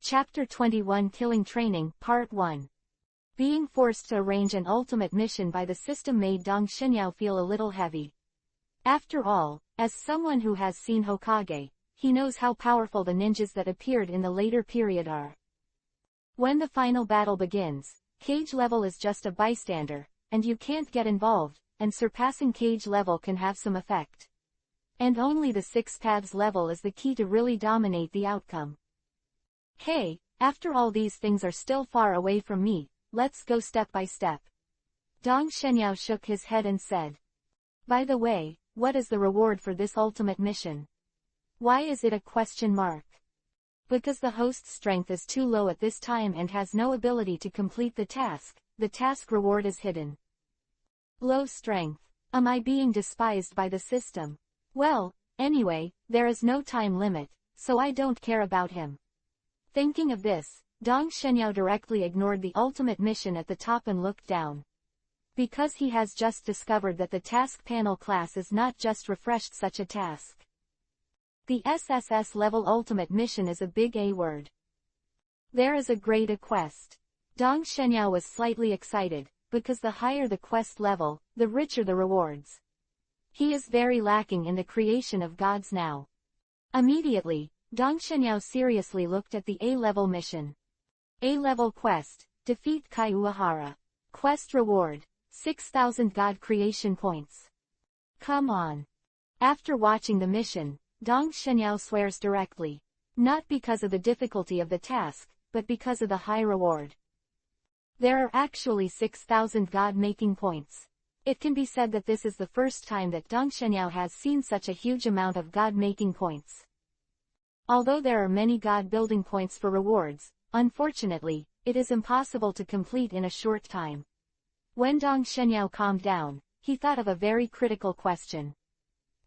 Chapter 21 Killing Training, Part 1. Being forced to arrange an ultimate mission by the system made Dong Xianyao feel a little heavy. After all, as someone who has seen Hokage, he knows how powerful the ninjas that appeared in the later period are. When the final battle begins, cage level is just a bystander, and you can't get involved, and surpassing cage level can have some effect. And only the 6 paths level is the key to really dominate the outcome. Hey, after all these things are still far away from me, let's go step by step. Dong Xianyao shook his head and said. By the way, what is the reward for this ultimate mission? Why is it a question mark? Because the host's strength is too low at this time and has no ability to complete the task reward is hidden. Low strength. Am I being despised by the system? Well, anyway, there is no time limit, so I don't care about him. Thinking of this, Dong Xianyao directly ignored the ultimate mission at the top and looked down. Because he has just discovered that the task panel class is not just refreshed such a task. The SSS level ultimate mission is a big A word. There is a grade A quest. Dong Xianyao was slightly excited, because the higher the quest level, the richer the rewards. He is very lacking in the creation of gods now. Immediately, Dong Xianyao seriously looked at the A-level mission. A-level quest, defeat Kai Uehara. Quest reward, 6,000 god creation points. Come on. After watching the mission, Dong Xianyao swears directly. Not because of the difficulty of the task, but because of the high reward. There are actually 6,000 god-making points. It can be said that this is the first time that Dong Xianyao has seen such a huge amount of god-making points. Although there are many god-building points for rewards, unfortunately, it is impossible to complete in a short time. When Dong Xianyao calmed down, he thought of a very critical question.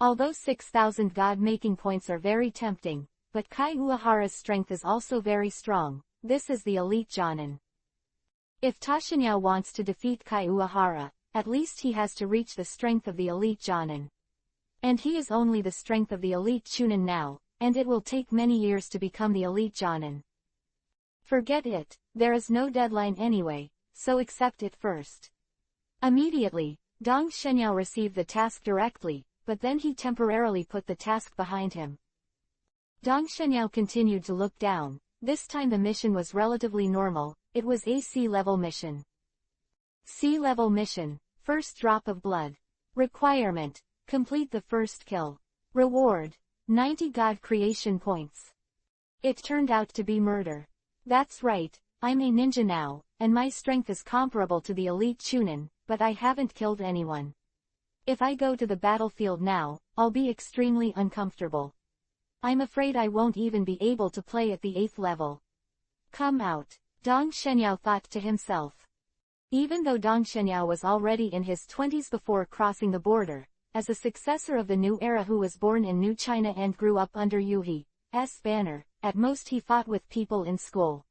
Although 6,000 god-making points are very tempting, but Kai Uehara's strength is also very strong. This is the elite Jonin. If Xianyao wants to defeat Kai Uehara, at least he has to reach the strength of the elite Jonin. And he is only the strength of the elite Chunin now, and it will take many years to become the elite Jonin. Forget it, there is no deadline anyway, so accept it first. Immediately, Dong Xianyao received the task directly, but then he temporarily put the task behind him. Dong Xianyao continued to look down. This time the mission was relatively normal, it was a C-level mission. C-level mission, first drop of blood. Requirement, complete the first kill. Reward, 90 god creation points. It turned out to be murder. That's right, I'm a ninja now, and my strength is comparable to the elite Chunin, but I haven't killed anyone. If I go to the battlefield now, I'll be extremely uncomfortable. I'm afraid I won't even be able to play at the 8th level. Come out, Dong Xianyao thought to himself. Even though Dong Xianyao was already in his 20s before crossing the border, as a successor of the new era who was born in New China and grew up under Yuhi's banner, at most he fought with people in school.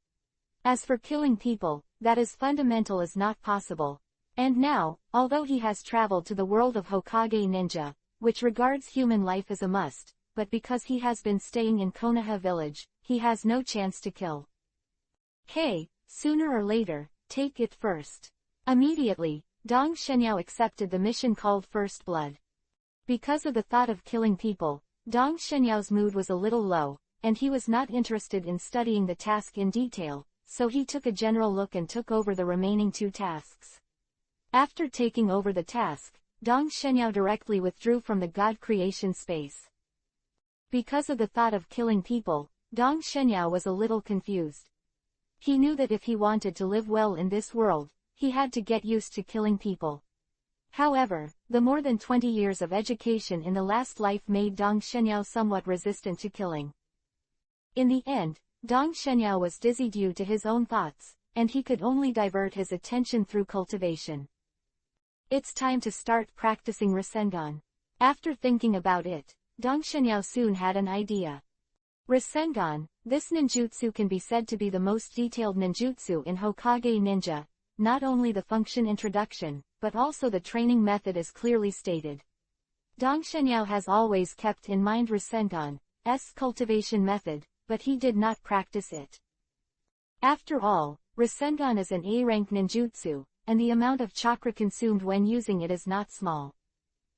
As for killing people, that is fundamental is not possible. And now, although he has traveled to the world of Hokage Ninja, which regards human life as a must, but because he has been staying in Konoha village, he has no chance to kill. Hey, sooner or later, take it first. Immediately, Dong Xianyao accepted the mission called First Blood. Because of the thought of killing people, Dong Xianyao's mood was a little low, and he was not interested in studying the task in detail, so he took a general look and took over the remaining 2 tasks. After taking over the task, Dong Xianyao directly withdrew from the god creation space. Because of the thought of killing people, Dong Xianyao was a little confused. He knew that if he wanted to live well in this world, he had to get used to killing people. However, the more than 20 years of education in the last life made Dong Xianyao somewhat resistant to killing. In the end, Dong Xianyao was dizzy due to his own thoughts, and he could only divert his attention through cultivation. It's time to start practicing Rasengan. After thinking about it, Dong Xianyao soon had an idea. Rasengan, this ninjutsu can be said to be the most detailed ninjutsu in Hokage Ninja. Not only the function introduction, but also the training method is clearly stated. Dong Xianyao has always kept in mind Rasengan's cultivation method, but he did not practice it. After all, Rasengan is an A-rank ninjutsu, and the amount of chakra consumed when using it is not small.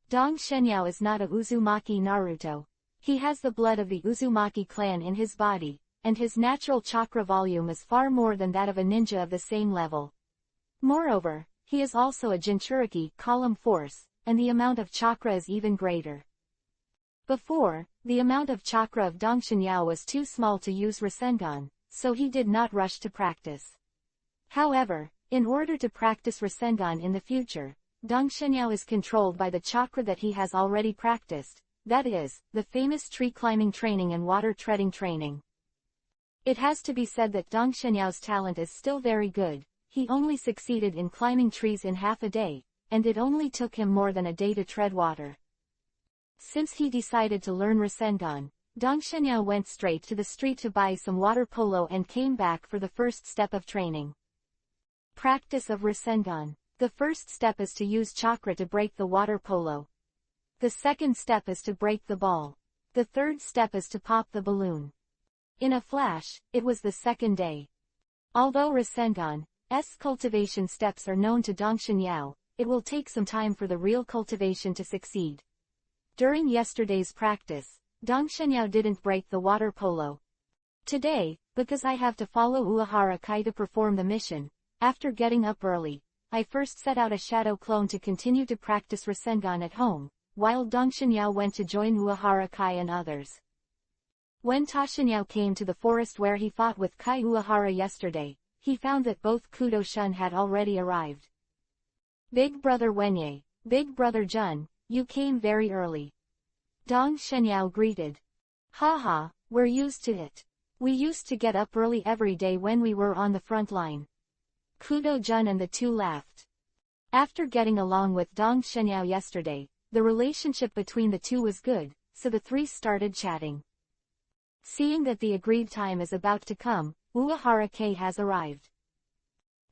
Dong Shenyao is not a Uzumaki Naruto. He has the blood of the Uzumaki clan in his body, and his natural chakra volume is far more than that of a ninja of the same level. Moreover, he is also a Jinchuriki column force, and the amount of chakra is even greater. Before, the amount of chakra of Dong Shenyao was too small to use Rasengan, so he did not rush to practice. However, in order to practice Rasengan in the future, Dong Shenyao is controlled by the chakra that he has already practiced, that is, the famous tree climbing training and water treading training. It has to be said that Dong Shenyao's talent is still very good. He only succeeded in climbing trees in half a day, and it only took him more than a day to tread water. Since he decided to learn Rasengan, Dong Shenyao went straight to the street to buy some water polo and came back for the first step of training. Practice of Rasengan. The first step is to use chakra to break the water polo. The second step is to break the ball. The third step is to pop the balloon. In a flash, it was the second day. Although Rasengan's cultivation steps are known to Dong Shenyao, it will take some time for the real cultivation to succeed. During yesterday's practice, Dong Shenyao didn't break the water polo. Today, because I have to follow Uehara Kai to perform the mission, after getting up early, I first set out a shadow clone to continue to practice Rasengan at home, while Dong Shenyao went to join Uehara Kai and others. When Tashinyao came to the forest where he fought with Kai Uehara yesterday, he found that both Kudo Shun had already arrived. Big brother Wenye, big brother Jun, you came very early. Dong Shenyao greeted. Haha, we're used to it. We used to get up early every day when we were on the front line. Kudo Jun and the two laughed. After getting along with Dong Shenyao yesterday, the relationship between the two was good, so the three started chatting. Seeing that the agreed time is about to come, Uehara Kai has arrived.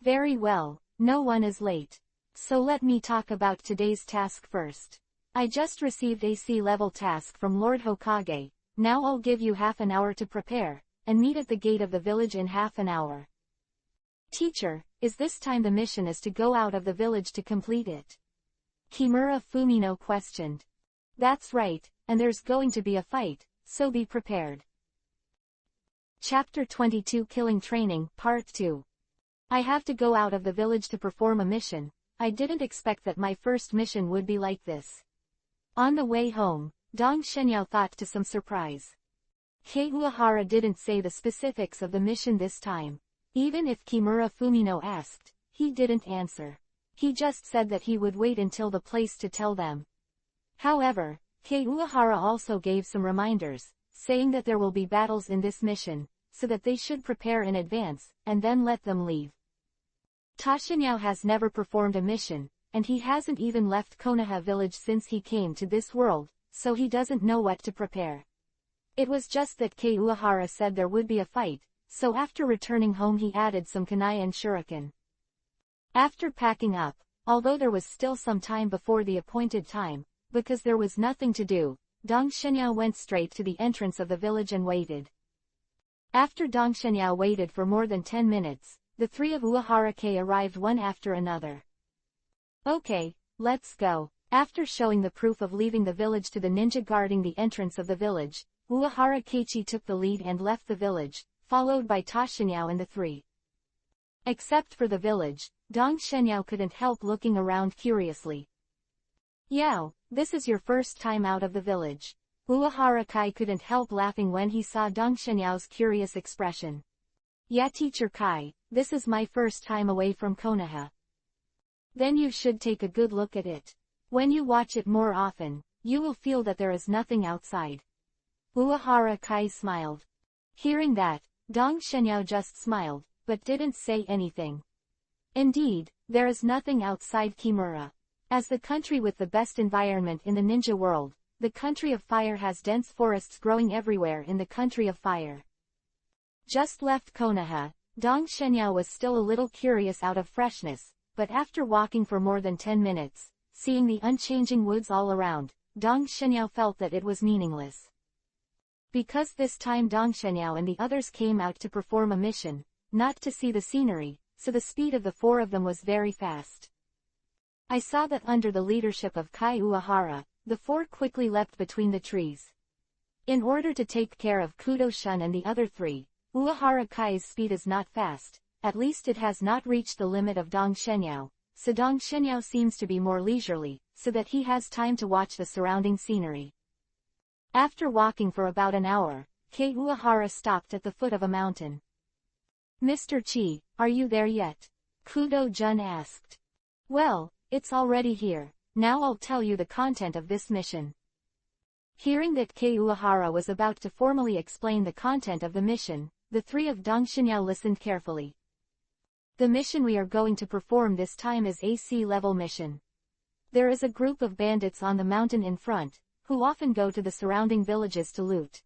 Very well, no one is late. So let me talk about today's task first. I just received a C-level task from Lord Hokage. Now I'll give you half an hour to prepare, and meet at the gate of the village in half an hour. Teacher, is this time the mission is to go out of the village to complete it? Kimura Fumino questioned. That's right, and there's going to be a fight, so be prepared. Chapter 22 Killing Training, Part 2. I have to go out of the village to perform a mission. I didn't expect that my first mission would be like this. On the way home, Dong Shenyao thought to some surprise. Kei Uehara didn't say the specifics of the mission this time. Even if Kimura Fumino asked, he didn't answer. He just said that he would wait until the place to tell them. However, Kei Uehara also gave some reminders, saying that there will be battles in this mission, so that they should prepare in advance, and then let them leave. Tashinyao has never performed a mission, and he hasn't even left Konoha village since he came to this world, so he doesn't know what to prepare. It was just that Kei Uehara said there would be a fight, so after returning home he added some kunai and shuriken. After packing up, although there was still some time before the appointed time, because there was nothing to do, Dong Shenyao went straight to the entrance of the village and waited. After Dong Shenyao waited for more than 10 minutes, the three of Uehara Kai arrived one after another. Okay, let's go. After showing the proof of leaving the village to the ninja guarding the entrance of the village, Uehara Keiichi took the lead and left the village, followed by Tashinyao and the three. Except for the village, Dong Shenyao couldn't help looking around curiously. Yao, this is your first time out of the village. Uehara Kai couldn't help laughing when he saw Dong Shenyao's curious expression. Yeah, Teacher Kai, this is my first time away from Konoha. Then you should take a good look at it. When you watch it more often, you will feel that there is nothing outside. Uehara Kai smiled. Hearing that, Dong Shenyao just smiled, but didn't say anything. Indeed, there is nothing outside Kimura. As the country with the best environment in the ninja world, the country of fire has dense forests growing everywhere in the country of fire. Just left Konoha, Dong Shenyao was still a little curious out of freshness, but after walking for more than 10 minutes, seeing the unchanging woods all around, Dong Shenyao felt that it was meaningless. Because this time Dong Shenyao and the others came out to perform a mission, not to see the scenery, so the speed of the four of them was very fast. I saw that under the leadership of Kai Uehara, the four quickly leapt between the trees. In order to take care of Kudo-shun and the other three, Uehara Kai's speed is not fast, at least it has not reached the limit of Dong Shenyao, so Dong Shenyao seems to be more leisurely, so that he has time to watch the surrounding scenery. After walking for about an hour, Kei Uehara stopped at the foot of a mountain. "Mr. Chi, are you there yet?" Kudo-jun asked. "Well, it's already here, now I'll tell you the content of this mission." Hearing that Kei Uehara was about to formally explain the content of the mission, the three of Dong Shenyao listened carefully. "The mission we are going to perform this time is a sea-level mission. There is a group of bandits on the mountain in front, who often go to the surrounding villages to loot.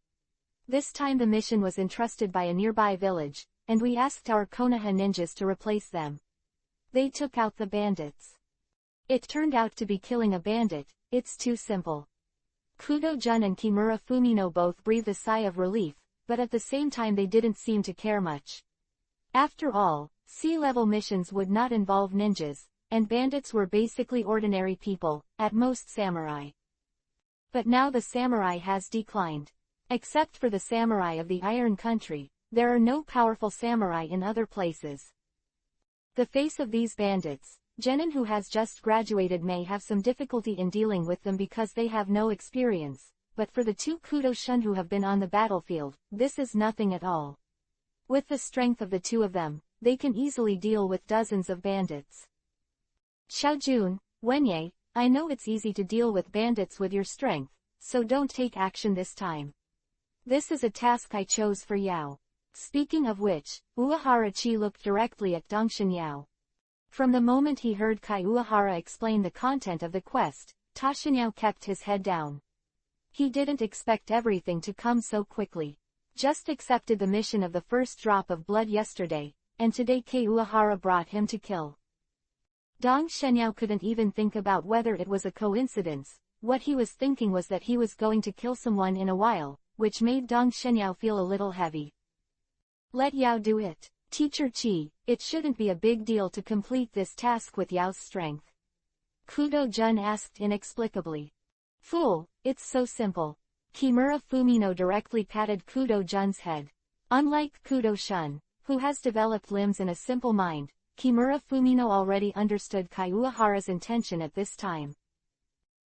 This time the mission was entrusted by a nearby village, and we asked our Konoha ninjas to replace them. They took out the bandits. It turned out to be killing a bandit, it's too simple." Kudo-jun and Kimura Fumino both breathed a sigh of relief, but at the same time they didn't seem to care much. After all, sea-level missions would not involve ninjas, and bandits were basically ordinary people, at most samurai. But now the samurai has declined. Except for the samurai of the Iron Country, there are no powerful samurai in other places. The face of these bandits, Genin who has just graduated may have some difficulty in dealing with them because they have no experience, but for the two Kudo-shun who have been on the battlefield, this is nothing at all. With the strength of the two of them, they can easily deal with dozens of bandits. "Xiaojun, Wenye, I know it's easy to deal with bandits with your strength, so don't take action this time. This is a task I chose for Yao." Speaking of which, Uehara Chi looked directly at Dong Shenyao. From the moment he heard Kai Uehara explain the content of the quest, Ta Shenyao kept his head down. He didn't expect everything to come so quickly. Just accepted the mission of the first drop of blood yesterday, and today Kai Uehara brought him to kill. Dong Shenyao couldn't even think about whether it was a coincidence. What he was thinking was that he was going to kill someone in a while, which made Dong Shenyao feel a little heavy. "Let Yao do it, Teacher Chi, it shouldn't be a big deal to complete this task with Yao's strength." Kudo-jun asked inexplicably. "Fool, it's so simple." Kimura Fumino directly patted Kudo-jun's head. Unlike Kudo-shun, who has developed limbs and a simple mind, Kimura Fumino already understood Kai Uehara's intention at this time.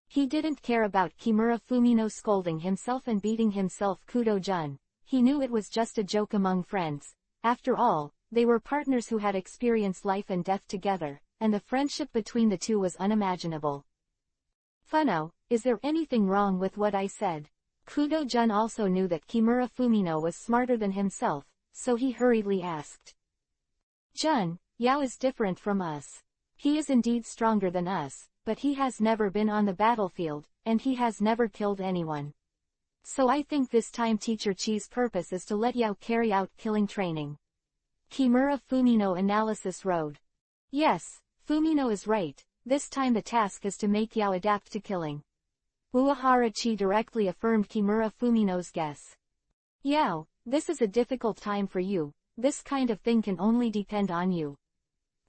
He didn't care about Kimura Fumino scolding himself and beating himself Kudo-jun. He knew it was just a joke among friends. After all, they were partners who had experienced life and death together, and the friendship between the two was unimaginable. "Funo, is there anything wrong with what I said?" Kudo-jun also knew that Kimura Fumino was smarter than himself, so he hurriedly asked. "Jun, Yao is different from us. He is indeed stronger than us, but he has never been on the battlefield, and he has never killed anyone. So I think this time Teacher Chi's purpose is to let Yao carry out killing training." Kimura Fumino analysis wrote. "Yes, Fumino is right, this time the task is to make Yao adapt to killing." Uehara Chi directly affirmed Kimura Fumino's guess. "Yao, this is a difficult time for you, this kind of thing can only depend on you."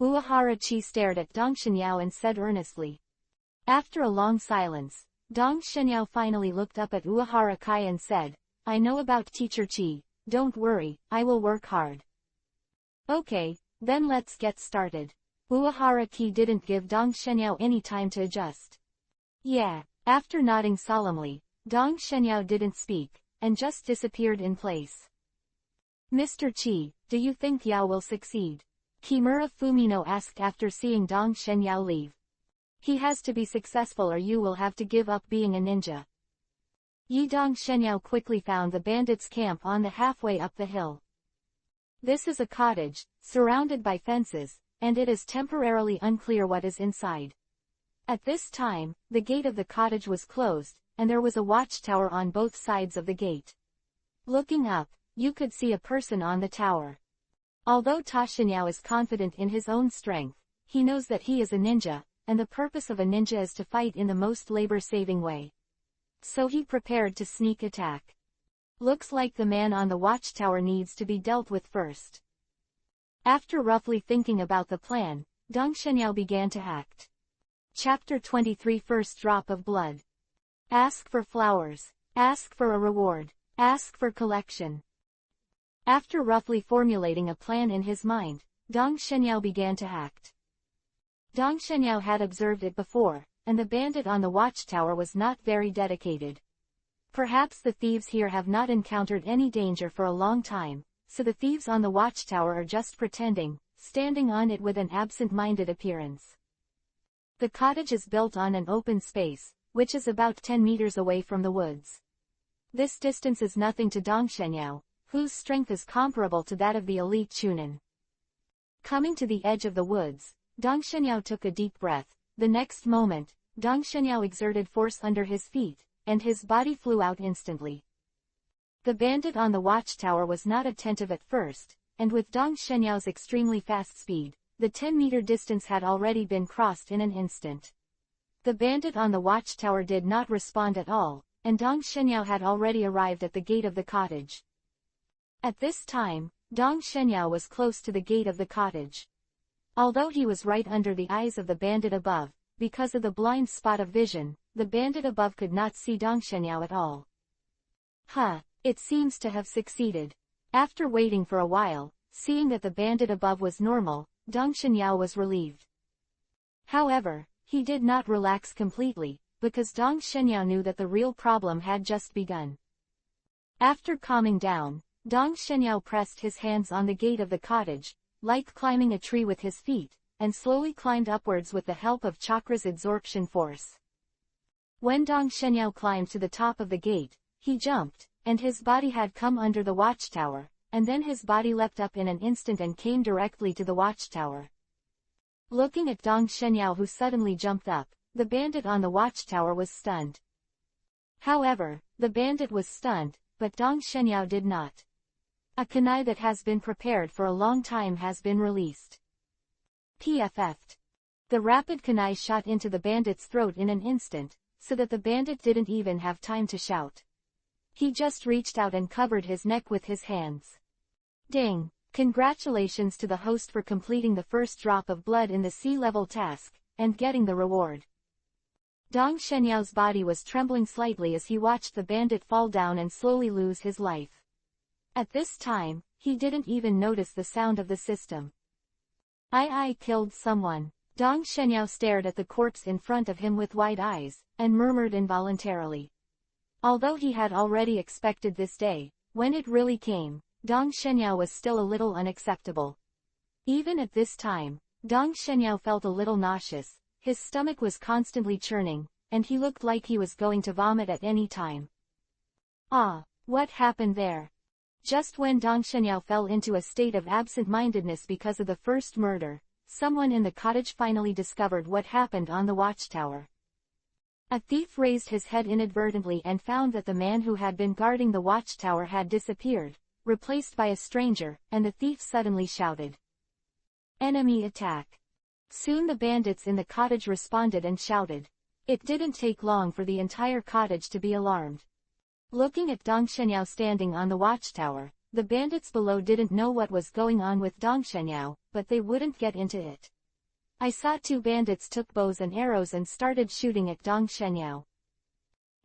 Uehara Chi stared at Dong Shenyao and said earnestly. After a long silence, Dong Shenyao finally looked up at Uehara Kai and said, "I know about Teacher Chi, don't worry, I will work hard." "Okay, then let's get started." Uehara Kai didn't give Dong Shenyao any time to adjust. "Yeah." After nodding solemnly, Dong Shenyao didn't speak, and just disappeared in place. "Mr. Chi, do you think Yao will succeed?" Kimura Fumino asked after seeing Dong Shenyao leave. "He has to be successful or you will have to give up being a ninja." Dong Shenyao quickly found the bandits' camp on the halfway up the hill. This is a cottage, surrounded by fences, and it is temporarily unclear what is inside. At this time, the gate of the cottage was closed, and there was a watchtower on both sides of the gate. Looking up, you could see a person on the tower. Although Ta Shenyao is confident in his own strength, he knows that he is a ninja, and the purpose of a ninja is to fight in the most labor-saving way. So he prepared to sneak attack. Looks like the man on the watchtower needs to be dealt with first. After roughly thinking about the plan, Dong Shenyao began to act. Chapter 23 First Drop of Blood. Ask for flowers. Ask for a reward. Ask for collection. After roughly formulating a plan in his mind, Dong Shenyao began to act. Dong Shenyao had observed it before, and the bandit on the watchtower was not very dedicated. Perhaps the thieves here have not encountered any danger for a long time, so the thieves on the watchtower are just pretending, standing on it with an absent-minded appearance. The cottage is built on an open space, which is about 10 meters away from the woods. This distance is nothing to Dong Shenyao, whose strength is comparable to that of the elite Chunin. Coming to the edge of the woods, Dong Shenyao took a deep breath. The next moment, Dong Shenyao exerted force under his feet, and his body flew out instantly. The bandit on the watchtower was not attentive at first, and with Dong Shenyao's extremely fast speed, the 10-meter distance had already been crossed in an instant. The bandit on the watchtower did not respond at all, and Dong Shenyao had already arrived at the gate of the cottage. At this time, Dong Shenyao was close to the gate of the cottage. Although he was right under the eyes of the bandit above, because of the blind spot of vision, the bandit above could not see Dong Shenyao at all. It seems to have succeeded. After waiting for a while, seeing that the bandit above was normal, Dong Shenyao was relieved. However, he did not relax completely, because Dong Shenyao knew that the real problem had just begun. After calming down, Dong Shenyao pressed his hands on the gate of the cottage, like climbing a tree with his feet, and slowly climbed upwards with the help of chakra's absorption force. When Dong Shenyao climbed to the top of the gate, he jumped, and his body had come under the watchtower, and then his body leapt up in an instant and came directly to the watchtower. Looking at Dong Shenyao, who suddenly jumped up, the bandit on the watchtower was stunned. However, the bandit was stunned, but Dong Shenyao did not. A kunai that has been prepared for a long time has been released. PFF'd. The rapid kunai shot into the bandit's throat in an instant, so that the bandit didn't even have time to shout. He just reached out and covered his neck with his hands. Ding! Congratulations to the host for completing the first drop of blood in the sea-level task, and getting the reward. Dong Shenyao's body was trembling slightly as he watched the bandit fall down and slowly lose his life. At this time, he didn't even notice the sound of the system. I killed someone. Dong Shenyao stared at the corpse in front of him with wide eyes, and murmured involuntarily. Although he had already expected this day, when it really came, Dong Shenyao was still a little unacceptable. Even at this time, Dong Shenyao felt a little nauseous, his stomach was constantly churning, and he looked like he was going to vomit at any time. What happened there? Just when Dong Shenyao fell into a state of absent-mindedness because of the first murder, someone in the cottage finally discovered what happened on the watchtower. A thief raised his head inadvertently and found that the man who had been guarding the watchtower had disappeared, replaced by a stranger, and the thief suddenly shouted, "Enemy attack!" Soon the bandits in the cottage responded and shouted. It didn't take long for the entire cottage to be alarmed. Looking at Dong Shenyao standing on the watchtower, the bandits below didn't know what was going on with Dong Shenyao, but they wouldn't get into it. I saw two bandits took bows and arrows and started shooting at Dong Shenyao.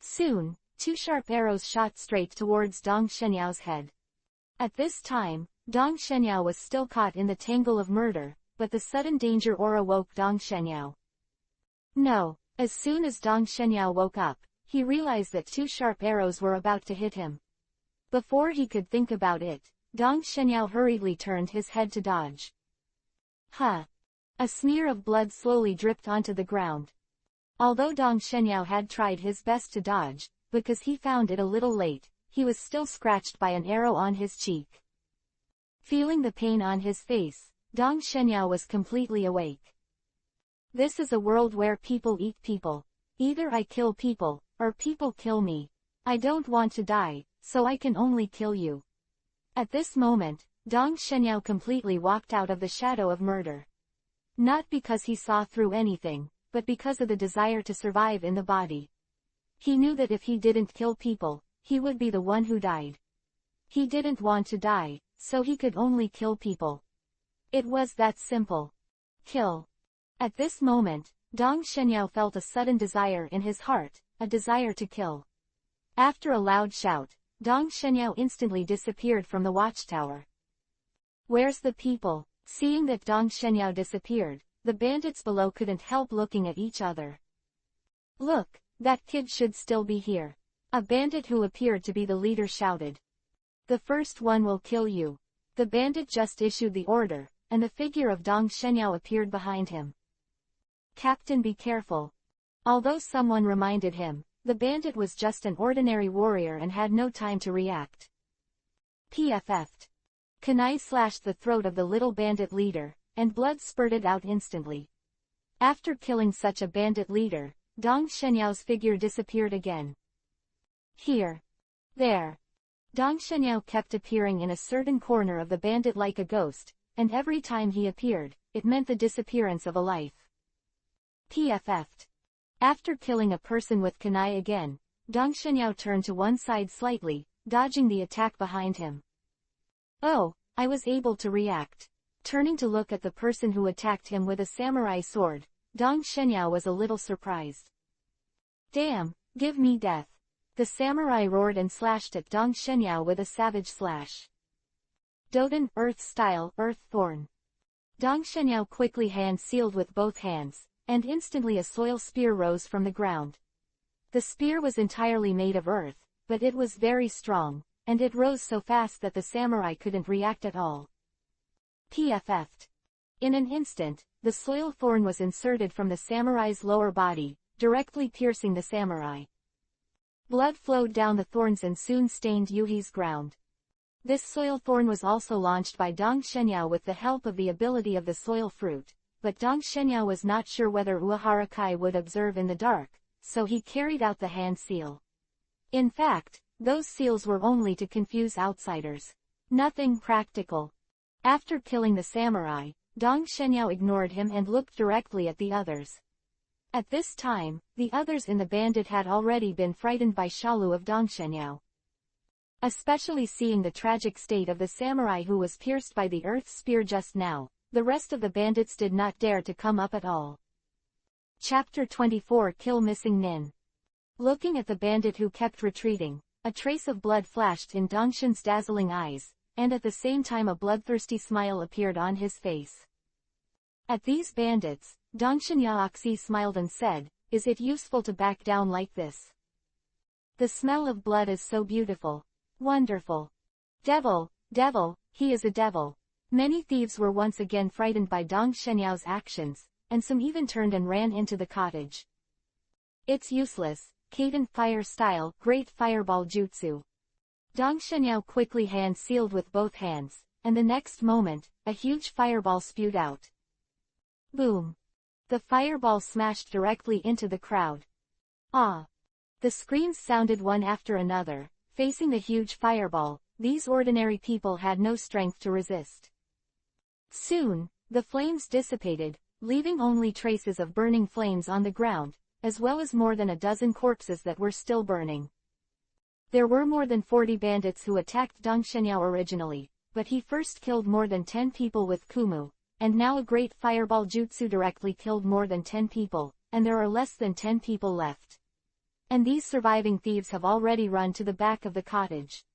Soon, two sharp arrows shot straight towards Dong Shenyao's head. At this time, Dong Shenyao was still caught in the tangle of murder, but the sudden danger aura woke Dong Shenyao. No, as soon as Dong Shenyao woke up, he realized that two sharp arrows were about to hit him. Before he could think about it, Dong Shenyao hurriedly turned his head to dodge. A smear of blood slowly dripped onto the ground. Although Dong Shenyao had tried his best to dodge, because he found it a little late, he was still scratched by an arrow on his cheek. Feeling the pain on his face, Dong Shenyao was completely awake. This is a world where people eat people. Either I kill people, or people kill me. I don't want to die, so I can only kill you. At this moment, Dong Shenyao completely walked out of the shadow of murder. Not because he saw through anything, but because of the desire to survive in the body. He knew that if he didn't kill people, he would be the one who died. He didn't want to die, so he could only kill people. It was that simple. Kill. At this moment, Dong Shenyao felt a sudden desire in his heart, a desire to kill. After a loud shout, Dong Shenyao instantly disappeared from the watchtower. Where's the people? Seeing that Dong Shenyao disappeared, the bandits below couldn't help looking at each other. Look, that kid should still be here. A bandit who appeared to be the leader shouted. The first one will kill you. The bandit just issued the order, and the figure of Dong Shenyao appeared behind him. Captain, be careful. Although someone reminded him, the bandit was just an ordinary warrior and had no time to react. PFF'd. Kunai slashed the throat of the little bandit leader, and blood spurted out instantly. After killing such a bandit leader, Dong Shenyao's figure disappeared again. Here. There. Dong Shenyao kept appearing in a certain corner of the bandit like a ghost, and every time he appeared, it meant the disappearance of a life. PFF'd. After killing a person with kunai again, Dong Shenyao turned to one side slightly, dodging the attack behind him. Oh, I was able to react. Turning to look at the person who attacked him with a samurai sword, Dong Shenyao was a little surprised. Damn, give me death. The samurai roared and slashed at Dong Shenyao with a savage slash. Doden, Earth Style, Earth Thorn. Dong Shenyao quickly hand-sealed with both hands, and instantly a soil spear rose from the ground. The spear was entirely made of earth, but it was very strong, and it rose so fast that the samurai couldn't react at all. PFF'd. In an instant, the soil thorn was inserted from the samurai's lower body, directly piercing the samurai. Blood flowed down the thorns and soon stained Yuhi's ground. This soil thorn was also launched by Dong Shenyao with the help of the ability of the soil fruit, but Dong Shenyao was not sure whether Uehara Kai would observe in the dark, so he carried out the hand seal. In fact, those seals were only to confuse outsiders. Nothing practical. After killing the samurai, Dong Shenyao ignored him and looked directly at the others. At this time, the others in the bandit had already been frightened by Shalu of Dong Shenyao. Especially seeing the tragic state of the samurai who was pierced by the earth spear just now, the rest of the bandits did not dare to come up at all. Chapter 24 Kill Missing Nin. Looking at the bandit who kept retreating, a trace of blood flashed in Dongshin's dazzling eyes, and at the same time a bloodthirsty smile appeared on his face. At these bandits, Dongshin Yaoxi smiled and said, "Is it useful to back down like this? The smell of blood is so beautiful. Wonderful. Devil, devil, he is a devil." Many thieves were once again frightened by Dong Shenyao's actions, and some even turned and ran into the cottage. It's useless. Kaden Fire Style, Great Fireball Jutsu. Dong Shenyao quickly hand-sealed with both hands, and the next moment, a huge fireball spewed out. Boom. The fireball smashed directly into the crowd. Ah! The screams sounded one after another. Facing the huge fireball, these ordinary people had no strength to resist. Soon, the flames dissipated, leaving only traces of burning flames on the ground, as well as more than a dozen corpses that were still burning. There were more than 40 bandits who attacked Dong Shenyao originally, but he first killed more than 10 people with Kumu, and now a great fireball jutsu directly killed more than 10 people, and there are less than 10 people left. And these surviving thieves have already run to the back of the cottage.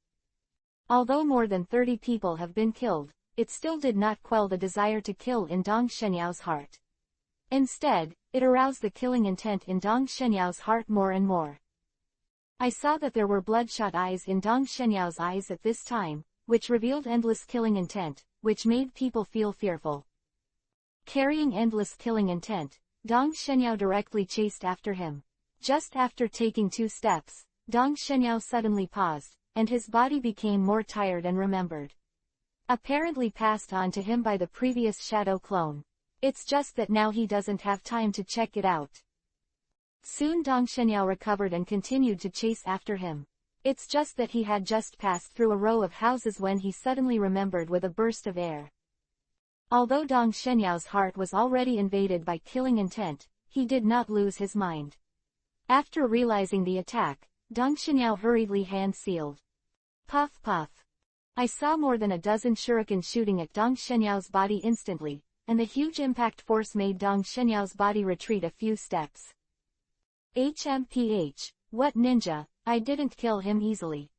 Although more than 30 people have been killed, it still did not quell the desire to kill in Dong Shenyao's heart. Instead, it aroused the killing intent in Dong Shenyao's heart more and more. I saw that there were bloodshot eyes in Dong Shenyao's eyes at this time, which revealed endless killing intent, which made people feel fearful. Carrying endless killing intent, Dong Shenyao directly chased after him. Just after taking 2 steps, Dong Shenyao suddenly paused, and his body became more tired and remembered. Apparently passed on to him by the previous shadow clone. It's just that now he doesn't have time to check it out. Soon Dong Shenyao recovered and continued to chase after him. It's just that he had just passed through a row of houses when he suddenly remembered with a burst of air. Although Dong Shenyao's heart was already invaded by killing intent, he did not lose his mind. After realizing the attack, Dong Shenyao hurriedly hand-sealed. Puff puff. I saw more than a dozen shurikens shooting at Dong Shenyao's body instantly, and the huge impact force made Dong Shenyao's body retreat a few steps. HMPH, what ninja, I didn't kill him easily.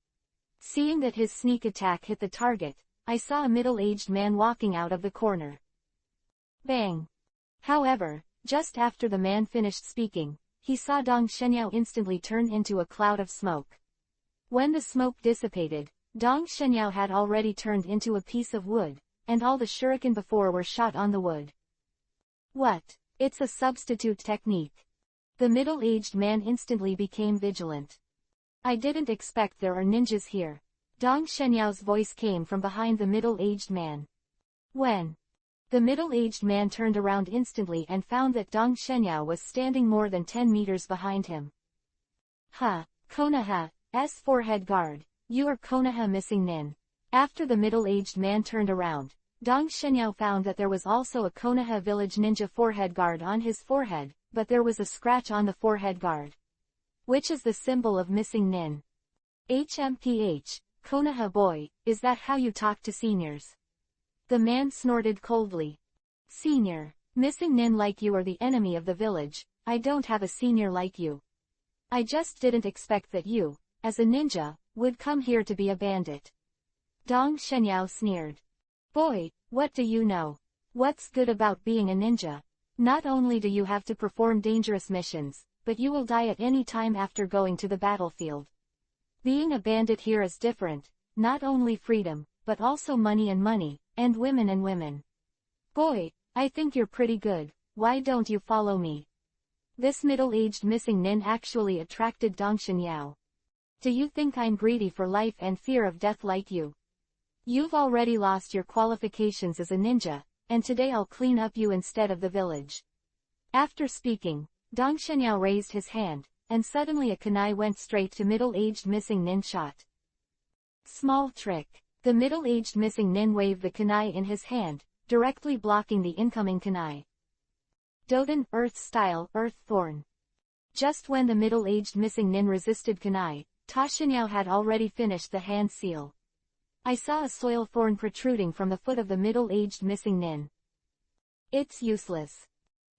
Seeing that his sneak attack hit the target, I saw a middle-aged man walking out of the corner. Bang! However, just after the man finished speaking, he saw Dong Shenyao instantly turn into a cloud of smoke. When the smoke dissipated, Dong Shenyao had already turned into a piece of wood, and all the shuriken before were shot on the wood. What? It's a substitute technique. The middle-aged man instantly became vigilant. I didn't expect there are ninjas here. Dong Shenyao's voice came from behind the middle-aged man. When the middle-aged man turned around instantly and found that Dong Shenyao was standing more than 10 meters behind him. Ha, Konoha's forehead guard, you are Konoha missing nin. After the middle-aged man turned around, Dong Shenyao found that there was also a Konoha village ninja forehead guard on his forehead, but there was a scratch on the forehead guard, which is the symbol of missing nin. HMPH, Konoha boy, is that how you talk to seniors? The man snorted coldly. Senior, missing nin like you are the enemy of the village, I don't have a senior like you. I just didn't expect that you, as a ninja, would come here to be a bandit. Dong Shenyao sneered. Boy, what do you know? What's good about being a ninja? Not only do you have to perform dangerous missions, but you will die at any time after going to the battlefield. Being a bandit here is different, not only freedom, but also money, and women and women. Boy, I think you're pretty good, why don't you follow me? This middle-aged missing nin actually attracted Dong Shenyao. Do you think I'm greedy for life and fear of death like you? You've already lost your qualifications as a ninja, and today I'll clean up you instead of the village. After speaking, Dong Shenyao raised his hand, and suddenly a kunai went straight to middle-aged missing nin shot. Small trick. The middle-aged missing nin waved the kunai in his hand, directly blocking the incoming kunai. Doden Earth Style Earth Thorn. Just when the middle-aged missing nin resisted kunai, Ta Shenyao had already finished the hand seal. I saw a soil thorn protruding from the foot of the middle-aged missing nin. It's useless.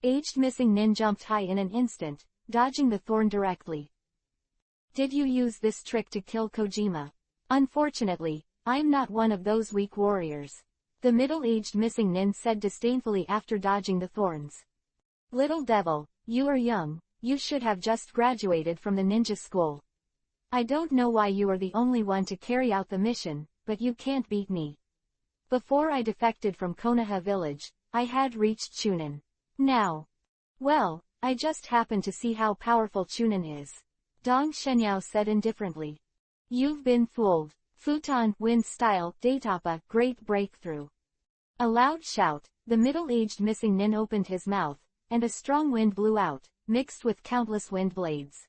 Aged missing nin jumped high in an instant, dodging the thorn directly. Did you use this trick to kill Kojima? Unfortunately, I'm not one of those weak warriors. The middle-aged missing nin said disdainfully after dodging the thorns. Little devil, you are young, you should have just graduated from the ninja school. I don't know why you are the only one to carry out the mission, but you can't beat me. Before I defected from Konoha village, I had reached Chunin. Now, well, I just happened to see how powerful Chunin is. Dong Shenyao said indifferently. You've been fooled. Futon Wind Style Datapa Great Breakthrough. A loud shout, the middle-aged missing nin opened his mouth, and a strong wind blew out, mixed with countless wind blades.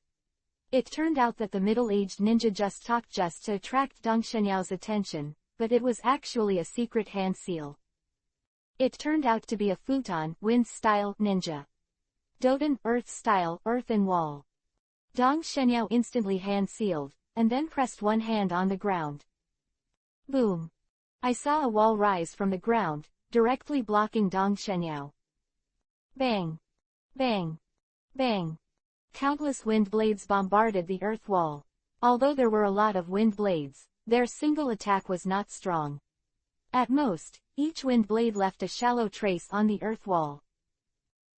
It turned out that the middle-aged ninja just talked just to attract Dong Shenyao's attention, but it was actually a secret hand seal. It turned out to be a Futon Wind Style Ninja. Doden Earth Style Earthen Wall. Dong Shenyao instantly hand sealed, and then pressed one hand on the ground. Boom! I saw a wall rise from the ground, directly blocking Dong Shenyao. Bang! Bang! Bang! Countless wind blades bombarded the earth wall. Although there were a lot of wind blades, their single attack was not strong. At most, each wind blade left a shallow trace on the earth wall.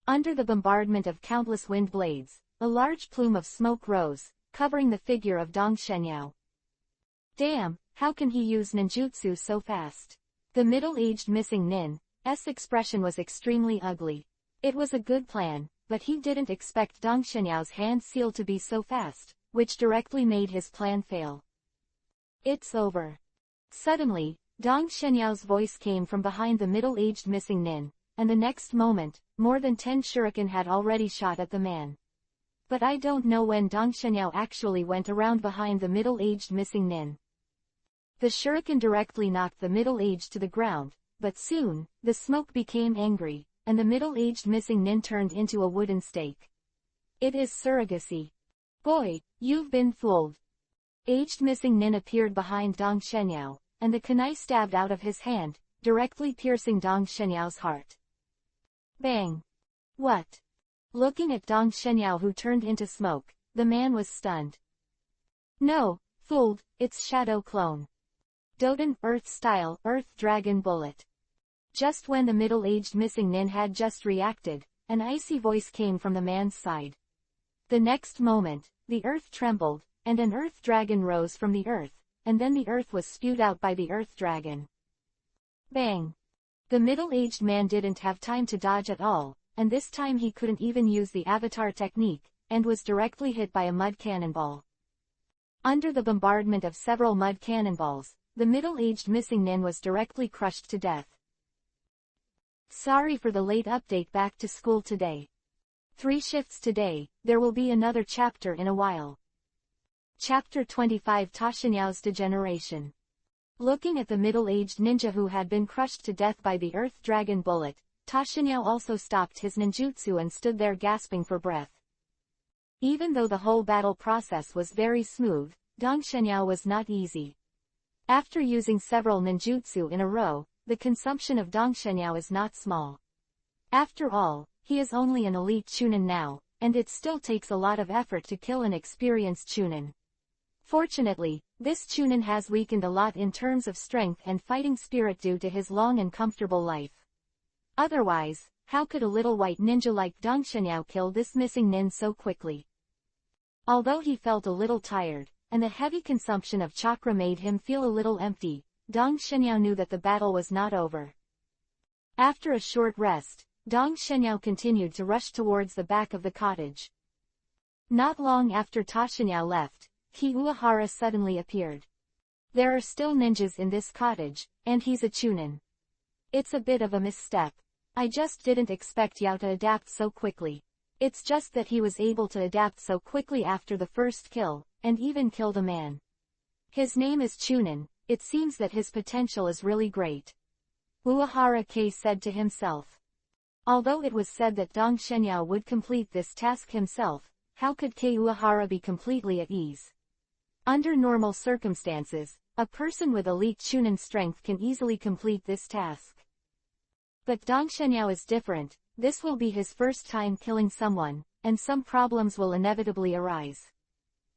Under the bombardment of countless wind blades, a large plume of smoke rose, covering the figure of Dong Shenyao. Damn, how can he use ninjutsu so fast? The middle-aged missing nin's expression was extremely ugly. It was a good plan, but he didn't expect Dong Shenyao's hand seal to be so fast, which directly made his plan fail. It's over. Suddenly, Dong Shenyao's voice came from behind the middle-aged missing nin, and the next moment, more than 10 shuriken had already shot at the man. But I don't know when Dong Shenyao actually went around behind the middle-aged missing nin. The shuriken directly knocked the middle-aged to the ground, but soon, the smoke became angry, and the middle-aged missing nin turned into a wooden stake. It is surrogacy. Boy, you've been fooled. Aged missing nin appeared behind Dong Shenyao, and the kunai stabbed out of his hand, directly piercing Dong Shenyao's heart. Bang! What? Looking at Dong Shenyao, who turned into smoke, the man was stunned. No, fooled, it's Shadow Clone. Doden, Earth Style, Earth Dragon Bullet. Just when the middle-aged missing nin had just reacted, an icy voice came from the man's side. The next moment, the earth trembled, and an earth dragon rose from the earth, and then the earth was spewed out by the earth dragon. Bang! The middle-aged man didn't have time to dodge at all, and this time he couldn't even use the avatar technique, and was directly hit by a mud cannonball. Under the bombardment of several mud cannonballs, the middle-aged missing nin was directly crushed to death. Sorry for the late update. Back to school today. 3 shifts today, there will be another chapter in a while. Chapter 25, Tashinyao's Degeneration. Looking at the middle-aged ninja who had been crushed to death by the earth dragon bullet, Tashinyao also stopped his ninjutsu and stood there gasping for breath. Even though the whole battle process was very smooth, Dong Shenyao was not easy. After using several ninjutsu in a row, the consumption of Dong Shenyao is not small. After all, he is only an elite chunin now, and it still takes a lot of effort to kill an experienced chunin. Fortunately, this chunin has weakened a lot in terms of strength and fighting spirit due to his long and comfortable life. Otherwise, how could a little white ninja like Dong Shenyao kill this missing nin so quickly? Although he felt a little tired, and the heavy consumption of chakra made him feel a little empty, Dong Shenyao knew that the battle was not over. After a short rest, Dong Shenyao continued to rush towards the back of the cottage. Not long after Tashinyao left, Ki Uehara suddenly appeared. There are still ninjas in this cottage, and he's a chunin. It's a bit of a misstep. I just didn't expect Yao to adapt so quickly. It's just that he was able to adapt so quickly after the first kill, and even killed a man. His name is Chunin. It seems that his potential is really great. Uehara K said to himself. Although it was said that Dong Shenyao would complete this task himself, how could K Uehara be completely at ease? Under normal circumstances, a person with elite chunin strength can easily complete this task. But Dong Shenyao is different. This will be his first time killing someone, and some problems will inevitably arise.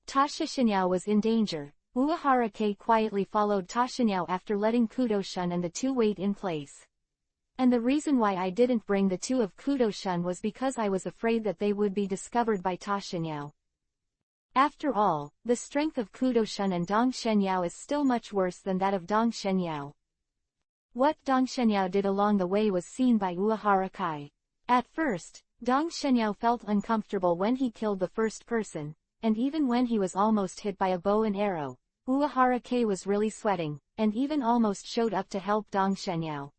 Tashinyao was in danger. Uehara K quietly followed Tashinyao after letting Kudo-shun and the two wait in place. And the reason why I didn't bring the two of Kudo-shun was because I was afraid that they would be discovered by Tashinyao. After all, the strength of Kudo-shun and Dong Shenyao is still much worse than that of Dong Shenyao. What Dong Shenyao did along the way was seen by Uehara Kai. At first, Dong Shenyao felt uncomfortable when he killed the first person, and even when he was almost hit by a bow and arrow, Uehara K was really sweating, and even almost showed up to help Dong Shenyao.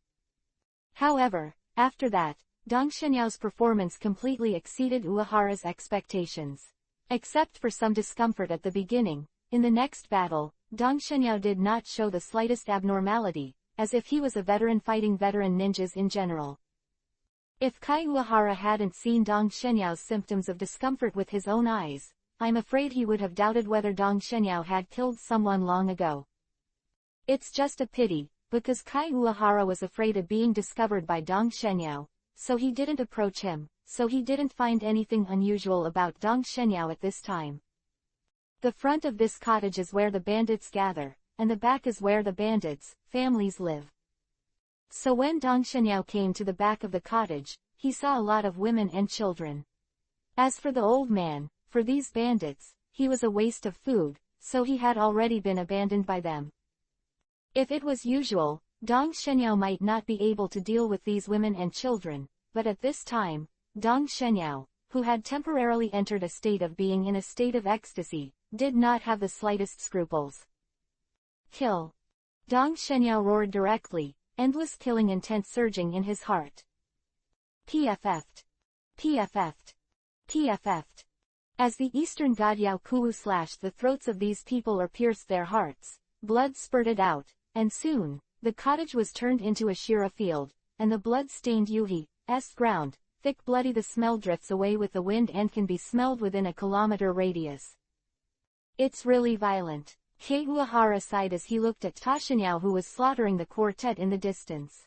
However, after that, Dong Shenyao's performance completely exceeded Uehara's expectations. Except for some discomfort at the beginning, in the next battle, Dong Shenyao did not show the slightest abnormality, as if he was a veteran fighting veteran ninjas in general. If Kai Uehara hadn't seen Dong Shenyao's symptoms of discomfort with his own eyes, I'm afraid he would have doubted whether Dong Shenyao had killed someone long ago. It's just a pity, because Kai Uehara was afraid of being discovered by Dong Shenyao, so he didn't approach him, so he didn't find anything unusual about Dong Shenyao at this time. The front of this cottage is where the bandits gather, and the back is where the bandits' families live. So when Dong Shenyao came to the back of the cottage, he saw a lot of women and children. As for the old man, for these bandits, he was a waste of food, so he had already been abandoned by them. If it was usual, Dong Shenyao might not be able to deal with these women and children, but at this time, Dong Shenyao, who had temporarily entered a state of being in a state of ecstasy, did not have the slightest scruples. Kill! Dong Shenyao roared directly, endless killing intent surging in his heart. PFF'd. PFF'd. PFF'd. As the eastern god Yao Kuwu slashed the throats of these people or pierced their hearts, blood spurted out, and soon, the cottage was turned into a Shira field, and the blood-stained Yuhi's ground, thick bloody. The smell drifts away with the wind and can be smelled within a kilometer radius. It's really violent. Kei Uehara sighed as he looked at Ta Xinyao, who was slaughtering the quartet in the distance.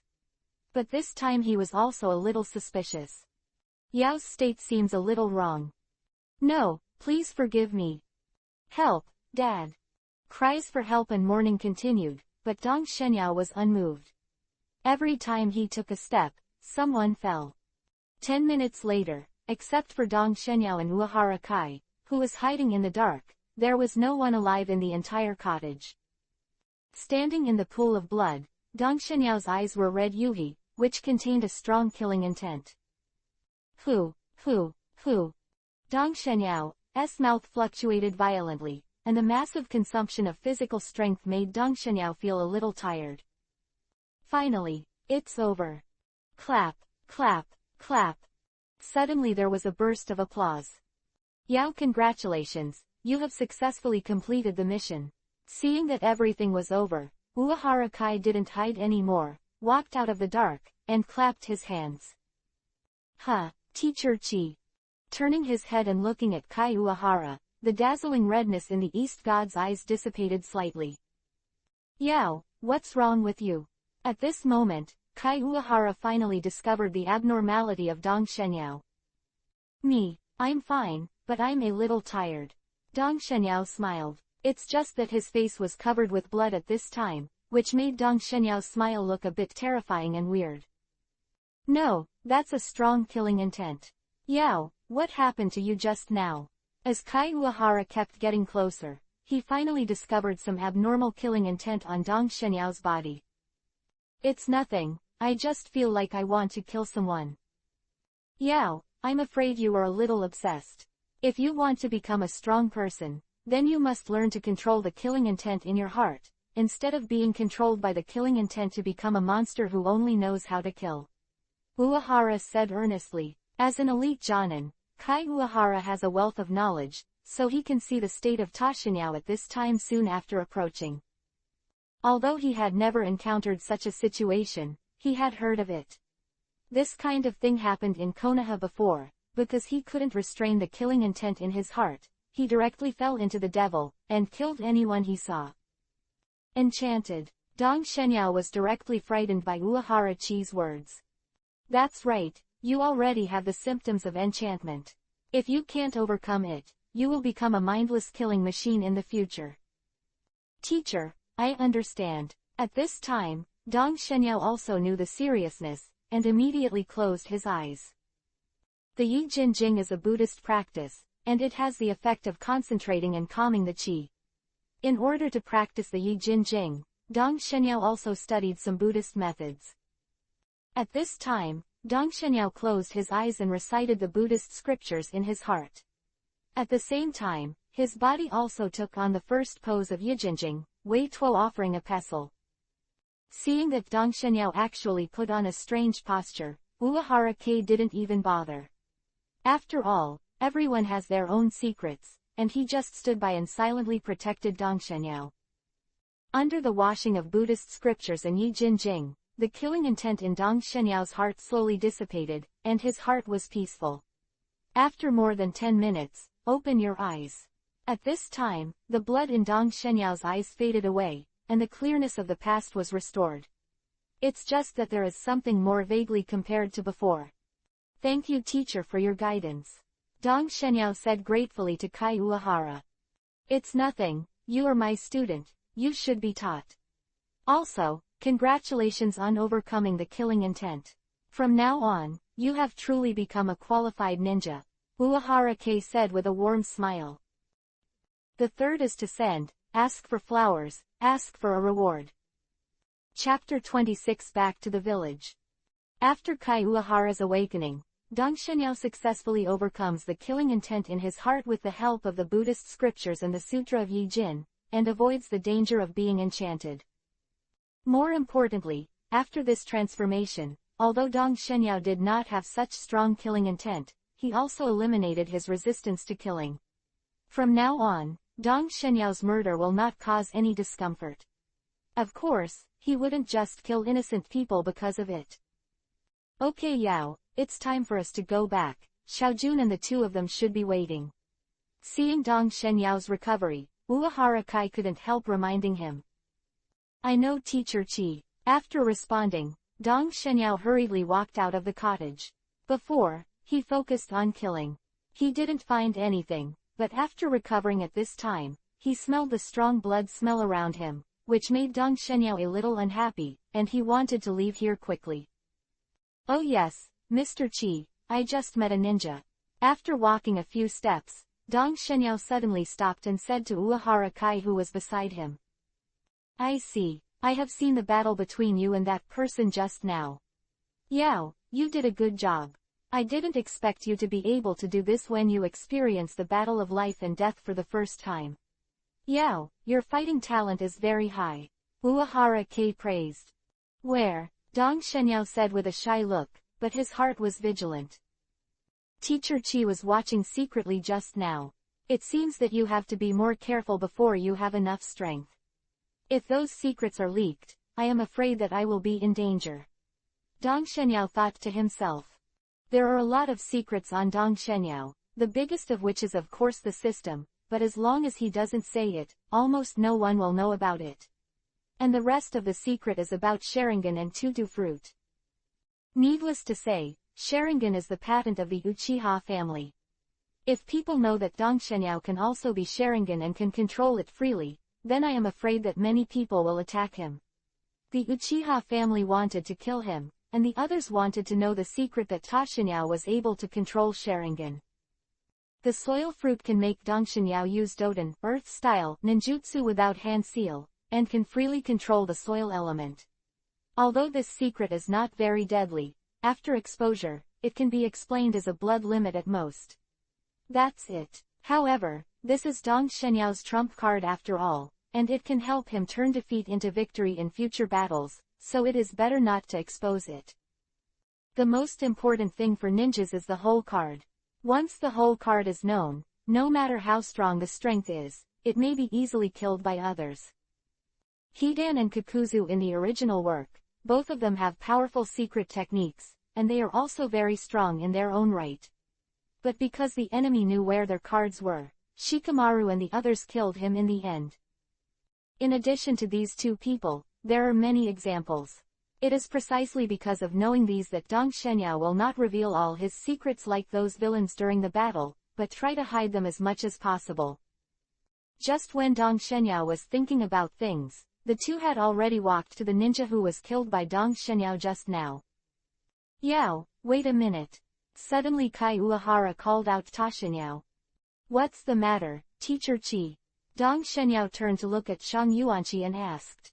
But this time he was also a little suspicious. Yao's state seems a little wrong. No, please forgive me. Help, Dad. Cries for help and mourning continued, but Dong Xinyao was unmoved. Every time he took a step, someone fell. 10 minutes later, except for Dong Xinyao and Uehara Kai, who was hiding in the dark, there was no one alive in the entire cottage. Standing in the pool of blood, Dong Shenyao's eyes were red yuhi, which contained a strong killing intent. Hu. Dong Shenyao's mouth fluctuated violently, and the massive consumption of physical strength made Dong Shenyao feel a little tired. Finally, it's over. Clap, clap, clap. Suddenly there was a burst of applause. Yao, congratulations, you have successfully completed the mission. Seeing that everything was over, Uehara Kai didn't hide anymore, walked out of the dark, and clapped his hands. Teacher Chi. Turning his head and looking at Kai Uehara, the dazzling redness in the East God's eyes dissipated slightly. Yao, what's wrong with you? At this moment, Kai Uehara finally discovered the abnormality of Dong Shenyao. Me, I'm fine, but I'm a little tired. Dong Shenyao smiled. It's just that his face was covered with blood at this time, which made Dong Shenyao's smile look a bit terrifying and weird. No, that's a strong killing intent. Yao, what happened to you just now? As Kai Uehara kept getting closer, he finally discovered some abnormal killing intent on Dong Shenyao's body. It's nothing, I just feel like I want to kill someone. Yao, I'm afraid you are a little obsessed. If you want to become a strong person, then you must learn to control the killing intent in your heart, instead of being controlled by the killing intent to become a monster who only knows how to kill. Uehara said earnestly. As an elite Jonin, Kai Uehara has a wealth of knowledge, so he can see the state of Ta Xinyao at this time soon after approaching. Although he had never encountered such a situation, he had heard of it. This kind of thing happened in Konoha before. Because he couldn't restrain the killing intent in his heart, he directly fell into the devil, and killed anyone he saw. Enchanted. Dong Shenyao was directly frightened by Uehara Chi's words. That's right, you already have the symptoms of enchantment. If you can't overcome it, you will become a mindless killing machine in the future. Teacher, I understand. At this time, Dong Shenyao also knew the seriousness, and immediately closed his eyes. The Yi Jin Jing is a Buddhist practice, and it has the effect of concentrating and calming the qi. In order to practice the Yi Jin Jing, Dong Shenyao also studied some Buddhist methods. At this time, Dong Shenyao closed his eyes and recited the Buddhist scriptures in his heart. At the same time, his body also took on the first pose of Yijinjing, Wei Tuo offering a pestle. Seeing that Dong Shenyao actually put on a strange posture, Uehara Kei didn't even bother. After all, everyone has their own secrets, and he just stood by and silently protected Dong Shenyao. Under the washing of Buddhist scriptures and Yi Jin Jing, the killing intent in Dong Shenyao's heart slowly dissipated, and his heart was peaceful. After more than 10 minutes, open your eyes. At this time, the blood in Dong Shenyao's eyes faded away, and the clearness of the past was restored. It's just that there is something more vaguely compared to before. Thank you, teacher, for your guidance. Dong Shenyao said gratefully to Kai Uehara. It's nothing, you are my student, you should be taught. Also, congratulations on overcoming the killing intent. From now on, you have truly become a qualified ninja, Uehara Kei said with a warm smile. The third is to send, ask for flowers, ask for a reward. Chapter 26. Back to the village. After Kai Uehara's awakening, Dong Shenyao successfully overcomes the killing intent in his heart with the help of the Buddhist scriptures and the Sutra of Yi Jin, and avoids the danger of being enchanted. More importantly, after this transformation, although Dong Shenyao did not have such strong killing intent, he also eliminated his resistance to killing. From now on, Dong Shenyao's murder will not cause any discomfort. Of course, he wouldn't just kill innocent people because of it. Okay Yao, it's time for us to go back, Xiaojun and the two of them should be waiting. Seeing Dong Shenyao's recovery, Uehara Kai couldn't help reminding him. I know Teacher Chi. After responding, Dong Shenyao hurriedly walked out of the cottage. Before, he focused on killing. He didn't find anything, but after recovering at this time, he smelled the strong blood smell around him, which made Dong Shenyao a little unhappy, and he wanted to leave here quickly. Oh yes, Mr. Chi, I just met a ninja. After walking a few steps, Dong Shenyao suddenly stopped and said to Uehara Kai who was beside him. I see. I have seen the battle between you and that person just now. Yao, you did a good job. I didn't expect you to be able to do this when you experience the battle of life and death for the first time. Yao, your fighting talent is very high. Uehara Kai praised. Where? Dong Shenyao said with a shy look, but his heart was vigilant. Teacher Chi was watching secretly just now. It seems that you have to be more careful before you have enough strength. If those secrets are leaked, I am afraid that I will be in danger. Dong Shenyao thought to himself. There are a lot of secrets on Dong Shenyao, the biggest of which is of course the system, but as long as he doesn't say it, almost no one will know about it. And the rest of the secret is about Sharingan and Tutu fruit. Needless to say, Sharingan is the patent of the Uchiha family. If people know that Dong Shenyao can also be Sharingan and can control it freely, then I am afraid that many people will attack him. The Uchiha family wanted to kill him, and the others wanted to know the secret that Tashinyao was able to control Sharingan. The soil fruit can make Dong Shenyao use Doden, earth-style, ninjutsu without hand seal, and can freely control the soil element. Although this secret is not very deadly, after exposure, it can be explained as a blood limit at most. That's it. However, this is Dong Shenyao's trump card after all, and it can help him turn defeat into victory in future battles, so it is better not to expose it. The most important thing for ninjas is the whole card. Once the whole card is known, no matter how strong the strength is, it may be easily killed by others. Hidan and Kakuzu in the original work, both of them have powerful secret techniques, and they are also very strong in their own right. But because the enemy knew where their cards were, Shikamaru and the others killed him in the end. In addition to these two people, there are many examples. It is precisely because of knowing these that Dong Shenyao will not reveal all his secrets like those villains during the battle, but try to hide them as much as possible. Just when Dong Shenyao was thinking about things, the two had already walked to the ninja who was killed by Dong Shenyao just now. Yao, wait a minute. Suddenly Kai Uehara called out Tashinyao. What's the matter, Teacher Chi? Dong Shenyao turned to look at Shang Yuanqi and asked.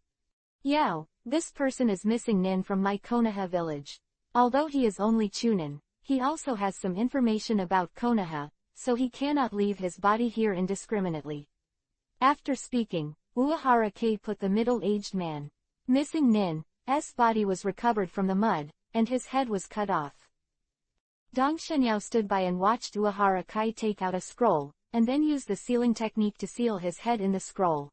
Yao, this person is missing Nin from my Konoha village. Although he is only Chunin, he also has some information about Konoha, so he cannot leave his body here indiscriminately. After speaking, Uehara Kai put the middle-aged man. Missing Nin's body was recovered from the mud, and his head was cut off. Dong Shenyao stood by and watched Uehara Kai take out a scroll, and then use the sealing technique to seal his head in the scroll.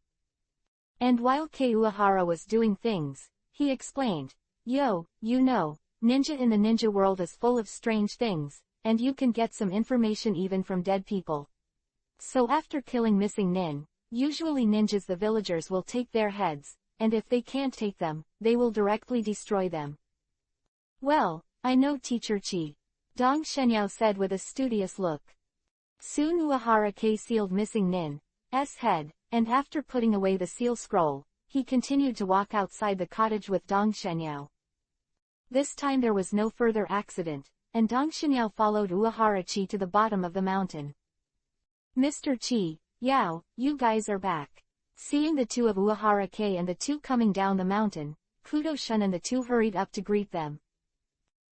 And while Kei Uehara was doing things, he explained, Yo, you know, ninja in the ninja world is full of strange things, and you can get some information even from dead people. So after killing missing Nin, usually ninjas the villagers will take their heads, and if they can't take them, they will directly destroy them. Well, I know Teacher Chi. Dong Shenyao said with a studious look. Soon Uehara Kai sealed missing Nin's head, and after putting away the seal scroll, he continued to walk outside the cottage with Dong Shenyao. This time there was no further accident, and Dong Shenyao followed Uehara Chi to the bottom of the mountain. Mr. Chi, Yao, you guys are back. Seeing the two of Uehara Kai and the two coming down the mountain, Kudo Shun and the two hurried up to greet them.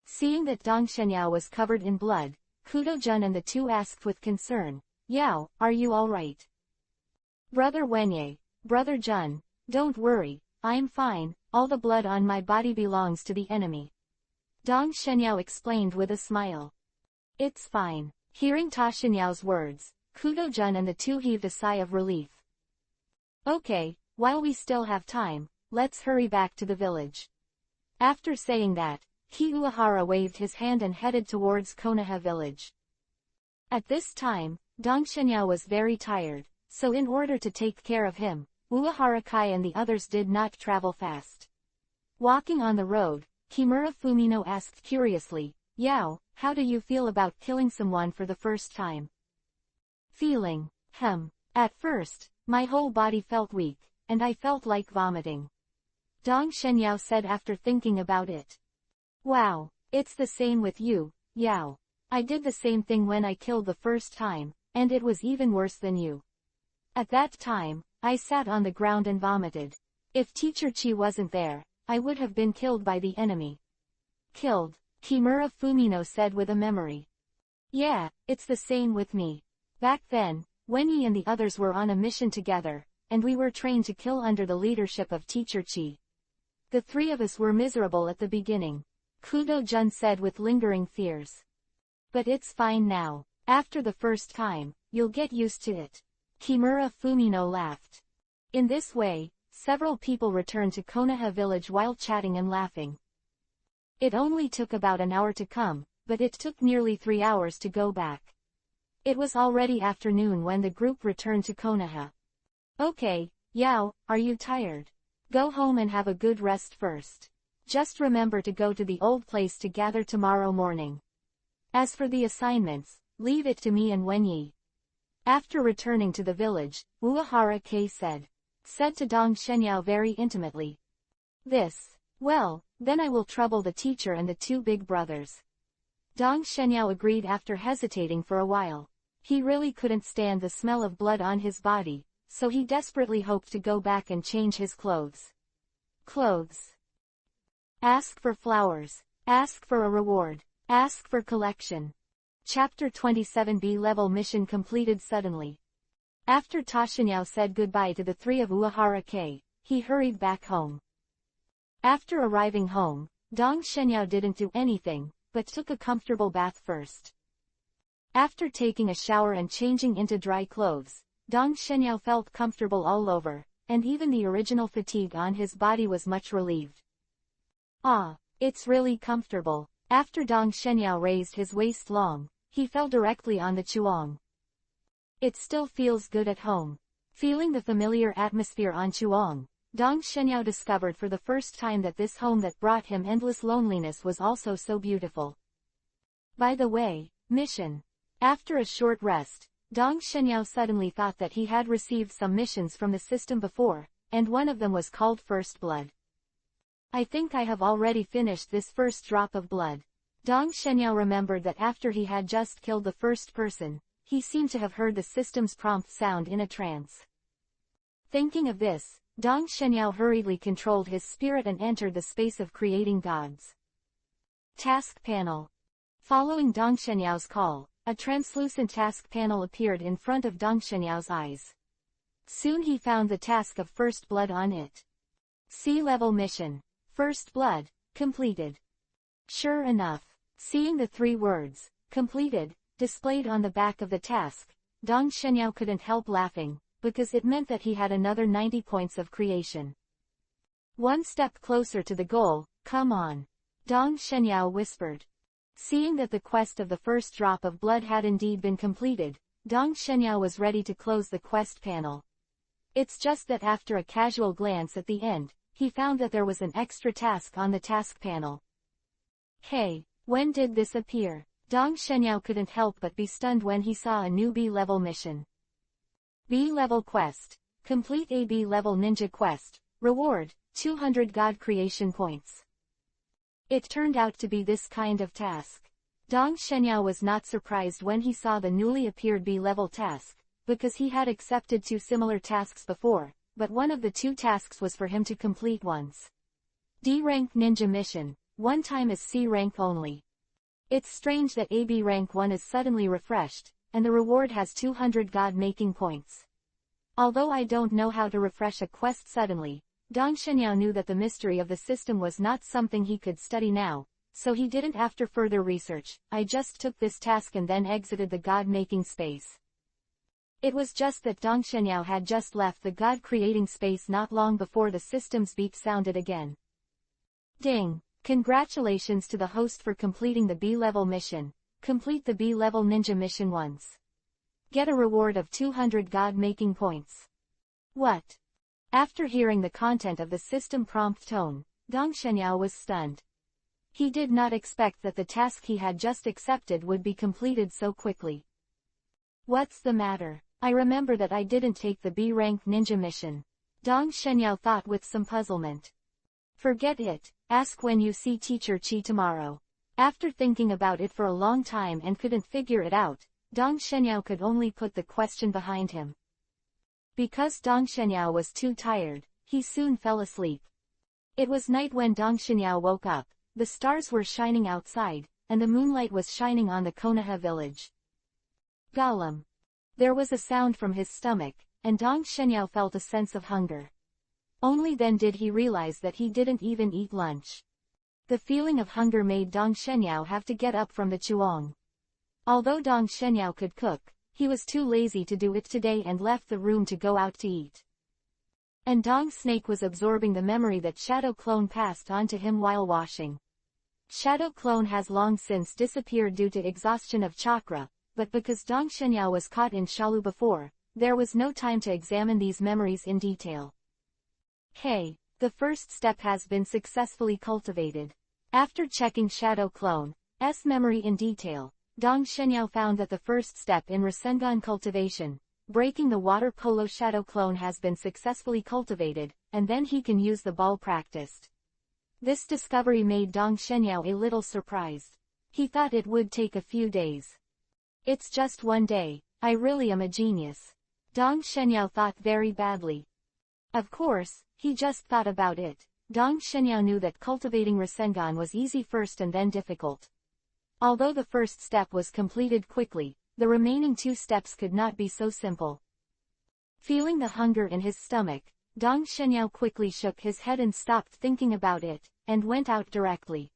Seeing that Dong Shenyao was covered in blood, Kudo Jun and the two asked with concern, Yao, are you alright? Brother Wenye, Brother Jun, don't worry, I'm fine, all the blood on my body belongs to the enemy. Dong Shenyao explained with a smile. It's fine. Hearing Tashinyao's words, Kudo Jun and the two heaved a sigh of relief. Okay, while we still have time, let's hurry back to the village. After saying that, Ki Uehara waved his hand and headed towards Konoha village. At this time, Dong Shenyao was very tired, so in order to take care of him, Uehara Kai and the others did not travel fast. Walking on the road, Kimura Fumino asked curiously, "Yao, how do you feel about killing someone for the first time?" Feeling, At first, my whole body felt weak, and I felt like vomiting. Dong Shenyao said after thinking about it. Wow, it's the same with you, Yao. I did the same thing when I killed the first time, and it was even worse than you. At that time, I sat on the ground and vomited. If Teacher Chi wasn't there, I would have been killed by the enemy. Killed, Kimura Fumino said with a memory. Yeah, it's the same with me. Back then, when Yi and the others were on a mission together, and we were trained to kill under the leadership of Teacher Chi. The three of us were miserable at the beginning. Kudo Jun said with lingering fears. But it's fine now. After the first time, you'll get used to it. Kimura Fumino laughed. In this way, several people returned to Konoha village while chatting and laughing. It only took about an hour to come, but it took nearly 3 hours to go back. It was already afternoon when the group returned to Konoha. Okay, Yao, are you tired? Go home and have a good rest first. Just remember to go to the old place to gather tomorrow morning. As for the assignments, leave it to me and Wenyi. After returning to the village, Uehara Kei said to Dong Shenyao very intimately. Well, then I will trouble the teacher and the two big brothers. Dong Shenyao agreed after hesitating for a while. He really couldn't stand the smell of blood on his body, so he desperately hoped to go back and change his clothes. Ask for flowers. Ask for a reward. Ask for collection. Chapter 27 B-level mission completed suddenly. After Tashinyao said goodbye to the three of Uehara Kei, he hurried back home. After arriving home, Dong Shenyao didn't do anything, but took a comfortable bath first. After taking a shower and changing into dry clothes, Dong Shenyao felt comfortable all over, and even the original fatigue on his body was much relieved. Ah, it's really comfortable. After Dong Shenyao raised his waist long, he fell directly on the chuang. It still feels good at home. Feeling the familiar atmosphere on chuang, Dong Shenyao discovered for the first time that this home that brought him endless loneliness was also so beautiful. By the way, mission. After a short rest, Dong Shenyao suddenly thought that he had received some missions from the system before, and one of them was called First Blood. I think I have already finished this first drop of blood. Dong Shenyao remembered that after he had just killed the first person, he seemed to have heard the system's prompt sound in a trance. Thinking of this, Dong Shenyao hurriedly controlled his spirit and entered the space of creating gods. Task panel. Following Dong Shenyao's call, a translucent task panel appeared in front of Dong Shenyao's eyes. Soon he found the task of First Blood on it. C-level mission. First Blood, completed. Sure enough, seeing the 3 words, completed, displayed on the back of the task, Dong Shenyao couldn't help laughing, because it meant that he had another 90 points of creation. One step closer to the goal, come on. Dong Shenyao whispered. Seeing that the quest of the first drop of blood had indeed been completed, Dong Shenyao was ready to close the quest panel. It's just that after a casual glance at the end, he found that there was an extra task on the task panel. Hey, when did this appear? Dong Shenyao couldn't help but be stunned when he saw a new B-level mission. B-level quest. Complete a B-level ninja quest. Reward, 200 God creation points. It turned out to be this kind of task. Dong Shenyao was not surprised when he saw the newly appeared B-level task, because he had accepted 2 similar tasks before, but one of the 2 tasks was for him to complete once. D-rank ninja mission, one time is C rank only. It's strange that AB rank 1 is suddenly refreshed, and the reward has 200 God-making points. Although I don't know how to refresh a quest suddenly, Dong Shenyao knew that the mystery of the system was not something he could study now, so he didn't. After further research, I just took this task and then exited the God-making space. It was just that Dong Shenyao had just left the God-creating space not long before the system's beep sounded again. Ding! Congratulations to the host for completing the B-level mission. Complete the B-level ninja mission once. Get a reward of 200 God-making points. What? After hearing the content of the system prompt tone, Dong Shenyao was stunned. He did not expect that the task he had just accepted would be completed so quickly. What's the matter? I remember that I didn't take the B-rank ninja mission. Dong Shenyao thought with some puzzlement. Forget it, ask when you see Teacher Chi tomorrow. After thinking about it for a long time and couldn't figure it out, Dong Shenyao could only put the question behind him. Because Dong Shenyao was too tired, he soon fell asleep. It was night when Dong Shenyao woke up, the stars were shining outside, and the moonlight was shining on the Konoha village. Gollum. There was a sound from his stomach, and Dong Shenyao felt a sense of hunger. Only then did he realize that he didn't even eat lunch. The feeling of hunger made Dong Shenyao have to get up from the chuong. Although Dong Shenyao could cook, he was too lazy to do it today and left the room to go out to eat. And Dong Snake was absorbing the memory that Shadow Clone passed on to him while washing. Shadow Clone has long since disappeared due to exhaustion of chakra, but because Dong Shenyao was caught in Shalu before, there was no time to examine these memories in detail. Hey, the first step has been successfully cultivated. After checking Shadow Clone's memory in detail, Dong Shenyao found that the first step in Rasengan cultivation, breaking the water polo Shadow Clone, has been successfully cultivated, and then he can use the ball practiced. This discovery made Dong Shenyao a little surprised. He thought it would take a few days. It's just one day, I really am a genius. Dong Shenyao thought very badly. Of course, he just thought about it. Dong Shenyao knew that cultivating Rasengan was easy first and then difficult. Although the first step was completed quickly, the remaining two steps could not be so simple. Feeling the hunger in his stomach, Dong Shenyao quickly shook his head and stopped thinking about it, and went out directly.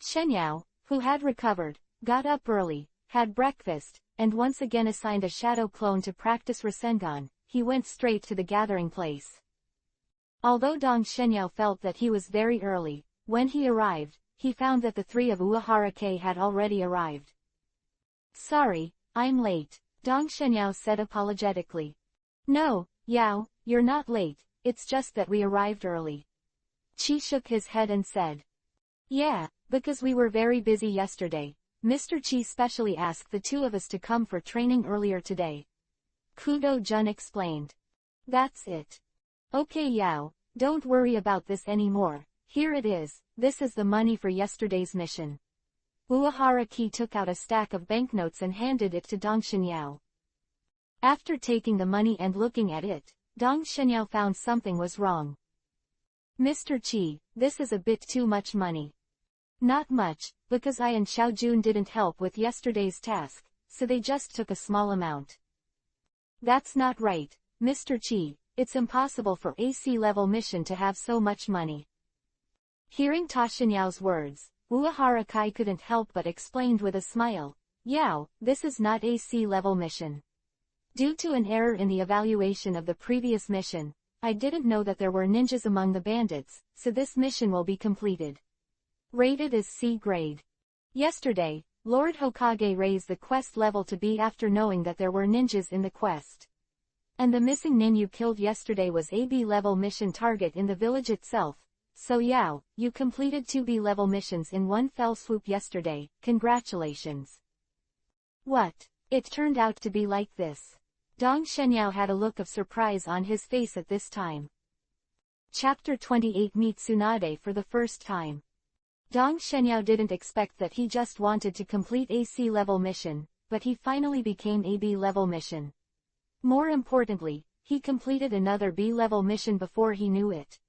Shenyao, who had recovered, got up early, had breakfast, and once again assigned a Shadow Clone to practice Rasengan. He went straight to the gathering place. Although Dong Shenyao felt that he was very early, when he arrived, he found that the three of Uehara-K had already arrived. Sorry, I'm late, Dong Shenyao said apologetically. No, Yao, you're not late, it's just that we arrived early. Chi shook his head and said. Yeah, because we were very busy yesterday. Mr. Chi specially asked the two of us to come for training earlier today. Kudo Jun explained. That's it. Okay Yao, don't worry about this anymore. Here it is, this is the money for yesterday's mission. Uehara-Ki took out a stack of banknotes and handed it to Dong Shenyao. After taking the money and looking at it, Dong Shenyao found something was wrong. Mr. Chi, this is a bit too much money. Not much, because I and Xiaojun didn't help with yesterday's task, so they just took a small amount. That's not right, Mr. Chi, it's impossible for AC level mission to have so much money. Hearing Ta Shenyao's words, Uehara-Kai couldn't help but explained with a smile, Yao, this is not AC level mission. Due to an error in the evaluation of the previous mission, I didn't know that there were ninjas among the bandits, so this mission will be completed. Rated as C grade. Yesterday, Lord Hokage raised the quest level to B after knowing that there were ninjas in the quest. And the missing nin you killed yesterday was a B level mission target in the village itself. So Yao, you completed 2 B level missions in one fell swoop yesterday, congratulations. What? It turned out to be like this. Dong Shenyao had a look of surprise on his face at this time. Chapter 28 Meet Tsunade for the first time. Dong Shenyao didn't expect that he just wanted to complete a C level mission, but he finally became a B level mission. More importantly, he completed another B level mission before he knew it.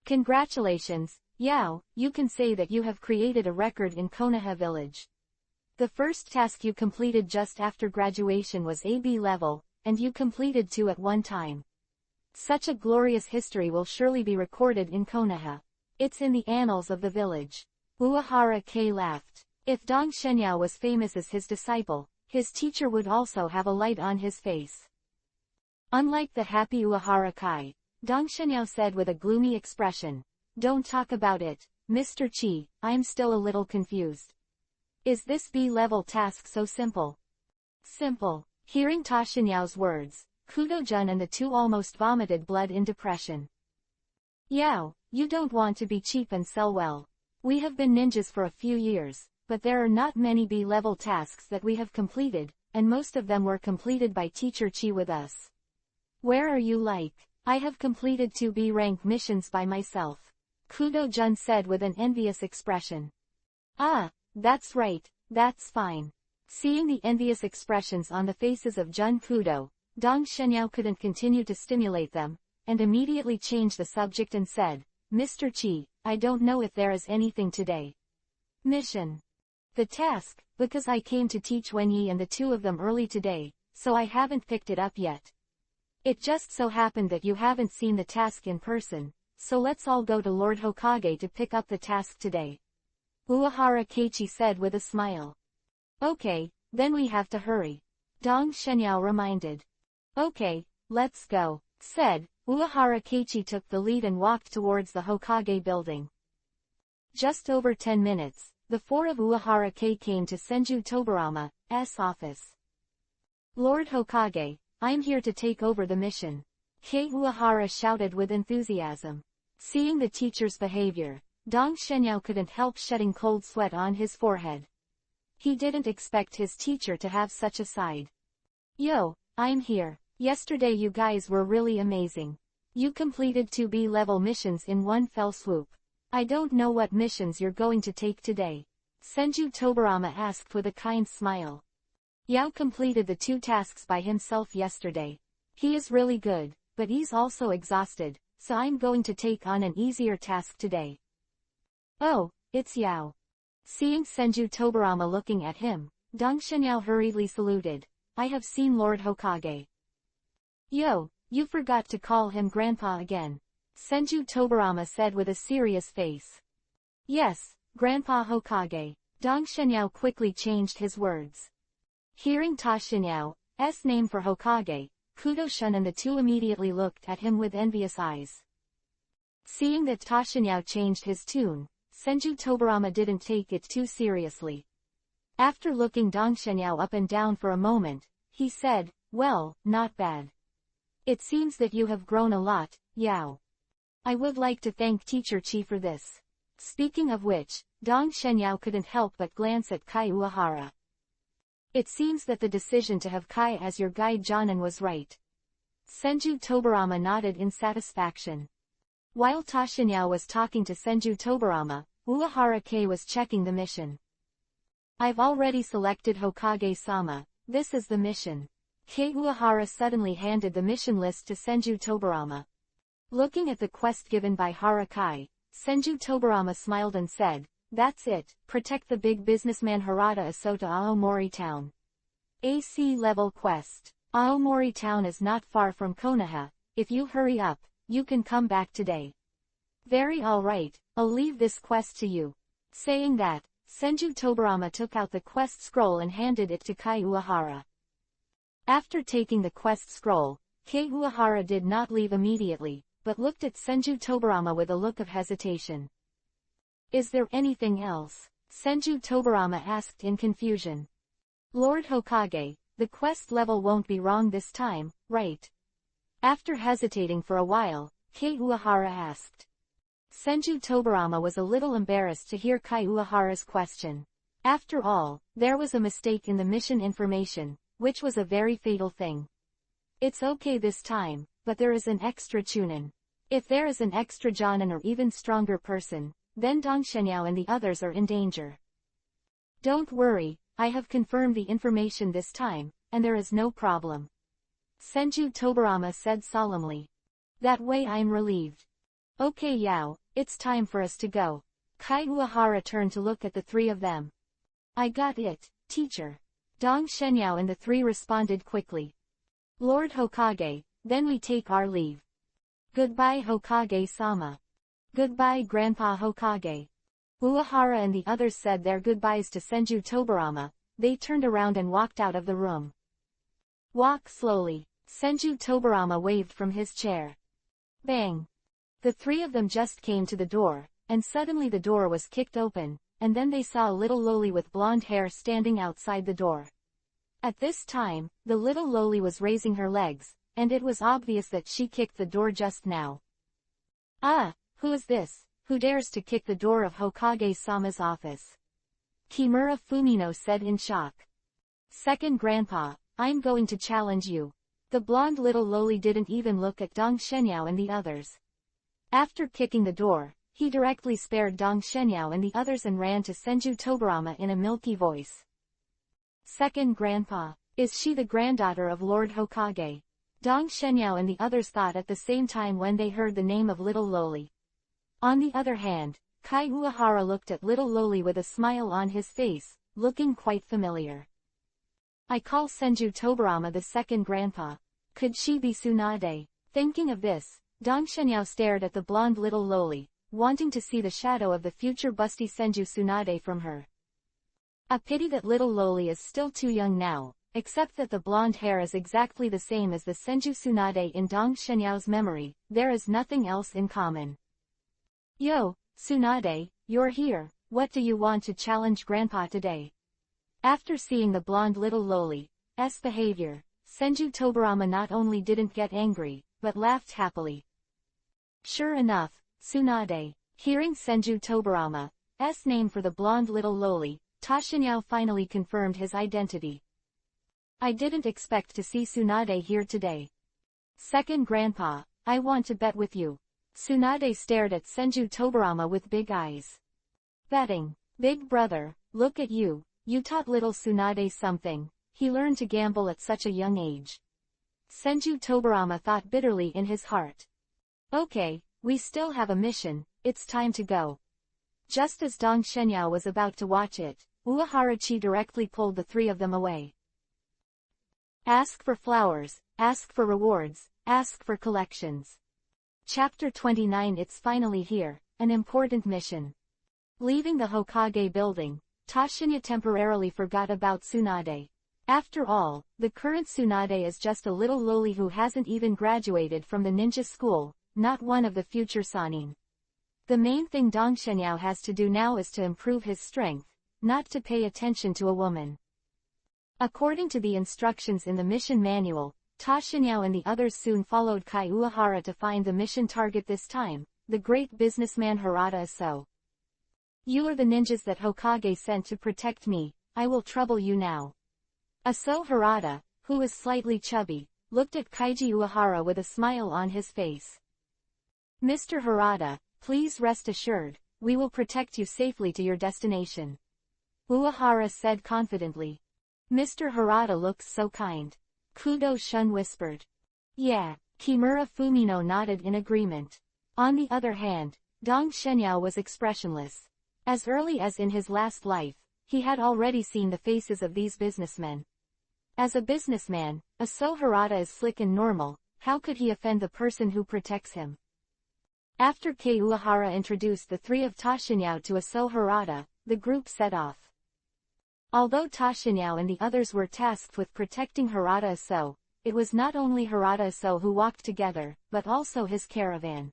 Congratulations, Yao, you can say that you have created a record in Konoha village. The first task you completed just after graduation was a B level, and you completed 2 at one time. Such a glorious history will surely be recorded in Konoha. It's in the annals of the village. Uehara-K laughed. If Dong Shenyao was famous as his disciple, his teacher would also have a light on his face. Unlike the happy Uehara-Kai, Dong Shenyao said with a gloomy expression, Don't talk about it, Mr. Chi, I'm still a little confused. Is this B-level task so simple? Simple. Hearing Ta Xinyao's words, Kudo-jun and the two almost vomited blood in depression. Yao, you don't want to be cheap and sell well. We have been ninjas for a few years, but there are not many B-level tasks that we have completed, and most of them were completed by Teacher Chi with us. Where are you like? I have completed 2 B-rank missions by myself. Kudo-jun said with an envious expression. Ah, that's right, that's fine. Seeing the envious expressions on the faces of Jun Kudo, Dong Shenyao couldn't continue to stimulate them, and immediately changed the subject and said, Mr. Chi, I don't know if there is anything today. Mission. The task, because I came to teach Wenyi and the two of them early today, so I haven't picked it up yet. It just so happened that you haven't seen the task in person, so let's all go to Lord Hokage to pick up the task today. Uehara Keiichi said with a smile. Okay, then we have to hurry. Dong Shenyao reminded. Okay, let's go, said. Uehara Keiichi took the lead and walked towards the Hokage building. Just over 10 minutes, the four of Uehara Kei came to Senju Tobarama's office. Lord Hokage, I'm here to take over the mission. Kei Uehara shouted with enthusiasm. Seeing the teacher's behavior, Dong Shenyao couldn't help shedding cold sweat on his forehead. He didn't expect his teacher to have such a side. Yo, I'm here. Yesterday you guys were really amazing. You completed 2 B-level missions in one fell swoop. I don't know what missions you're going to take today. Senju Tobarama asked with a kind smile. Yao completed the 2 tasks by himself yesterday. He is really good, but he's also exhausted, so I'm going to take on an easier task today. Oh, it's Yao. Seeing Senju Tobarama looking at him, Dong Shenyao hurriedly saluted. I have seen Lord Hokage. Yo, you forgot to call him Grandpa again. Senju Tobarama said with a serious face. Yes, Grandpa Hokage. Dong Shenyao quickly changed his words. Hearing Ta Xinyao's name for Hokage, Kudo-shun and the two immediately looked at him with envious eyes. Seeing that Ta Xinyao changed his tune, Senju Tobarama didn't take it too seriously. After looking Dong Shenyao up and down for a moment, he said, well, not bad. It seems that you have grown a lot, Yao. I would like to thank Teacher Chi for this. Speaking of which, Dong Shenyao couldn't help but glance at Kai Uehara. It seems that the decision to have Kai as your guide Jonin was right. Senju Tobarama nodded in satisfaction. While Ta Xinyao was talking to Senju Tobarama, Uehara Kei was checking the mission. I've already selected Hokage-sama, this is the mission. Kei Uehara suddenly handed the mission list to Senju Tobarama. Looking at the quest given by Harakai, Senju Tobarama smiled and said, that's it, protect the big businessman Harada Asota Aomori Town. AC level quest. Aomori Town is not far from Konoha, if you hurry up, you can come back today. Very alright, I'll leave this quest to you. Saying that, Senju Tobarama took out the quest scroll and handed it to Kai Uehara. After taking the quest scroll, Kei Uehara did not leave immediately, but looked at Senju Tobarama with a look of hesitation. Is there anything else? Senju Tobarama asked in confusion. Lord Hokage, the quest level won't be wrong this time, right? After hesitating for a while, Kei Uehara asked. Senju Tobarama was a little embarrassed to hear Kai Uehara's question. After all, there was a mistake in the mission information, which was a very fatal thing. It's okay this time, but there is an extra Chunin. If there is an extra Jonin or even stronger person, then Dong Shenyao and the others are in danger. Don't worry, I have confirmed the information this time, and there is no problem. Senju Tobarama said solemnly. That way I'm relieved. Okay Yao, it's time for us to go. Kai Uehara turned to look at the three of them. I got it, teacher. Dong Shenyao and the three responded quickly. Lord Hokage, then we take our leave. Goodbye Hokage-sama. Goodbye Grandpa Hokage. Uehara and the others said their goodbyes to Senju Tobarama, they turned around and walked out of the room. Walk slowly, Senju Tobarama waved from his chair. Bang! The three of them just came to the door, and suddenly the door was kicked open, and then they saw a little loli with blonde hair standing outside the door. At this time, the little loli was raising her legs, and it was obvious that she kicked the door just now. Ah, who is this, who dares to kick the door of Hokage-sama's office? Kimura Fumino said in shock. Second grandpa, I'm going to challenge you. The blonde little loli didn't even look at Dong Shenyao and the others. After kicking the door, he directly spared Dong Shenyao and the others and ran to Senju Tobarama in a milky voice. Second grandpa, is she the granddaughter of Lord Hokage? Dong Shenyao and the others thought at the same time when they heard the name of little loli. On the other hand, Kai Uehara looked at little loli with a smile on his face, looking quite familiar. I call Senju Tobarama the second grandpa. Could she be Tsunade? Thinking of this, Dong Shenyao stared at the blonde little loli, wanting to see the shadow of the future busty Senju Tsunade from her. A pity that little loli is still too young now, except that the blonde hair is exactly the same as the Senju Tsunade in Dong Shenyao's memory. There is nothing else in common. Yo, Tsunade, you're here. What do you want to challenge Grandpa today? After seeing the blonde little loli's behavior, Senju Tobarama not only didn't get angry, but laughed happily. Sure enough, Tsunade. Hearing Senju Tobarama's name for the blonde little loli, Tashinyao finally confirmed his identity. I didn't expect to see Tsunade here today. Second grandpa, I want to bet with you. Tsunade stared at Senju Tobarama with big eyes. Betting? Big brother, look at you, you taught little Tsunade something. He learned to gamble at such a young age. Senju Tobarama thought bitterly in his heart. Okay, we still have a mission, it's time to go. Just as Dong Shenyao was about to watch it, Uehara-chi directly pulled the three of them away. Ask for flowers, ask for rewards, ask for collections. Chapter 29. It's finally here, an important mission. Leaving the Hokage building, Tashinya temporarily forgot about Tsunade. After all, the current Tsunade is just a little loli who hasn't even graduated from the ninja school, not one of the future Sannin. The main thing Dong Shenyao has to do now is to improve his strength, not to pay attention to a woman. According to the instructions in the mission manual, Tashinyao and the others soon followed Kai Uehara to find the mission target this time, the great businessman Harada Aso. You are the ninjas that Hokage sent to protect me, I will trouble you now. Aso Harada, who is slightly chubby, looked at Kaiji Uehara with a smile on his face. Mr. Harada, please rest assured, we will protect you safely to your destination. Uehara said confidently. Mr. Harada looks so kind. Kudo Shun whispered. Yeah, Kimura Fumino nodded in agreement. On the other hand, Dong Shenyao was expressionless. As early as in his last life, he had already seen the faces of these businessmen. As a businessman, Aso Harada is slick and normal, how could he offend the person who protects him? After Kei Uehara introduced the three of Tashinyao to Aso Harada, the group set off. Although Tashinyao and the others were tasked with protecting Harada Aso, it was not only Harada Aso who walked together, but also his caravan.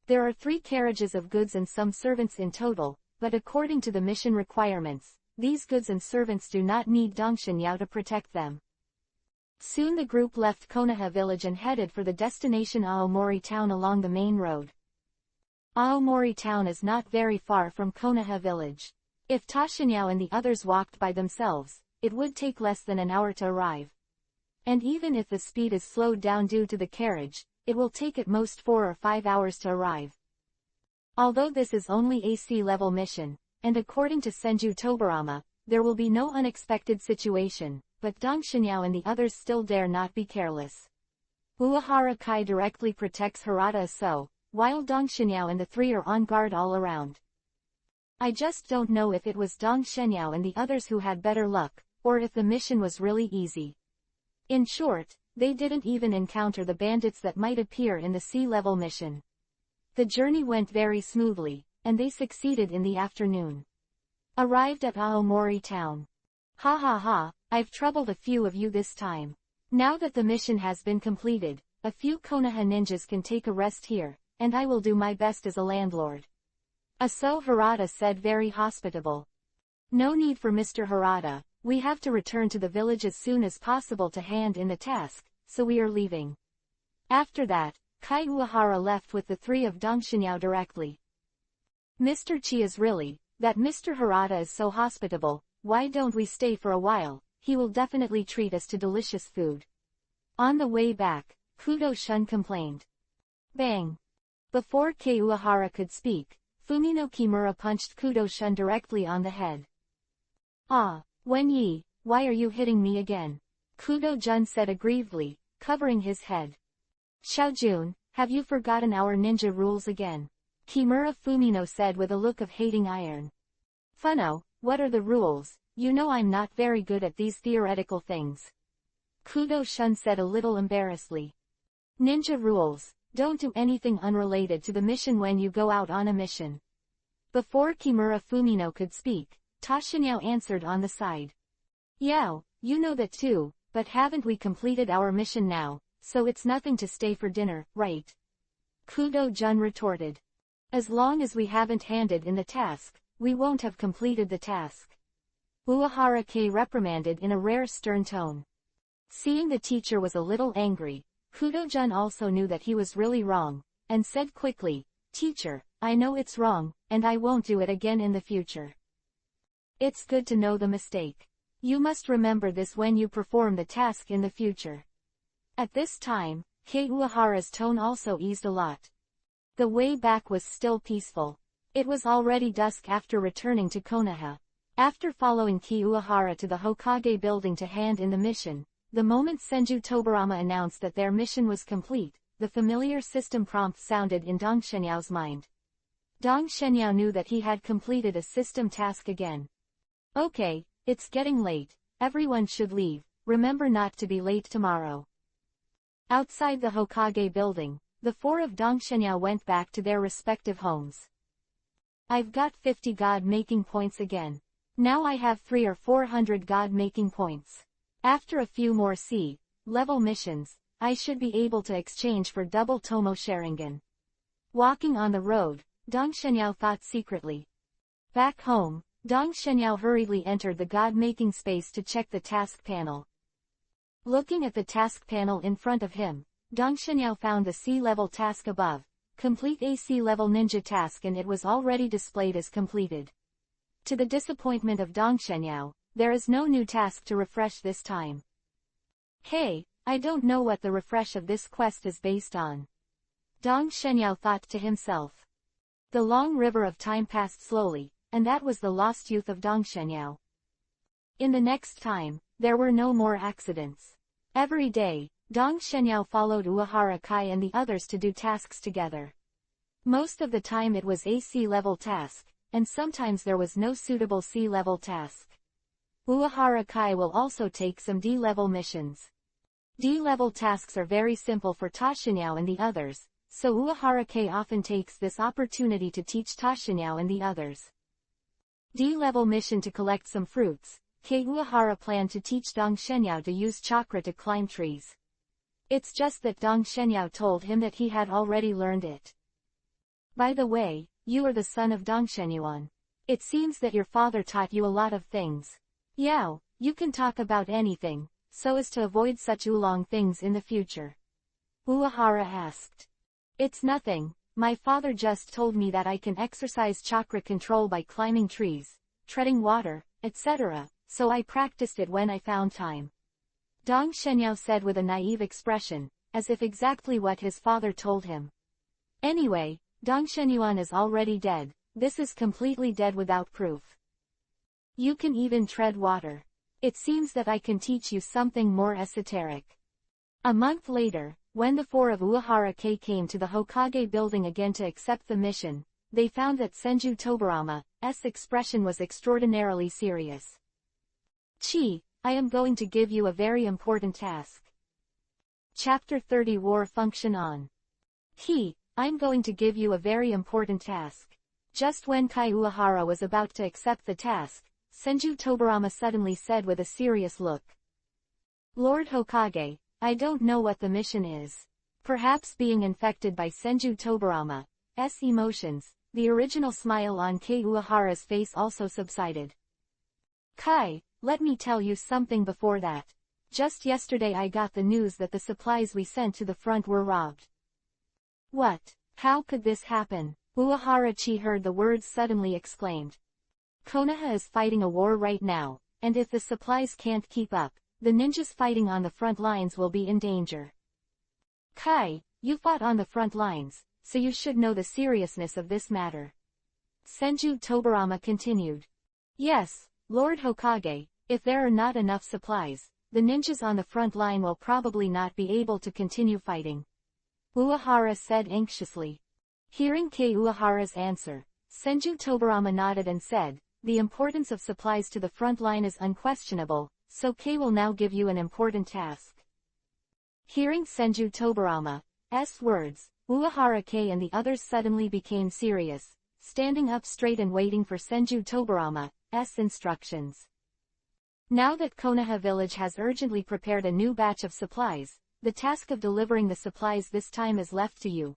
There are 3 carriages of goods and some servants in total, but according to the mission requirements, these goods and servants do not need Dong Shenyao to protect them. Soon the group left Konoha village and headed for the destination Aomori town along the main road. Aomori town is not very far from Konoha village. If Tashinyao and the others walked by themselves, it would take less than an hour to arrive. And even if the speed is slowed down due to the carriage, it will take at most 4 or 5 hours to arrive. Although this is only a C-level mission, and according to Senju Tobarama, there will be no unexpected situation, but Dong Shenyao and the others still dare not be careless. Uehara Kai directly protects Harada Aso, while Dong Shenyao and the 3 are on guard all around. I just don't know if it was Dong Shenyao and the others who had better luck, or if the mission was really easy. In short, they didn't even encounter the bandits that might appear in the C-level mission. The journey went very smoothly, and they succeeded in the afternoon. Arrived at Aomori town. Ha ha ha, I've troubled a few of you this time. Now that the mission has been completed, a few Konoha ninjas can take a rest here, and I will do my best as a landlord. Aso Harada said very hospitable. No need for Mr. Harada, we have to return to the village as soon as possible to hand in the task, so we are leaving. After that, Kai Uehara left with the three of Dong Xinyao directly. Mr. Chi is really, that Mr. Harada is so hospitable, why don't we stay for a while, he will definitely treat us to delicious food. On the way back, Kudo Shun complained. Bang! Before Kei Uehara could speak, Fumino Kimura punched Kudo Shun directly on the head. Ah, Wenyi, why are you hitting me again? Kudo Jun said aggrievedly, covering his head. Xiaojun, have you forgotten our ninja rules again? Kimura Fumino said with a look of hating iron. Funo, what are the rules? You know I'm not very good at these theoretical things. Kudo Shun said a little embarrassedly. Ninja rules, don't do anything unrelated to the mission when you go out on a mission. Before Kimura Fumino could speak, Tashinyao answered on the side. Yao, you know that too, but haven't we completed our mission now, so it's nothing to stay for dinner, right? Kudo Jun retorted. As long as we haven't handed in the task, we won't have completed the task. Uehara Kei reprimanded in a rare stern tone. Seeing the teacher was a little angry, Kudo Jun also knew that he was really wrong, and said quickly, Teacher, I know it's wrong, and I won't do it again in the future. It's good to know the mistake. You must remember this when you perform the task in the future. At this time, Kei Uehara's tone also eased a lot. The way back was still peaceful. It was already dusk after returning to Konoha. After following Kei Uehara to the Hokage building to hand in the mission, the moment Senju Tobarama announced that their mission was complete, the familiar system prompt sounded in Dong Shenyao's mind. Dong Shenyao knew that he had completed a system task again. Okay, it's getting late, everyone should leave, remember not to be late tomorrow. Outside the Hokage building, the four of Dong Shenyao went back to their respective homes. I've got 50 god-making points again. Now I have 300 or 400 god-making points. After a few more C-level missions, I should be able to exchange for double Tomo Sharingan. Walking on the road, Dong Shenyao thought secretly. Back home, Dong Shenyao hurriedly entered the god-making space to check the task panel. Looking at the task panel in front of him, Dong Shenyao found the C-level task above, complete a C-level ninja task, and it was already displayed as completed. To the disappointment of Dong Shenyao, there is no new task to refresh this time. Hey, I don't know what the refresh of this quest is based on. Dong Shenyao thought to himself. The long river of time passed slowly, and that was the lost youth of Dong Shenyao. In the next time, there were no more accidents. Every day, Dong Shenyao followed Uehara Kai and the others to do tasks together. Most of the time it was a C-level task, and sometimes there was no suitable C-level task. Uehara Kai will also take some D-level missions. D-level tasks are very simple for Tashinyao and the others, so Uehara Kai often takes this opportunity to teach Tashinyao and the others. D-level mission to collect some fruits. Kei Uehara planned to teach Dong Shenyao to use chakra to climb trees. It's just that Dong Shenyao told him that he had already learned it. By the way, you are the son of Dong Shenyuan. It seems that your father taught you a lot of things. Yao, you can talk about anything, so as to avoid such oolong things in the future. Uehara asked. It's nothing, my father just told me that I can exercise chakra control by climbing trees, treading water, etc., so I practiced it when I found time. Dong Shenyao said with a naive expression, as if exactly what his father told him. Anyway, Dong Shenyuan is already dead, this is completely dead without proof. You can even tread water. It seems that I can teach you something more esoteric. A month later, when the four of Uehara Kai came to the Hokage building again to accept the mission, they found that Senju Tobarama's expression was extraordinarily serious. Chi, I am going to give you a very important task. Chapter 30 War Function On. I'm going to give you a very important task. Just when Kai Uehara was about to accept the task, Senju Tobarama suddenly said with a serious look. Lord Hokage, I don't know what the mission is. Perhaps being infected by Senju Tobarama's emotions, the original smile on Kei Uehara's face also subsided. Kai, let me tell you something before that. Just yesterday I got the news that the supplies we sent to the front were robbed. What? How could this happen? Uehara-chi heard the words suddenly exclaimed. Konoha is fighting a war right now, and if the supplies can't keep up, the ninjas fighting on the front lines will be in danger. Kai, you fought on the front lines, so you should know the seriousness of this matter. Senju Tobarama continued. Yes, Lord Hokage, if there are not enough supplies, the ninjas on the front line will probably not be able to continue fighting. Uehara said anxiously. Hearing Kei Uehara's answer, Senju Tobarama nodded and said, the importance of supplies to the front line is unquestionable, so Kei will now give you an important task. Hearing Senju Tobarama's words, Uehara Kei and the others suddenly became serious, standing up straight and waiting for Senju Tobarama's instructions. Now that Konoha village has urgently prepared a new batch of supplies, the task of delivering the supplies this time is left to you.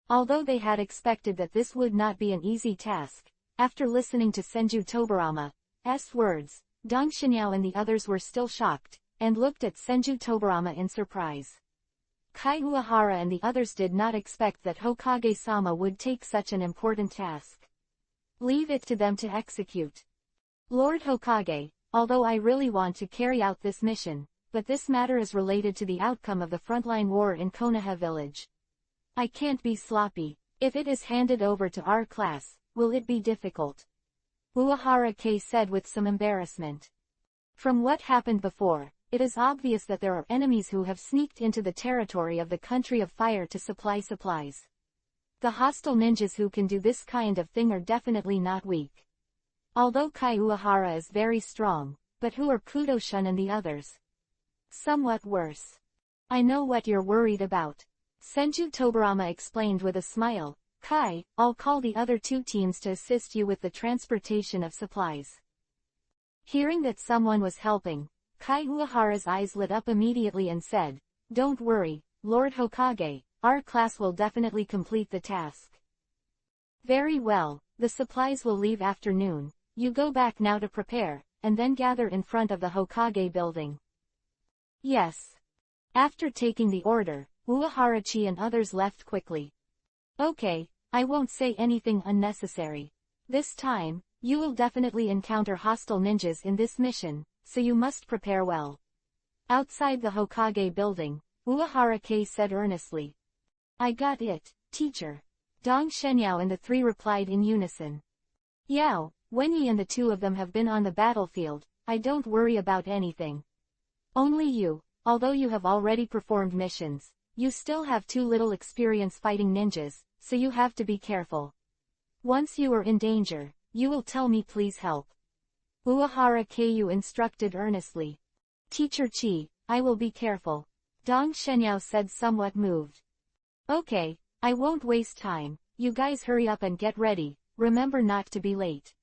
Although they had expected that this would not be an easy task, after listening to Senju Tobarama's words, Dong Xinyao and the others were still shocked, and looked at Senju Tobarama in surprise. Kai Uehara and the others did not expect that Hokage-sama would take such an important task. Leave it to them to execute. Lord Hokage, although I really want to carry out this mission, but this matter is related to the outcome of the frontline war in Konoha village. I can't be sloppy. If it is handed over to our class, will it be difficult? Uehara Kei said with some embarrassment. From what happened before, it is obvious that there are enemies who have sneaked into the territory of the country of fire to supply supplies. The hostile ninjas who can do this kind of thing are definitely not weak. Although Kai Uehara is very strong, but who are Kudo-shun and the others? Somewhat worse. I know what you're worried about. Senju Tobarama explained with a smile. Kai, I'll call the other two teams to assist you with the transportation of supplies. Hearing that someone was helping, Kai Uehara's eyes lit up immediately and said, don't worry, Lord Hokage, our class will definitely complete the task. Very well, the supplies will leave after noon. You go back now to prepare, and then gather in front of the Hokage building. Yes. After taking the order, Uehara-chi and others left quickly. Okay, I won't say anything unnecessary. This time, you will definitely encounter hostile ninjas in this mission, so you must prepare well. Outside the Hokage building, Uehara Kei said earnestly. I got it, teacher. Dong Xinyao and the three replied in unison. Yao, Wenyi and the two of them have been on the battlefield, I don't worry about anything. Only you, although you have already performed missions, you still have too little experience fighting ninjas, so you have to be careful. Once you are in danger, you will tell me please help. Uehara Keiyu instructed earnestly. Teacher Chi, I will be careful. Dong Xinyao said somewhat moved. Okay, I won't waste time, you guys hurry up and get ready, remember not to be late.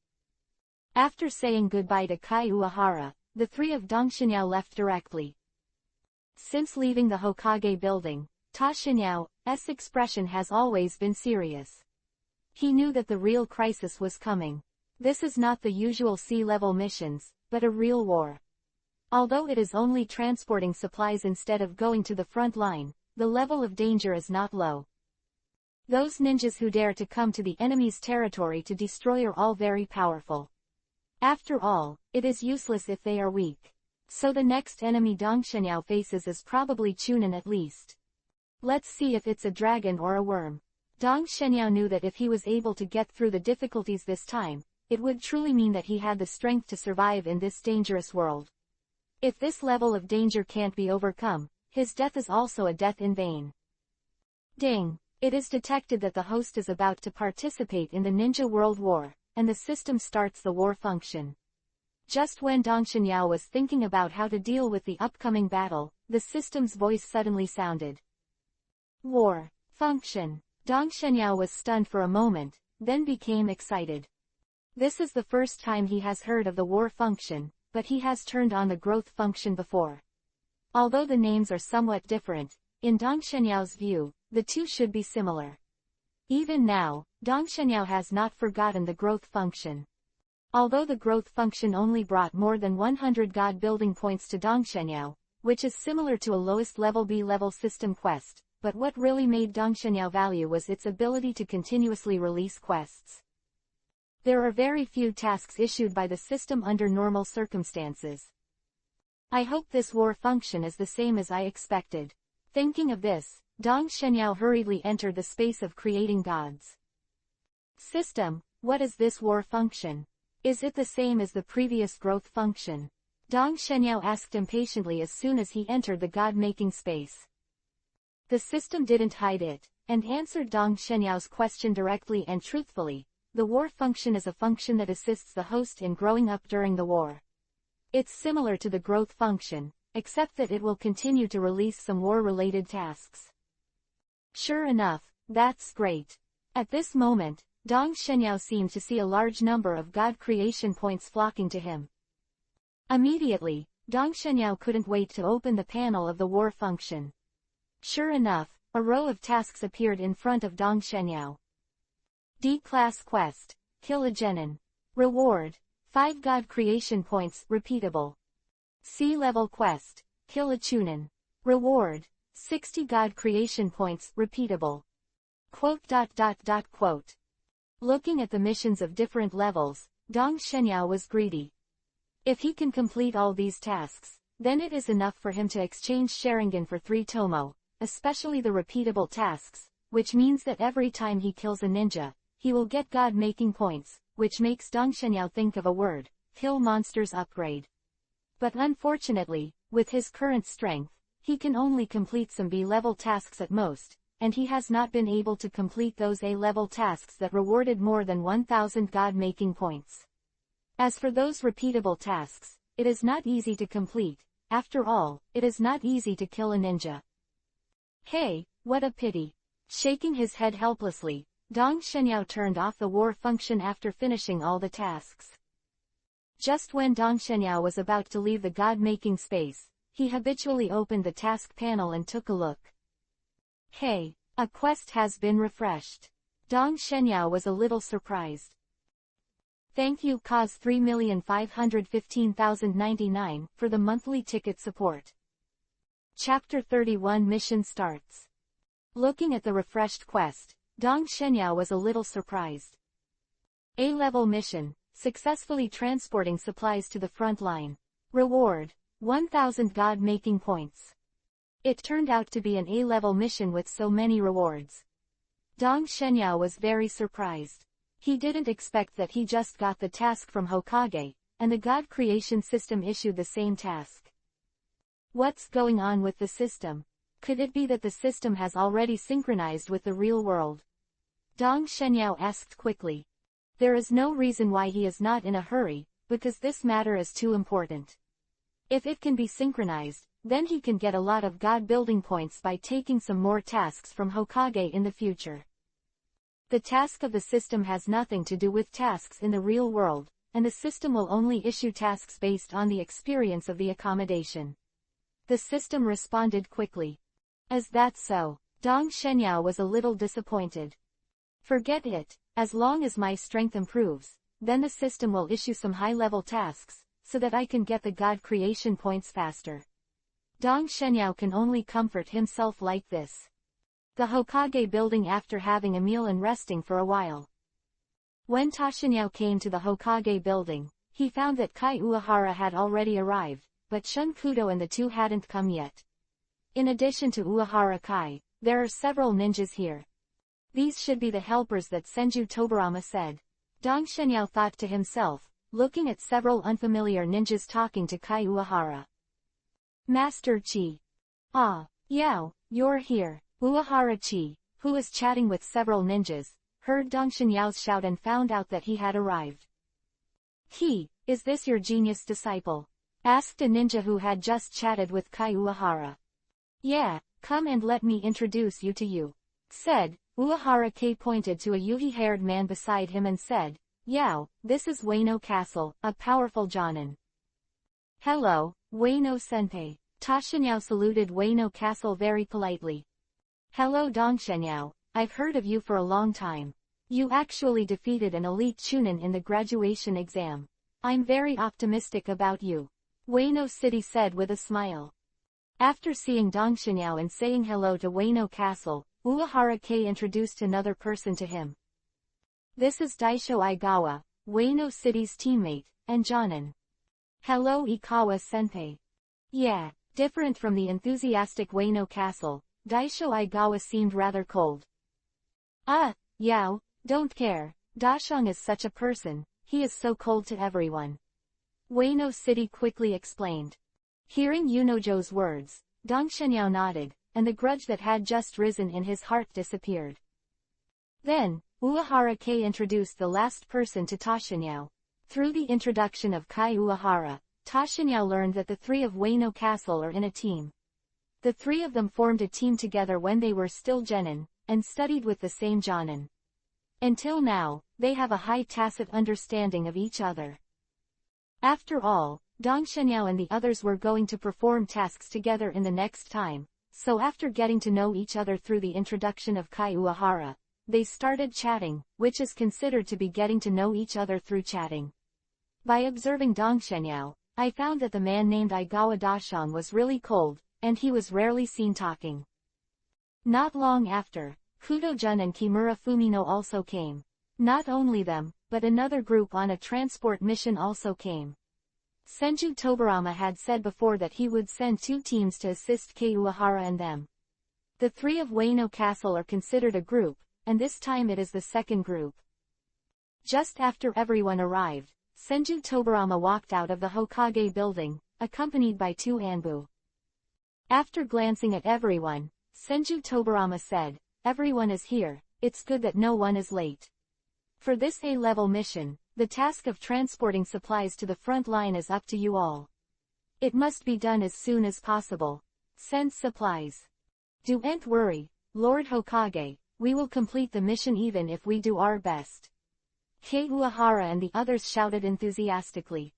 After saying goodbye to Kai Uehara, the three of Dong Xinyao left directly. Since leaving the Hokage building, Ta Xinyao's expression has always been serious. He knew that the real crisis was coming. This is not the usual sea-level missions, but a real war. Although it is only transporting supplies instead of going to the front line, the level of danger is not low. Those ninjas who dare to come to the enemy's territory to destroy are all very powerful. After all, it is useless if they are weak. So the next enemy Dong Xinyao faces is probably Chunin at least. Let's see if it's a dragon or a worm. Dong Xinyao knew that if he was able to get through the difficulties this time, it would truly mean that he had the strength to survive in this dangerous world. If this level of danger can't be overcome, his death is also a death in vain. Ding! It is detected that the host is about to participate in the Ninja World War, and the system starts the war function. Just when Dong Xinyao was thinking about how to deal with the upcoming battle, the system's voice suddenly sounded. War function. Dong Xinyao was stunned for a moment, then became excited. This is the first time he has heard of the war function, but he has turned on the growth function before. Although the names are somewhat different, in Dong Xianyao's view, the two should be similar. Even now, Dong Xinyao has not forgotten the growth function. Although the growth function only brought more than 100 God building points to Dong Shenyao, which is similar to a lowest level B-level system quest, but what really made Dong Shenyao value was its ability to continuously release quests. There are very few tasks issued by the system under normal circumstances. I hope this war function is the same as I expected. Thinking of this, Dong Shenyao hurriedly entered the space of creating gods. System, what is this war function? Is it the same as the previous growth function? Dong Shenyao asked impatiently as soon as he entered the god-making space. The system didn't hide it, and answered Dong Shenyao's question directly and truthfully. The war function is a function that assists the host in growing up during the war. It's similar to the growth function, except that it will continue to release some war-related tasks. Sure enough, that's great. At this moment, Dong Shenyao seemed to see a large number of god creation points flocking to him. Immediately, Dong Shenyao couldn't wait to open the panel of the war function. Sure enough, a row of tasks appeared in front of Dong Shenyao. D-Class Quest, Kill a Genin. Reward, 5 God Creation Points, repeatable. C-Level Quest, Kill a Chunin. Reward, 60 God Creation Points, repeatable. Quote. Looking at the missions of different levels, Dong Shenyao was greedy. If he can complete all these tasks, then it is enough for him to exchange Sharingan for 3 Tomo, especially the repeatable tasks, which means that every time he kills a ninja, he will get God-making points, which makes Dong Shenyao think of a word, Kill Monsters Upgrade. But unfortunately, with his current strength, he can only complete some B-level tasks at most, and he has not been able to complete those A-level tasks that rewarded more than 1,000 God-making points. As for those repeatable tasks, it is not easy to complete. After all, it is not easy to kill a ninja. Hey, what a pity. Shaking his head helplessly, Dong Shenyao turned off the war function after finishing all the tasks. Just when Dong Shenyao was about to leave the God-making space, he habitually opened the task panel and took a look. Hey, a quest has been refreshed. Dong Shenyao was a little surprised. Thank you cause 3,515,099 for the monthly ticket support. Chapter 31 Mission starts. Looking at the refreshed quest, Dong Shenyao was a little surprised. A-level mission, successfully transporting supplies to the front line. Reward, 1,000 God-making points. It turned out to be an A-level mission with so many rewards. Dong Shenyao was very surprised. He didn't expect that he just got the task from Hokage, and the God creation system issued the same task. What's going on with the system? Could it be that the system has already synchronized with the real world? Dong Shenyao asked quickly. There is no reason why he is not in a hurry, because this matter is too important. If it can be synchronized, then he can get a lot of God building points by taking some more tasks from Hokage in the future. The task of the system has nothing to do with tasks in the real world, and the system will only issue tasks based on the experience of the accommodation. The system responded quickly. As that's so, Dong Shenyao was a little disappointed. Forget it, as long as my strength improves, then the system will issue some high-level tasks, so that I can get the God creation points faster. Dong Shenyao can only comfort himself like this. The Hokage building after having a meal and resting for a while. When Tashinyao came to the Hokage building, he found that Kai Uehara had already arrived, but Shun Kudo and the two hadn't come yet. In addition to Uehara Kai, there are several ninjas here. These should be the helpers that Senju Tobarama said. Dong Shenyao thought to himself, looking at several unfamiliar ninjas talking to Kai Uehara. Master Chi. Ah, Yao, you're here. Uehara Chi, who was chatting with several ninjas, heard Dong Shenyao's shout and found out that he had arrived. Is this your genius disciple? Asked a ninja who had just chatted with Kai Uehara. Yeah, come and let me introduce you to you. Said, Uehara K pointed to a yuhi-haired man beside him and said, Yao, this is Wano Castle, a powerful Jonin. Hello, Wano Senpai. Tashinyao saluted Wano Castle very politely. Hello Dong Shenyao, I've heard of you for a long time. You actually defeated an elite chunin in the graduation exam. I'm very optimistic about you. Wano City said with a smile. After seeing Dong Xinyao and saying hello to Wano Castle, Uehara K introduced another person to him. This is Daisho Aigawa, Wano City's teammate, and Jonin. Hello Ikawa-senpai. Yeah, different from the enthusiastic Wano Castle, Daisho Aigawa seemed rather cold. Yao, don't care, Dashang is such a person, he is so cold to everyone. Wano City quickly explained. Hearing Yunojo's words, Dong Xinyao nodded, and the grudge that had just risen in his heart disappeared. Then, Uehara K introduced the last person to Tashinyao. Through the introduction of Kai Uehara, Tashinyao learned that the three of Wano Castle are in a team. The three of them formed a team together when they were still genin, and studied with the same jonin. Until now, they have a high tacit understanding of each other. After all, Dong Xinyao and the others were going to perform tasks together in the next time, so after getting to know each other through the introduction of Kai Uehara, they started chatting, which is considered to be getting to know each other through chatting. By observing Dong Xinyao, I found that the man named Aigawa Dashang was really cold, and he was rarely seen talking. Not long after, Kudo-jun and Kimura Fumino also came. Not only them, but another group on a transport mission also came. Senju Tobarama had said before that he would send 2 teams to assist Kei Uehara and them. The 3 of Wano Castle are considered a group, and this time it is the second group. Just after everyone arrived, Senju Tobarama walked out of the Hokage building, accompanied by 2 Anbu. After glancing at everyone, Senju Tobarama said, "Everyone is here, it's good that no one is late. For this A-level mission, the task of transporting supplies to the front line is up to you all. It must be done as soon as possible. Send supplies. Don't worry, Lord Hokage, we will complete the mission even if we do our best." Kei Uehara and the others shouted enthusiastically.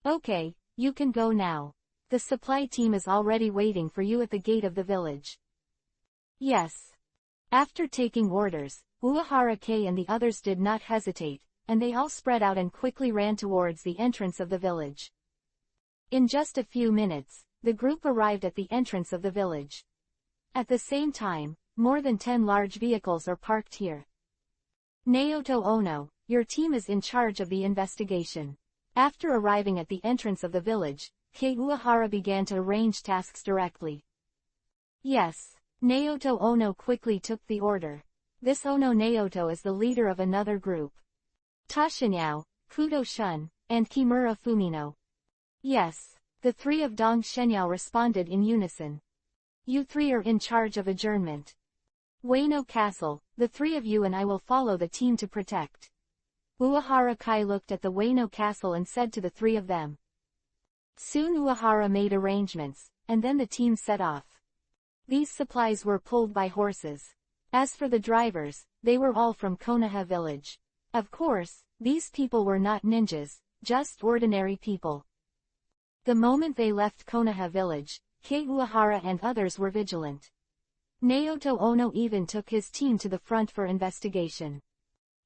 "Okay, you can go now. The supply team is already waiting for you at the gate of the village." Yes. After taking orders, Uehara K and the others did not hesitate, and they all spread out and quickly ran towards the entrance of the village. In just a few minutes, the group arrived at the entrance of the village. At the same time, more than 10 large vehicles are parked here. Naoto Ono, your team is in charge of the investigation. After arriving at the entrance of the village, Kei Uehara began to arrange tasks directly. Yes. Naoto Ono quickly took the order. This Ono Naoto is the leader of another group. Tashinyao, Kudo-shun, and Kimura Fumino. Yes. The 3 of Dong Xinyao responded in unison. You 3 are in charge of adjournment. Wano Castle, the 3 of you and I will follow the team to protect. Uehara Kai looked at the Wano Castle and said to the 3 of them. Soon Uehara made arrangements, and then the team set off. These supplies were pulled by horses. As for the drivers, they were all from Konoha village. Of course, these people were not ninjas, just ordinary people. The moment they left Konoha village, Kei Uehara and others were vigilant. Naoto Ono even took his team to the front for investigation.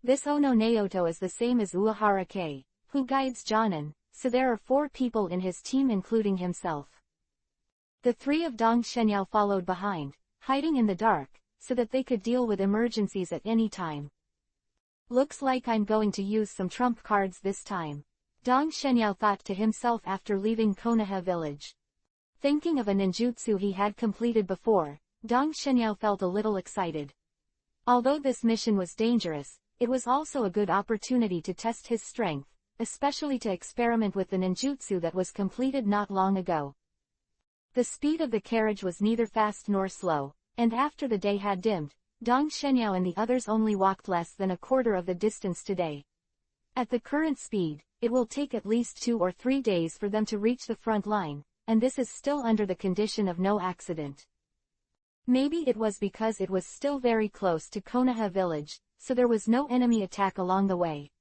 This Ono Naoto is the same as Uehara K, who guides Jonin, so there are 4 people in his team including himself. The 3 of Dong Xinyao followed behind, hiding in the dark, so that they could deal with emergencies at any time. Looks like I'm going to use some trump cards this time. Dong Xinyao thought to himself after leaving Konoha village. Thinking of a ninjutsu he had completed before, Dong Xinyao felt a little excited. Although this mission was dangerous, it was also a good opportunity to test his strength, especially to experiment with the ninjutsu that was completed not long ago. The speed of the carriage was neither fast nor slow, and after the day had dimmed, Dong Xinyao and the others only walked less than a quarter of the distance today. At the current speed, it will take at least 2 or 3 days for them to reach the front line, and this is still under the condition of no accident. Maybe it was because it was still very close to Konoha village, so there was no enemy attack along the way.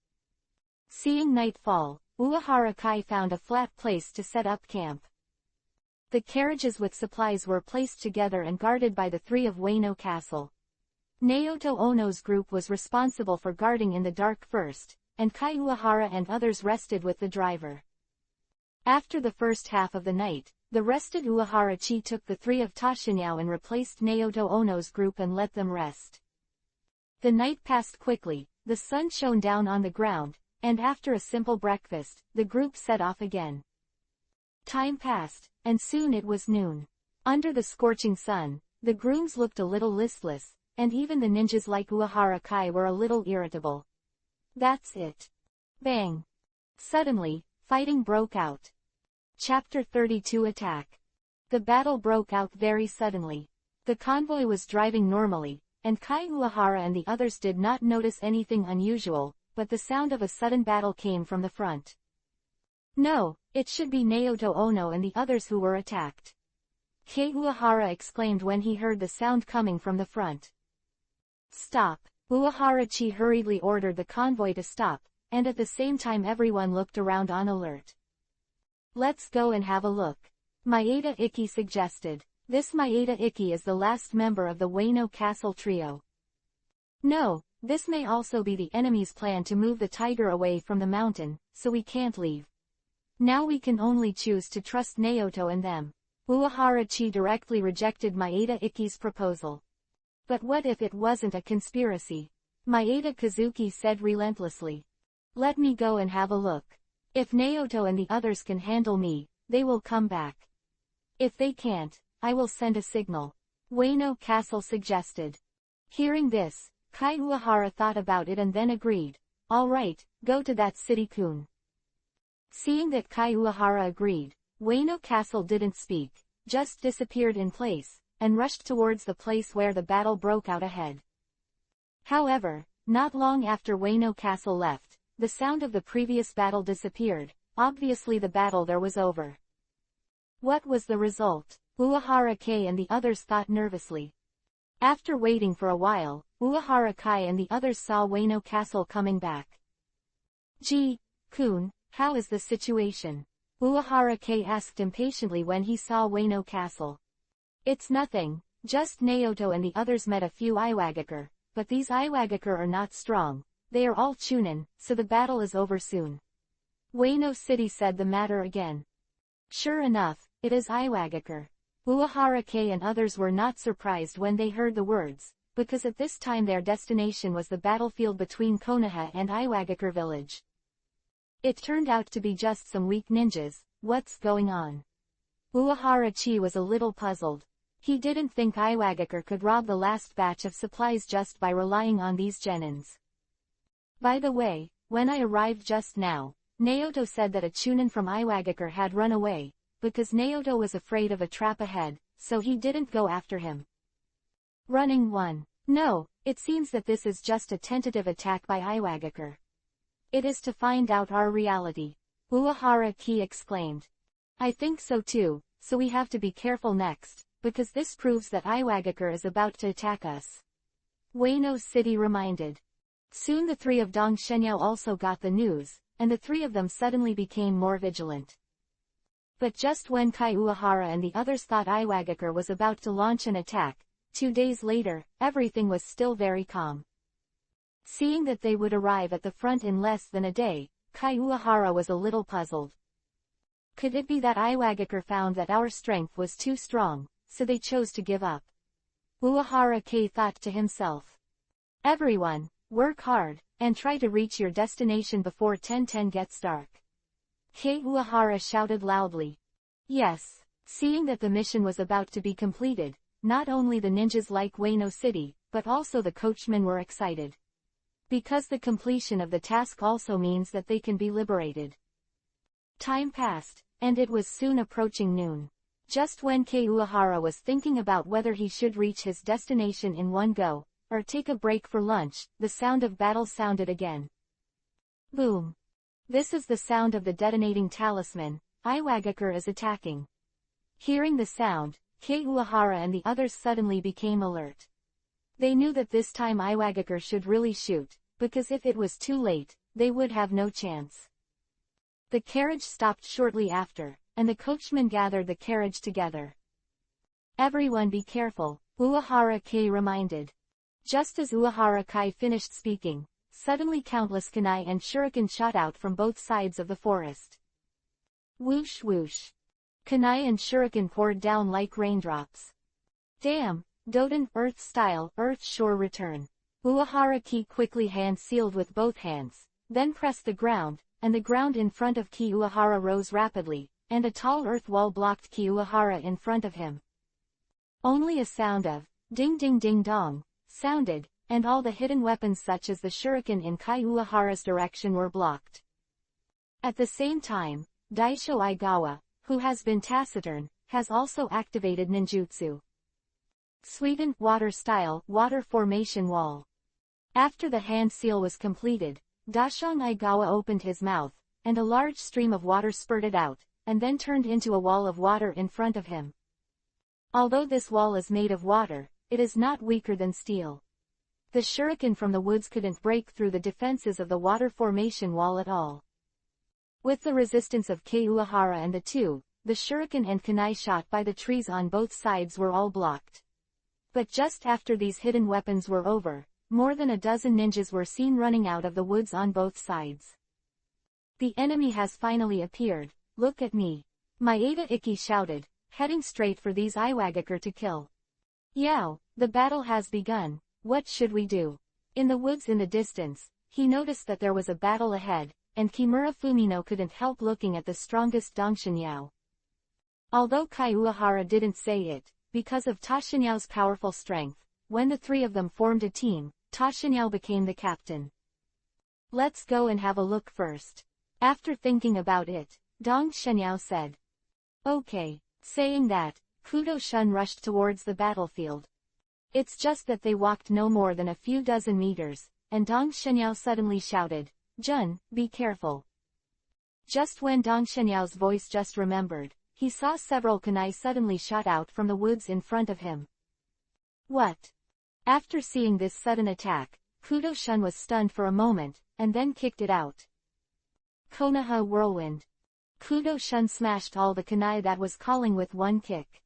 Seeing night fall, Uehara Kai found a flat place to set up camp. The carriages with supplies were placed together and guarded by the 3 of Wano Castle. Naoto Ono's group was responsible for guarding in the dark first, and Kai Uehara and others rested with the driver. After the first half of the night, the rested Uehara-chi took the three of Tashinyao and replaced Naoto Ono's group and let them rest. The night passed quickly, the sun shone down on the ground, and after a simple breakfast, the group set off again. Time passed, and soon it was noon. Under the scorching sun, the grooms looked a little listless, and even the ninjas like Uehara Kai were a little irritable. That's it. Bang! Suddenly, fighting broke out. Chapter 32 Attack. The battle broke out very suddenly. The convoy was driving normally, and Kai Uehara and the others did not notice anything unusual, but the sound of a sudden battle came from the front. No, it should be Naoto Ono and the others who were attacked. Kai Uehara exclaimed when he heard the sound coming from the front. Stop! Uehara-chi hurriedly ordered the convoy to stop, and at the same time everyone looked around on alert. Let's go and have a look. Maeda Ikki suggested. This Maeda Ikki is the last member of the Ueno Castle trio. No, this may also be the enemy's plan to move the tiger away from the mountain, so we can't leave. Now we can only choose to trust Naoto and them. Uehara-chi directly rejected Maeda Ikki's proposal. But what if it wasn't a conspiracy? Maeda Kazuki said relentlessly. Let me go and have a look. If Naoto and the others can handle me, they will come back. If they can't, I will send a signal. Ueno Castle suggested. Hearing this, Kai Uehara thought about it and then agreed. All right, go to that city-kun. Seeing that Kai Uehara agreed, Ueno Castle didn't speak, just disappeared in place, and rushed towards the place where the battle broke out ahead. However, not long after Ueno Castle left, the sound of the previous battle disappeared. Obviously the battle there was over. What was the result? Uehara Kai and the others thought nervously. After waiting for a while, Uehara Kai and the others saw Ueno Castle coming back. Gee, Kun, how is the situation? Uehara Kai asked impatiently when he saw Ueno Castle. It's nothing, just Naoto and the others met a few Iwagakure, but these Iwagakure are not strong. They are all Chunin, so the battle is over soon. Ueno City said the matter again. Sure enough, it is Iwagakure. Uehara Kai and others were not surprised when they heard the words, because at this time their destination was the battlefield between Konoha and Iwagakure village. It turned out to be just some weak ninjas. What's going on? Uehara-chi was a little puzzled. He didn't think Iwagakure could rob the last batch of supplies just by relying on these genins. By the way, when I arrived just now, Naoto said that a Chunin from Iwagakure had run away, because Naoto was afraid of a trap ahead, so he didn't go after him. Running one. No, it seems that this is just a tentative attack by Iwagakure. It is to find out our reality. Uehara-chi exclaimed. I think so too, so we have to be careful next, because this proves that Iwagakure is about to attack us. Ueno City reminded. Soon the three of Dong Shenyao also got the news, and the three of them suddenly became more vigilant. But just when Kai Uehara and the others thought Iwagakure was about to launch an attack, 2 days later, everything was still very calm. Seeing that they would arrive at the front in less than a day, Kai Uehara was a little puzzled. Could it be that Iwagakure found that our strength was too strong, so they chose to give up? Uehara Kai thought to himself. Everyone, work hard, and try to reach your destination before 10:10 gets dark. Kai Uehara shouted loudly. Yes. Seeing that the mission was about to be completed, not only the ninjas like Ueno City, but also the coachmen were excited. Because the completion of the task also means that they can be liberated. Time passed, and it was soon approaching noon. Just when Kai Uehara was thinking about whether he should reach his destination in one go, or take a break for lunch, the sound of battle sounded again. Boom! This is the sound of the detonating talisman. Iwagakure is attacking. Hearing the sound, Kai Uehara and the others suddenly became alert. They knew that this time Iwagakure should really shoot, because if it was too late, they would have no chance. The carriage stopped shortly after, and the coachmen gathered the carriage together. Everyone be careful, Uehara Kai reminded. Just as Uehara Kai finished speaking, suddenly countless kunai and shuriken shot out from both sides of the forest. Whoosh whoosh. Kunai and shuriken poured down like raindrops. Damn, Doden, Earth style, Earth Shore return. Uehara Ki quickly hand sealed with both hands, then pressed the ground, and the ground in front of Ki Uehara rose rapidly, and a tall earth wall blocked Ki Uehara in front of him. Only a sound of ding ding ding dong sounded, and all the hidden weapons such as the shuriken in Kai Uehara's direction were blocked. At the same time, Daisho Aigawa, who has been taciturn, has also activated ninjutsu. Sweden, water style, water formation wall. After the hand seal was completed, Dashong Aigawa opened his mouth, and a large stream of water spurted out, and then turned into a wall of water in front of him. Although this wall is made of water, it is not weaker than steel. The shuriken from the woods couldn't break through the defenses of the water formation wall at all. With the resistance of Kei Uehara and the shuriken and kunai shot by the trees on both sides were all blocked. But just after these hidden weapons were over, more than a dozen ninjas were seen running out of the woods on both sides. The enemy has finally appeared, look at me. Maeda Ikki shouted, heading straight for these Iwagakure to kill. Yao, the battle has begun, what should we do? In the woods in the distance, he noticed that there was a battle ahead, and Kimura Fumino couldn't help looking at the strongest Dongshin Yao. Although Kai Uehara didn't say it, because of Tashin Yao's powerful strength, when the three of them formed a team, Tashin Yao became the captain. Let's go and have a look first. After thinking about it, Dong Shenyao said. Okay. Saying that, Kudo Shun rushed towards the battlefield. It's just that they walked no more than a few dozen meters, and Dong Shenyao suddenly shouted, Jun, be careful. Just when Dong Shenyao's voice just remembered, he saw several kunai suddenly shot out from the woods in front of him. What? After seeing this sudden attack, Kudo Shun was stunned for a moment, and then kicked it out. Konoha Whirlwind. Kudo Shun smashed all the kunai that was calling with one kick.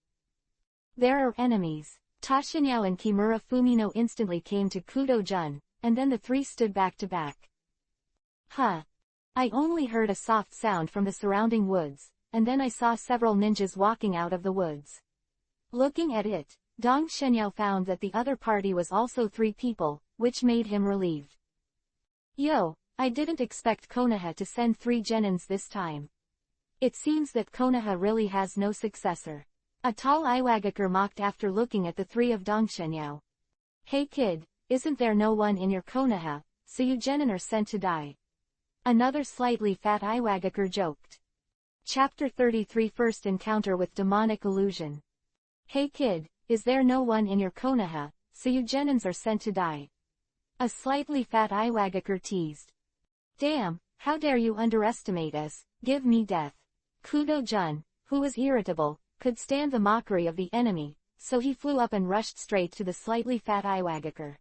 There are enemies. Tashin Yao and Kimura Fumino instantly came to Kudo Jun, and then the three stood back to back. Huh. I only heard a soft sound from the surrounding woods, and then I saw several ninjas walking out of the woods. Looking at it, Dong Shenyao found that the other party was also 3 people, which made him relieved. Yo, I didn't expect Konoha to send 3 genins this time. It seems that Konoha really has no successor. A tall Iwagakure mocked after looking at the 3 of Dong Shenyao. Hey kid, isn't there no one in your Konoha, so you genin are sent to die? Another slightly fat Iwagakure joked. Chapter 33 First Encounter with Demonic Illusion. Hey kid, is there no one in your Konoha, so you genins are sent to die? A slightly fat Iwagakure teased. Damn, how dare you underestimate us, give me death. Kudo Jun, who was irritable, could stand the mockery of the enemy, so he flew up and rushed straight to the slightly fat Iwagakure.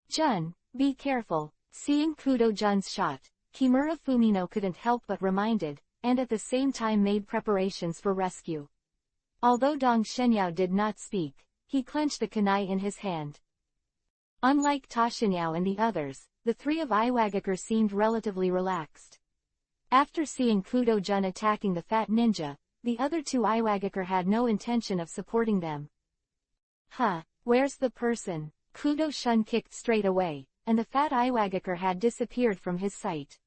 Jun, be careful. Seeing Kudo Jun's shot, Kimura Fumino couldn't help but reminded, and at the same time made preparations for rescue. Although Dong Shenyao did not speak, he clenched the kunai in his hand. Unlike Tashinyao and the others, the 3 of Iwagakure seemed relatively relaxed. After seeing Kudo Jun attacking the fat ninja, the other 2 Iwagakure had no intention of supporting them. Huh, where's the person? Kudo Shun kicked straight away, and the fat Iwagakure had disappeared from his sight.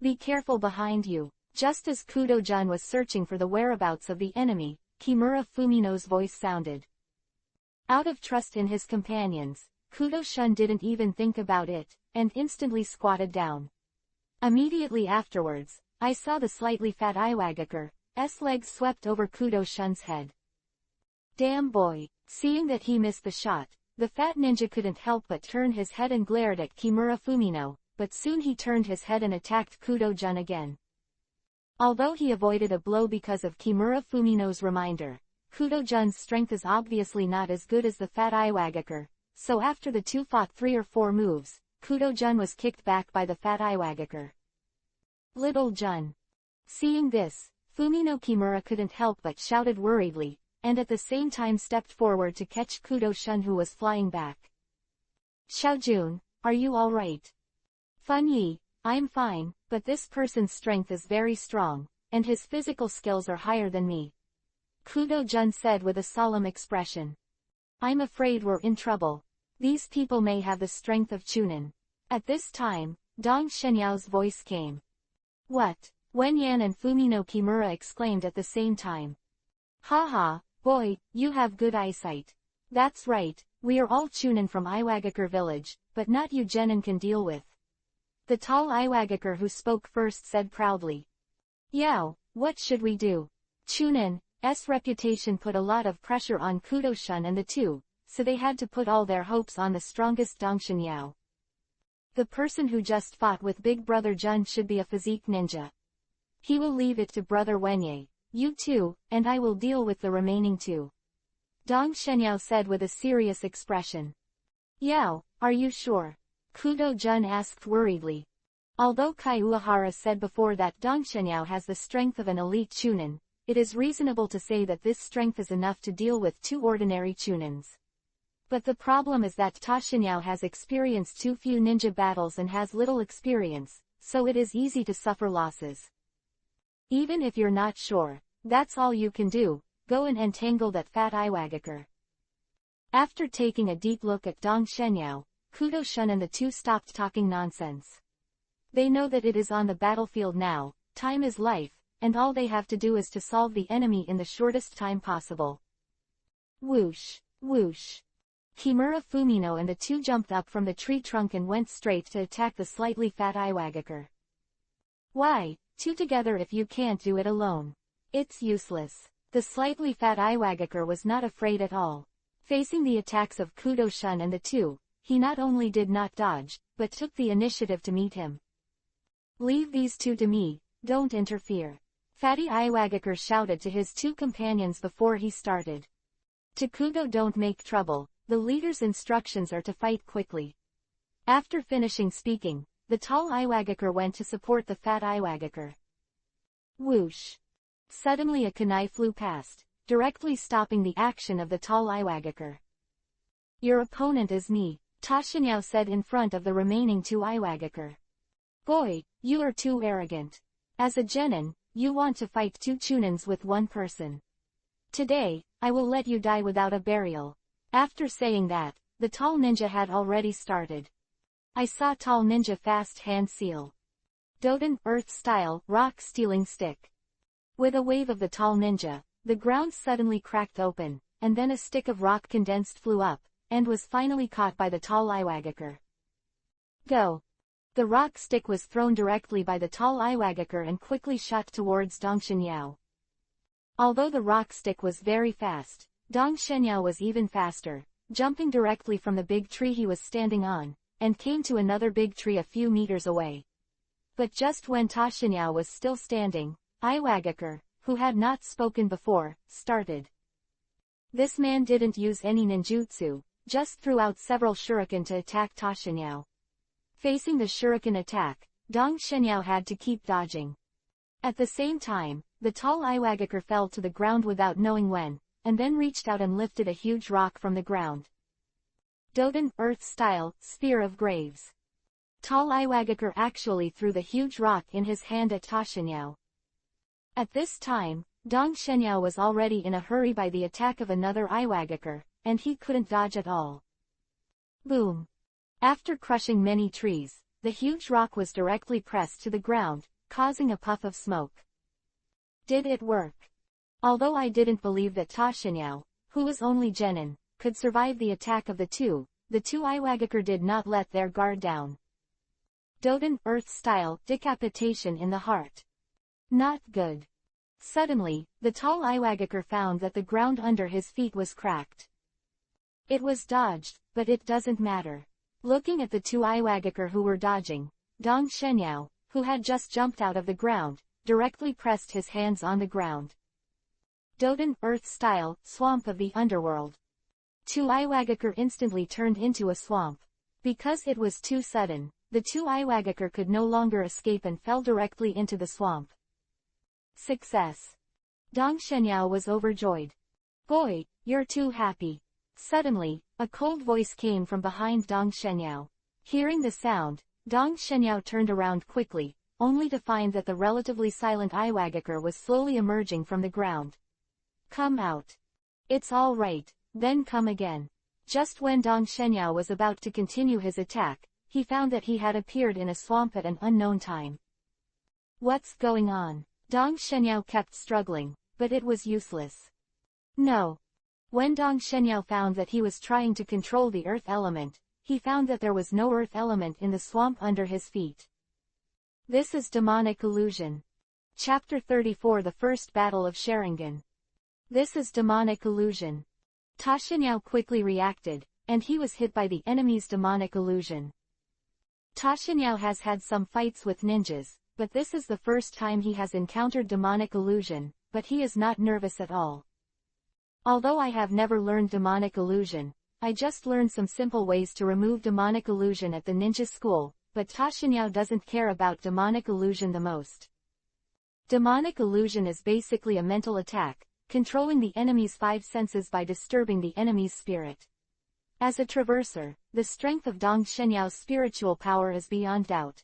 Be careful behind you. Just as Kudo Jun was searching for the whereabouts of the enemy, Kimura Fumino's voice sounded. Out of trust in his companions, Kudo Shun didn't even think about it, and instantly squatted down. Immediately afterwards, I saw the slightly fat Iwagakure's legs swept over Kudo Shun's head. Damn boy. Seeing that he missed the shot, the fat ninja couldn't help but turn his head and glared at Kimura Fumino, but soon he turned his head and attacked Kudo Jun again. Although he avoided a blow because of Kimura Fumino's reminder, Kudo Jun's strength is obviously not as good as the fat Iwagakure, so after the 2 fought 3 or 4 moves, Kudo Jun was kicked back by the fat Iwagakure. Little Jun. Seeing this, Fumino Kimura couldn't help but shouted worriedly, and at the same time stepped forward to catch Kudo Shun who was flying back. Xiaojun, are you alright? Fan Yi, I'm fine, but this person's strength is very strong, and his physical skills are higher than me. Kudo Jun said with a solemn expression. I'm afraid we're in trouble. These people may have the strength of Chunin. At this time, Dong Shenyao's voice came. What? Wen Yan and Fumino Kimura exclaimed at the same time. Haha, boy, you have good eyesight. That's right, we are all Chunin from Iwagakure village, but not you Genin can deal with. The tall Iwagakure who spoke first said proudly. Yao, what should we do? Chunin's reputation put a lot of pressure on Kudo-shun and the two, so they had to put all their hopes on the strongest Dongshin Yao. The person who just fought with Big Brother Jun should be a physique ninja. He will leave it to Brother Wenye, you two, and I will deal with the remaining two. Dong Shenyao said with a serious expression. Yao, are you sure? Kudo Jun asked worriedly. Although Kai Uehara said before that Dong Shenyao has the strength of an elite Chunin, it is reasonable to say that this strength is enough to deal with two ordinary Chunins. But the problem is that Ta Shenyao has experienced too few ninja battles and has little experience, so it is easy to suffer losses. Even if you're not sure, that's all you can do, go and entangle that fat Iwagakure. After taking a deep look at Dong Shenyao, Kudo-shun and the two stopped talking nonsense. They know that it is on the battlefield now, time is life, and all they have to do is to solve the enemy in the shortest time possible. Whoosh, whoosh. Kimura Fumino and the two jumped up from the tree trunk and went straight to attack the slightly fat Iwagakure. Why, two together if you can't do it alone? It's useless. The slightly fat Iwagakure was not afraid at all. Facing the attacks of Kudo-shun and the two, he not only did not dodge, but took the initiative to meet him. Leave these two to me, don't interfere. Fatty Iwagakure shouted to his two companions before he started. To Kudo, don't make trouble, the leader's instructions are to fight quickly. After finishing speaking, the tall Iwagakure went to support the fat Iwagakure. Whoosh. Suddenly a kunai flew past, directly stopping the action of the tall Iwagakure. Your opponent is me, Ta Shenyao said in front of the remaining two Iwagakure. Boy, you are too arrogant. As a genin, you want to fight two Chunins with one person. Today, I will let you die without a burial. After saying that, the tall ninja had already started. I saw tall ninja fast hand seal. Doden, earth style, rock stealing stick. With a wave of the tall ninja, the ground suddenly cracked open, and then a stick of rock condensed flew up, and was finally caught by the tall Iwagakure. Go! The rock stick was thrown directly by the tall Iwagakure and quickly shot towards Dong Shenyao. Although the rock stick was very fast, Dong Shenyao was even faster, jumping directly from the big tree he was standing on, and came to another big tree a few meters away. But just when Ta Shenyao was still standing, Iwagakure, who had not spoken before, started. This man didn't use any ninjutsu, just threw out several shuriken to attack Ta Shenyao. Facing the shuriken attack, Dong Shenyao had to keep dodging. At the same time, the tall Iwagakure fell to the ground without knowing when, and then reached out and lifted a huge rock from the ground. Doden, earth style, spear of graves. Tall Iwagakure actually threw the huge rock in his hand at Ta Shenyao. At this time, Dong Shenyao was already in a hurry by the attack of another Iwagakure, and he couldn't dodge at all. Boom! After crushing many trees, the huge rock was directly pressed to the ground, causing a puff of smoke. Did it work? Although I didn't believe that Ta Shenyao, who was only genin, could survive the attack of the two Iwagakure did not let their guard down. Doden, earth style, decapitation in the heart. Not good. Suddenly, the tall Iwagakure found that the ground under his feet was cracked. It was dodged, but it doesn't matter. Looking at the two Iwagakure who were dodging, Dong Shenyao, who had just jumped out of the ground, directly pressed his hands on the ground. Doden, earth style, swamp of the underworld. Two Iwagakure instantly turned into a swamp. Because it was too sudden, the two Iwagakure could no longer escape and fell directly into the swamp. Success! Dong Shenyao was overjoyed. Boy, you're too happy. Suddenly, A cold voice came from behind Dong Shenyao. Hearing the sound, Dong Shenyao turned around quickly, only to find that the relatively silent Iwagakure was slowly emerging from the ground. Come out. It's all right, then come again. Just when Dong Shenyao was about to continue his attack, he found that he had appeared in a swamp at an unknown time. What's going on? Dong Shenyao kept struggling, but it was useless. No. When Dong Shenyao found that he was trying to control the earth element, he found that there was no earth element in the swamp under his feet. This is demonic illusion. Chapter 34 The First Battle of Sharingan. This is demonic illusion. Ta Shenyao quickly reacted, and he was hit by the enemy's demonic illusion. Ta Shenyao has had some fights with ninjas, but this is the first time he has encountered demonic illusion, but he is not nervous at all. Although I have never learned demonic illusion, I just learned some simple ways to remove demonic illusion at the ninja school, but Ta Shenyao doesn't care about demonic illusion the most. Demonic illusion is basically a mental attack, controlling the enemy's 5 senses by disturbing the enemy's spirit. As a traverser, the strength of Dong Shenyao's spiritual power is beyond doubt.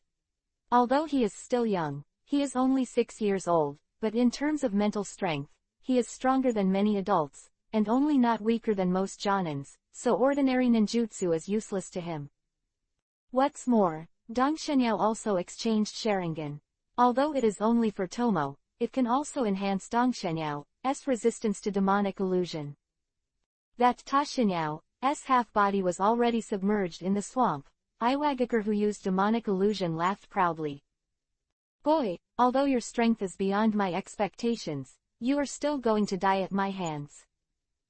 Although he is still young, he is only 6 years old, but in terms of mental strength, he is stronger than many adults, and only not weaker than most jonins, so ordinary ninjutsu is useless to him. What's more, Dong Shenyao also exchanged Sharingan. Although it is only for Tomo, it can also enhance Dong Shenyao's resistance to demonic illusion. That Ta Shenyao's half-body was already submerged in the swamp. Iwagakure, who used demonic illusion, laughed proudly. Boy, although your strength is beyond my expectations, you are still going to die at my hands.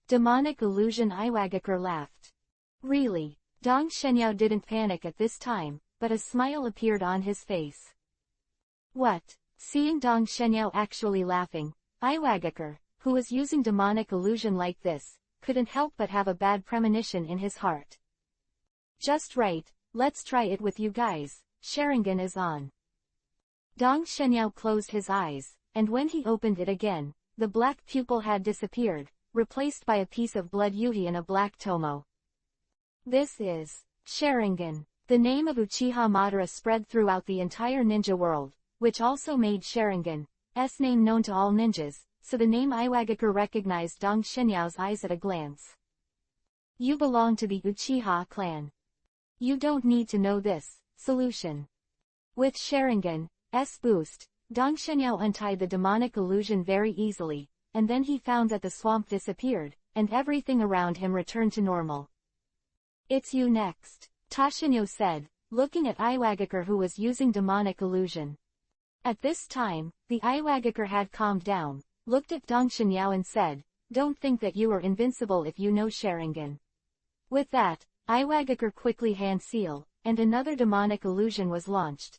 Demonic illusion. Iwagakure laughed. Really? Dong Shenyao didn't panic at this time, but a smile appeared on his face. What? Seeing Dong Shenyao actually laughing, Iwagakure, who was using demonic illusion like this, couldn't help but have a bad premonition in his heart. Just right, let's try it with you guys. Sharingan is on. Dong Shenyao closed his eyes, and when he opened it again, the black pupil had disappeared, replaced by a piece of blood Yuhi and a black Tomo. This is Sharingan. The name of Uchiha Madara spread throughout the entire ninja world, which also made Sharingan's name known to all ninjas, so the name Iwagakure recognized Dong Shenyao's eyes at a glance. You belong to the Uchiha clan. You don't need to know this. Solution. With Sharingan's boost, Dong Shenyao untied the demonic illusion very easily, and then he found that the swamp disappeared, and everything around him returned to normal. It's you next, Ta Shenyao said, looking at Iwagakure, who was using demonic illusion. At this time, the Iwagakure had calmed down, looked at Dong Shenyao and said, "Don't think that you are invincible if you know Sharingan." With that, Iwagakure quickly hand seal, and another demonic illusion was launched.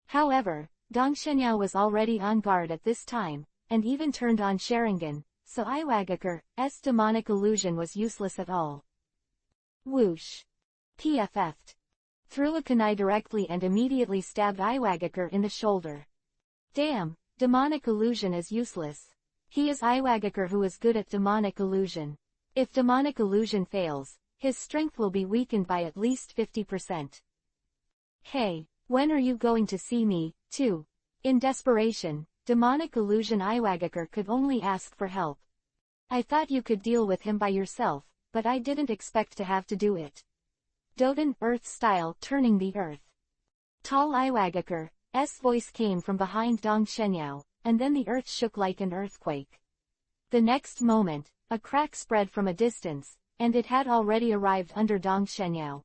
However, Dong Shenyao was already on guard at this time, and even turned on Sharingan, so Iwagakure's demonic illusion was useless at all. Whoosh! PFF'd. Threw a kunai directly and immediately stabbed Iwagakure in the shoulder. Damn, demonic illusion is useless. He is Iwagakure, who is good at demonic illusion. If demonic illusion fails, his strength will be weakened by at least 50%. Hey, when are you going to see me, too? In desperation, demonic illusion Iwagakure could only ask for help. I thought you could deal with him by yourself, but I didn't expect to have to do it. Doden, Earth style, turning the earth. Tall Iwagakure's voice came from behind Dong Shenyao, and then the earth shook like an earthquake. The next moment, a crack spread from a distance, and it had already arrived under Dong Shenyao.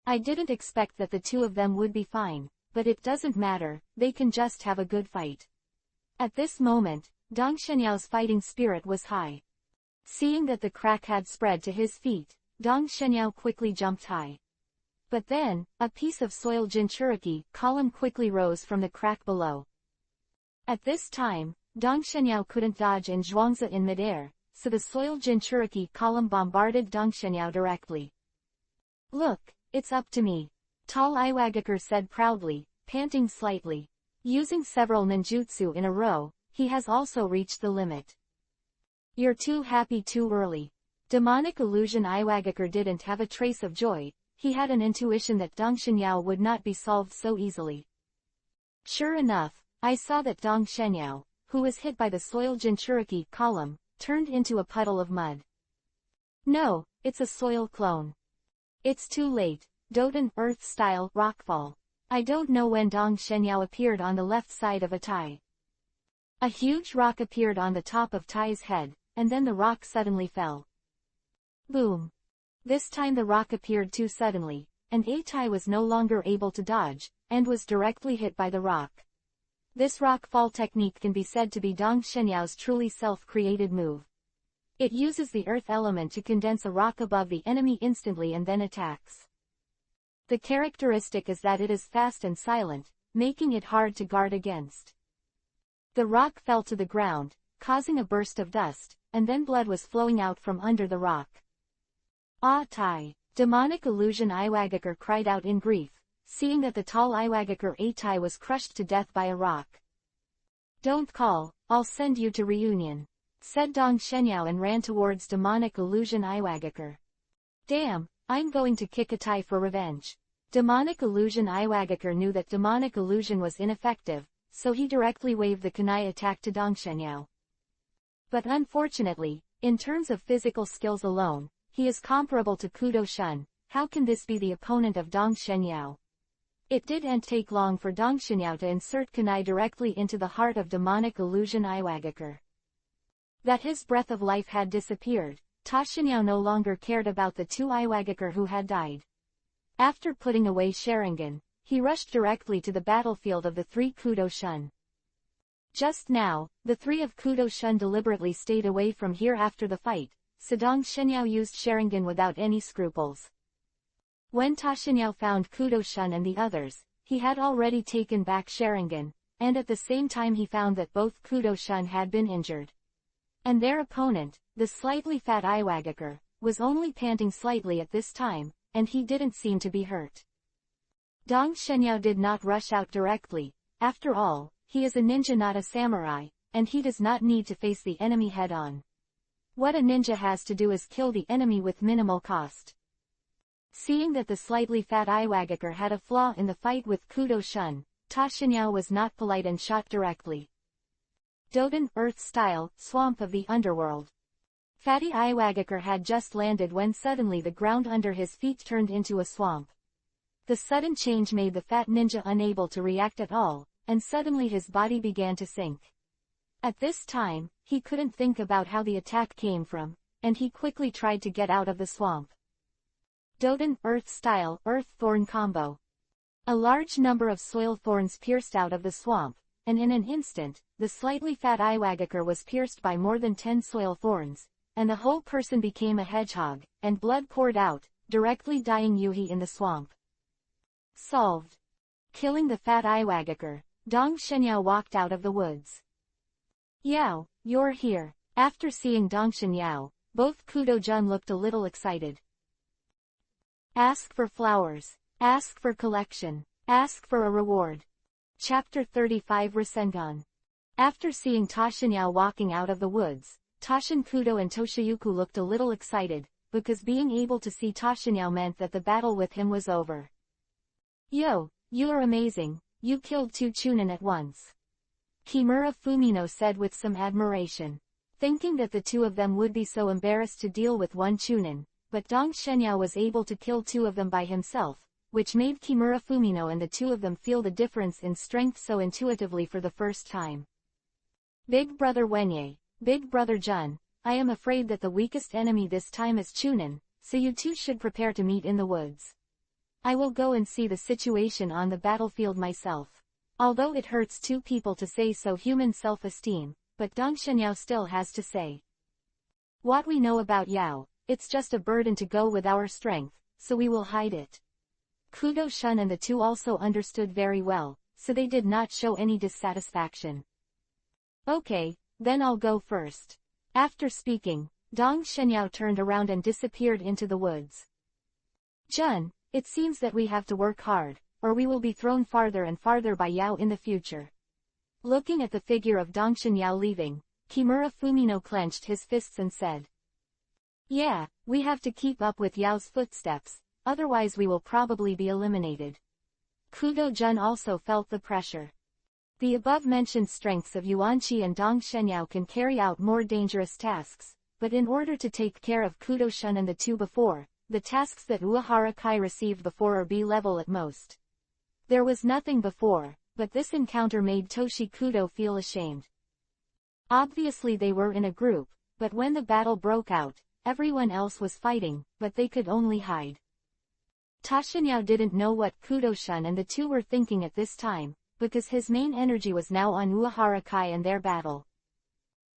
I didn't expect that the two of them would be fine, but it doesn't matter, they can just have a good fight. At this moment, Dong Shenyao's fighting spirit was high. Seeing that the crack had spread to his feet, Dong Shenyao quickly jumped high. But then, a piece of soiled Jinchuriki column quickly rose from the crack below. At this time, Dong Shenyao couldn't dodge in Zhuangzi in midair, so the soiled Jinchuriki column bombarded Dong Shenyao directly. Look, it's up to me. Tall Iwagakure said proudly, panting slightly. Using several ninjutsu in a row, he has also reached the limit. You're too happy too early. Demonic illusion Iwagakure didn't have a trace of joy. He had an intuition that Dong Shenyao would not be solved so easily. Sure enough, I saw that Dong Shenyao, who was hit by the soil Jinchuriki column, turned into a puddle of mud. No, it's a soil clone. It's too late. Doton Earth-style rockfall. I don't know when Dong Shenyao appeared on the left side of a Tai. A huge rock appeared on the top of Tai's head, and then the rock suddenly fell. Boom. This time the rock appeared too suddenly, and Tai was no longer able to dodge, and was directly hit by the rock. This rock fall technique can be said to be Dong Shenyao's truly self-created move. It uses the earth element to condense a rock above the enemy instantly and then attacks. The characteristic is that it is fast and silent, making it hard to guard against. The rock fell to the ground, causing a burst of dust, and then blood was flowing out from under the rock. Ah Tai! Demonic illusion Iwagakure cried out in grief, seeing that the tall Iwagakure Tai was crushed to death by a rock. Don't call, I'll send you to reunion, said Dong Shenyao and ran towards demonic illusion Iwagakure. Damn, I'm going to kick a Tai for revenge. Demonic illusion Iwagakure knew that demonic illusion was ineffective, so he directly waved the kunai attack to Dong Shenyao. But unfortunately, in terms of physical skills alone, he is comparable to Kudo Shun. How can this be the opponent of Dong Shenyao? It didn't take long for Dong Shenyao to insert kunai directly into the heart of demonic illusion Iwagakure. That his breath of life had disappeared, Ta Shenyao no longer cared about the two Iwagakure who had died. After putting away Sharingan, he rushed directly to the battlefield of the three Kudo Shun. Just now, the three of Kudo Shun deliberately stayed away from here after the fight, so Dong Shenyao used Sharingan without any scruples. When Ta Shenyao found Kudo Shun and the others, he had already taken back Sharingan, and at the same time he found that both Kudo Shun had been injured. And their opponent, the slightly fat Iwagakure, was only panting slightly at this time, and he didn't seem to be hurt. Dong Shenyao did not rush out directly. After all, he is a ninja not a samurai, and he does not need to face the enemy head-on. What a ninja has to do is kill the enemy with minimal cost. Seeing that the slightly fat Iwagakure had a flaw in the fight with Kudo Shun, Ta Shenyao was not polite and shot directly. Doton Earth-style swamp of the underworld. Fatty Iwagakure had just landed when suddenly the ground under his feet turned into a swamp. The sudden change made the fat ninja unable to react at all, and suddenly his body began to sink. At this time, he couldn't think about how the attack came from, and he quickly tried to get out of the swamp. Doton Earth-style Earth-Thorn combo. A large number of soil thorns pierced out of the swamp, and in an instant, the slightly fat Iwagakure was pierced by more than 10 soil thorns, and the whole person became a hedgehog, and blood poured out, directly dyeing Yuhi in the swamp. Solved. Killing the fat Iwagakure, Dong Shenyao walked out of the woods. Yao, you're here. After seeing Dong Shenyao, both Kudo Jun looked a little excited. Ask for flowers. Ask for collection. Ask for a reward. Chapter 35 Rasengan. After seeing Ta Shenyao walking out of the woods, Tashin Kudo and Toshiyuku looked a little excited, because being able to see Ta Shenyao meant that the battle with him was over. Yo, you are amazing, you killed 2 Chunin at once. Kimura Fumino said with some admiration. Thinking that the two of them would be so embarrassed to deal with 1 Chunin, but Dong Shenyao was able to kill 2 of them by himself, which made Kimura Fumino and the 2 of them feel the difference in strength so intuitively for the first time. Big brother Wenye, big brother Jun, I am afraid that the weakest enemy this time is Chunin, so you two should prepare to meet in the woods. I will go and see the situation on the battlefield myself. Although it hurts 2 people to say so, human self-esteem, but Dong Shenyao still has to say. What we know about Yao, it's just a burden to go with our strength, so we will hide it. Kudo Shun and the 2 also understood very well, so they did not show any dissatisfaction. Okay, then I'll go first. After speaking, Dong Shenyao turned around and disappeared into the woods. Jun, it seems that we have to work hard, or we will be thrown farther and farther by Yao in the future. Looking at the figure of Dong Shenyao leaving, Kimura Fumino clenched his fists and said. Yeah, we have to keep up with Yao's footsteps, otherwise we will probably be eliminated. Kudo-jun also felt the pressure. The above-mentioned strengths of Yuanqi and Dong Shenyao can carry out more dangerous tasks, but in order to take care of Kudo-shun and the two before, the tasks that Uehara Kai received before are B level at most. There was nothing before, but this encounter made Toshi Kudo feel ashamed. Obviously they were in a group, but when the battle broke out, everyone else was fighting, but they could only hide. Tashinyao didn't know what Kudo-shun and the two were thinking at this time, because his main energy was now on Uehara Kai and their battle.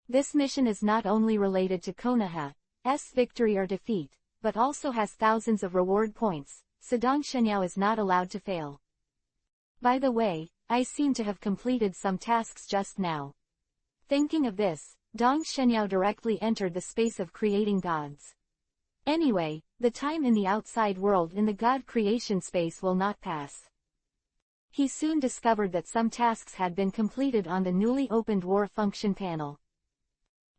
This mission is not only related to Konoha's victory or defeat, but also has thousands of reward points, so Dong Shenyao is not allowed to fail. By the way, I seem to have completed some tasks just now. Thinking of this, Dong Shenyao directly entered the space of creating gods. Anyway, the time in the outside world in the god creation space will not pass. He soon discovered that some tasks had been completed on the newly opened war function panel.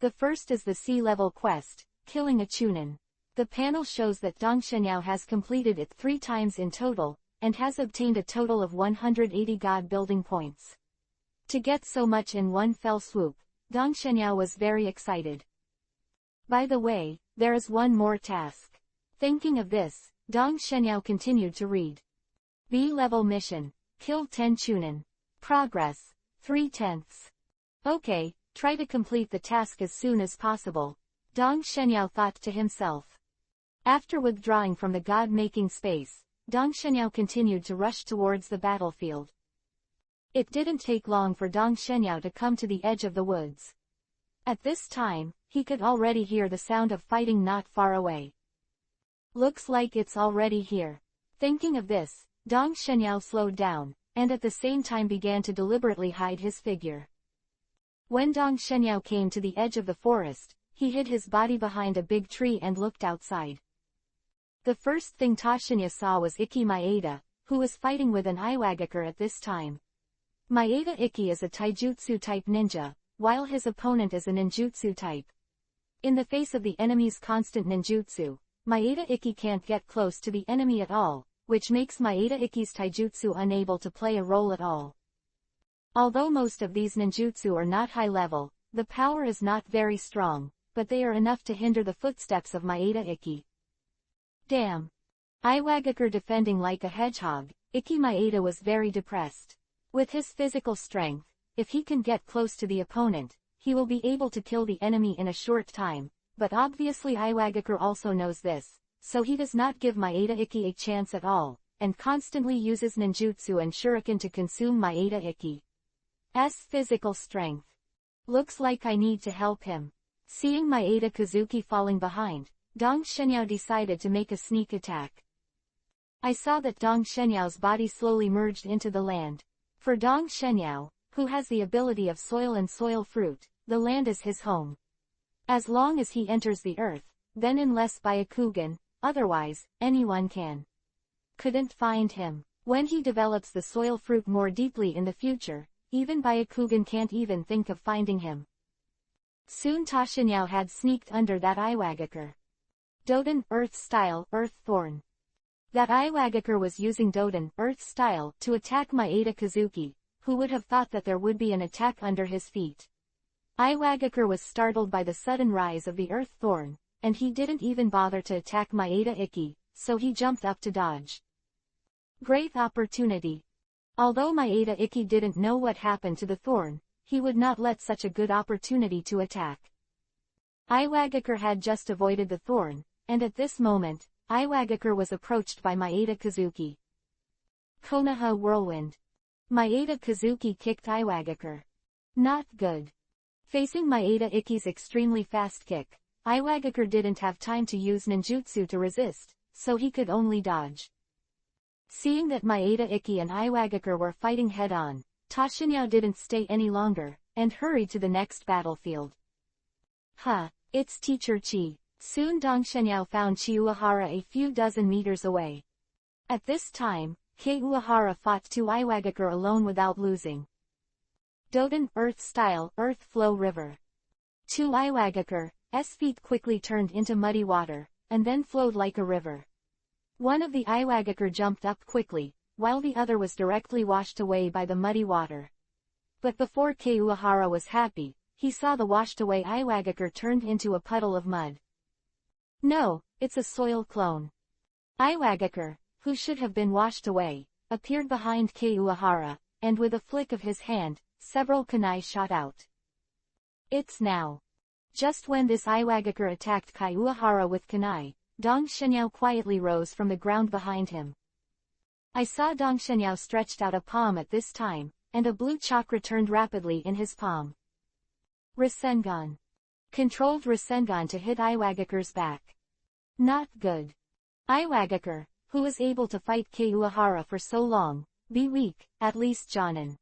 The first is the sea-level quest, killing a Chunin. The panel shows that Dong Shenyao has completed it 3 times in total, and has obtained a total of 180 god building points. To get so much in one fell swoop, Dong Shenyao was very excited. By the way, there is one more task. Thinking of this, Dong Shenyao continued to read. B-level mission. Kill 10 Chunin. Progress. 3/10. Okay, try to complete the task as soon as possible, Dong Shenyao thought to himself. After withdrawing from the god-making space, Dong Shenyao continued to rush towards the battlefield. It didn't take long for Dong Shenyao to come to the edge of the woods. At this time, he could already hear the sound of fighting not far away. Looks like it's already here. Thinking of this, Dong Shenyao slowed down, and at the same time began to deliberately hide his figure. When Dong Shenyao came to the edge of the forest, he hid his body behind a big tree and looked outside. The first thing Tashinya saw was Ikki Maeda, who was fighting with an Iwagakure at this time. Maeda Ikki is a taijutsu-type ninja, while his opponent is a ninjutsu type. In the face of the enemy's constant ninjutsu, Maeda Ikki can't get close to the enemy at all, which makes Maeda Ikki's taijutsu unable to play a role at all. Although most of these ninjutsu are not high level, the power is not very strong, but they are enough to hinder the footsteps of Maeda Ikki. Damn. Iwagakure defending like a hedgehog, Ikki Maeda was very depressed. With his physical strength, if he can get close to the opponent, he will be able to kill the enemy in a short time, but obviously Iwagakure also knows this, so he does not give Maeda Ikki a chance at all, and constantly uses ninjutsu and shuriken to consume Maeda Ikki's physical strength. Looks like I need to help him. Seeing Maeda Kazuki falling behind, Dong Shenyao decided to make a sneak attack. I saw that Dong Shenyao's body slowly merged into the land. For Dong Shenyao, who has the ability of soil and soil fruit, the land is his home. As long as he enters the earth, then unless Byakugan, otherwise, anyone couldn't find him. When he develops the soil fruit more deeply in the future, even Byakugan can't even think of finding him. Soon Tashinyao had sneaked under that Iwagakure. Doden, Earth Style, Earth Thorn. That Iwagakure was using Doden, Earth Style, to attack Maeda Kazuki, who would have thought that there would be an attack under his feet. Iwagakure was startled by the sudden rise of the Earth Thorn, and he didn't even bother to attack Maeda Ikki, so he jumped up to dodge. Great opportunity. Although Maeda Ikki didn't know what happened to the thorn, he would not let such a good opportunity to attack. Iwagakure had just avoided the thorn, and at this moment, Iwagakure was approached by Maeda Kazuki. Konoha Whirlwind. Maeda Kazuki kicked Iwagakure. Not good. Facing Maeda Ikki's extremely fast kick, Iwagakure didn't have time to use ninjutsu to resist, so he could only dodge. Seeing that Maeda Ikki and Iwagakure were fighting head-on, Tashinyao didn't stay any longer, and hurried to the next battlefield. It's Teacher Chi. Soon Dong Shenyao found Chi Uehara a few dozen meters away. At this time, Kei Uehara fought 2 Iwagakure alone without losing. Doden, Earth Style, Earth Flow River. 2 Iwagakure, feet quickly turned into muddy water, and then flowed like a river. One of the Iwagakure jumped up quickly, while the other was directly washed away by the muddy water. But before Kei Uehara was happy, he saw the washed-away Iwagakure turned into a puddle of mud. No, it's a soil clone. Iwagakure, who should have been washed away, appeared behind Kei Uehara, and with a flick of his hand, several kunai shot out. It's now. Just when this Iwagakure attacked Kei Uehara with kunai, Dong Shenyao quietly rose from the ground behind him. I saw Dong Shenyao stretched out a palm at this time, and a blue chakra turned rapidly in his palm. Rasengan. Controlled Rasengan to hit Iwagakure's back. Not good. Iwagakure, who was able to fight Kei Uehara for so long, be weak, at least Jonin.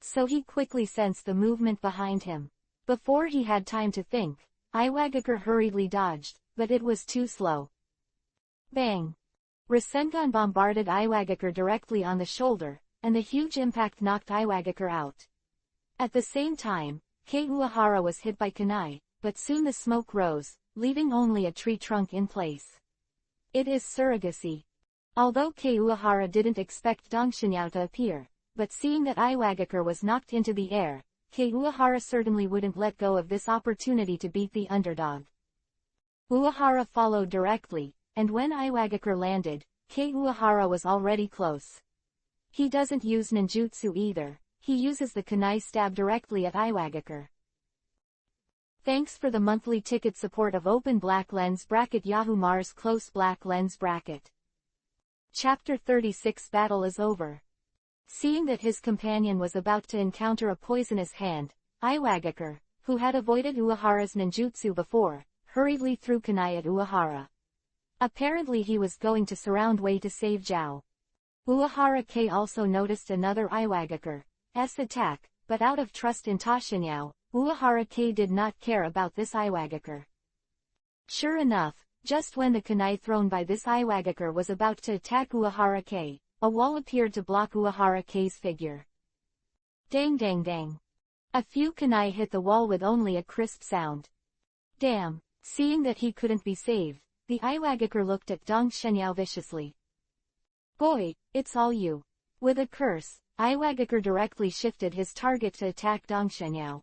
So he quickly sensed the movement behind him. Before he had time to think, Iwagakure hurriedly dodged, but it was too slow. Bang! Rasengan bombarded Iwagakure directly on the shoulder, and the huge impact knocked Iwagakure out. At the same time, Kei Uehara was hit by kunai, but soon the smoke rose, leaving only a tree trunk in place. It is surrogacy. Although Kei Uehara didn't expect Dong Shenyao to appear, but seeing that Iwagakure was knocked into the air, Kei Uehara certainly wouldn't let go of this opportunity to beat the underdog. Uehara followed directly, and when Iwagakure landed, Kei Uehara was already close. He doesn't use ninjutsu either, he uses the kunai stab directly at Iwagakure. Thanks for the monthly ticket support of Open Black Lens Bracket Yahoo Mars Close Black Lens Bracket. Chapter 36 Battle is over. Seeing that his companion was about to encounter a poisonous hand, Iwagakure, who had avoided Uehara's ninjutsu before, hurriedly threw kunai at Uehara. Apparently he was going to surround Wei to save Zhao. Uehara Kei also noticed another Iwagakure's attack, but out of trust in Tashinyao, Uehara Kei did not care about this Iwagakure. Sure enough, just when the kunai thrown by this Iwagakure was about to attack Uehara Kei, a wall appeared to block Uehara Kei's figure. Dang dang dang. A few kunai hit the wall with only a crisp sound. Damn, seeing that he couldn't be saved, the Iwagakure looked at Dong Shenyao viciously. Boy, it's all you. With a curse, Iwagakure directly shifted his target to attack Dong Shenyao.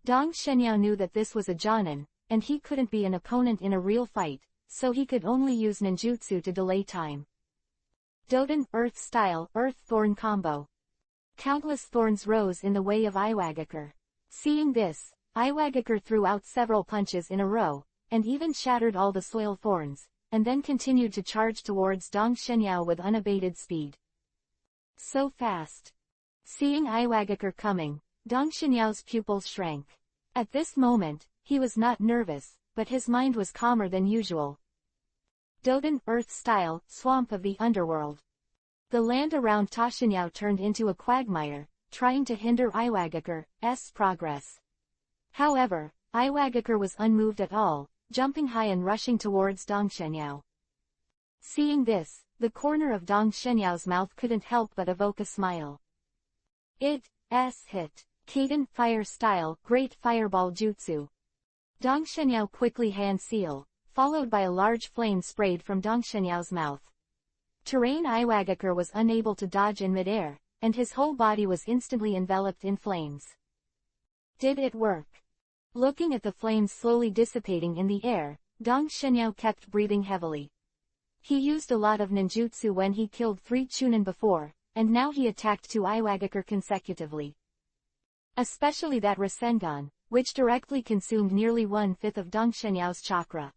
Dong Shenyao knew that this was a Jonin, and he couldn't be an opponent in a real fight, so he could only use ninjutsu to delay time. Doden Earth Style Earth Thorn Combo. Countless thorns rose in the way of Iwagakure. Seeing this, Iwagakure threw out several punches in a row, and even shattered all the soil thorns, and then continued to charge towards Dong Shenyao with unabated speed. So fast. Seeing Iwagakure coming, Dong Shenyao's pupils shrank. At this moment, he was not nervous, but his mind was calmer than usual. Doden Earth Style Swamp of the Underworld. The land around Tashinyao turned into a quagmire, trying to hinder Iwagakure's progress. However, Iwagakure was unmoved at all, jumping high and rushing towards Dong Shenyao. Seeing this, the corner of Dong Shenyao's mouth couldn't help but evoke a smile. Hit. Kaden Fire Style Great Fireball Jutsu. Dong Shenyao quickly hand seal, followed by a large flame sprayed from Dong Shenyao's mouth. Terrain Iwagakure was unable to dodge in midair, and his whole body was instantly enveloped in flames. Did it work? Looking at the flames slowly dissipating in the air, Dong Shenyao kept breathing heavily. He used a lot of ninjutsu when he killed 3 Chunin before, and now he attacked 2 Iwagakure consecutively. Especially that Rasengan, which directly consumed nearly 1/5 of Dong Shenyao's chakra.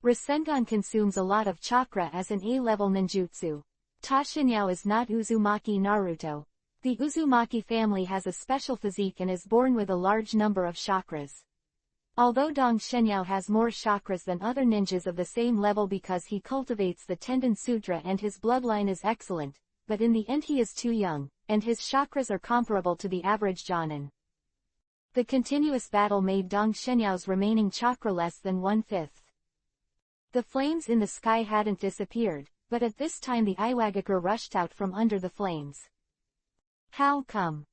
Rasengan consumes a lot of chakra as an A-level ninjutsu. Tashinyao is not Uzumaki Naruto. The Uzumaki family has a special physique and is born with a large number of chakras. Although Dong Shenyao has more chakras than other ninjas of the same level because he cultivates the Tendon Sutra and his bloodline is excellent, but in the end he is too young, and his chakras are comparable to the average Jonin. The continuous battle made Dong Shenyao's remaining chakra less than 1/5. The flames in the sky hadn't disappeared, but at this time the Iwagakure rushed out from under the flames. How come?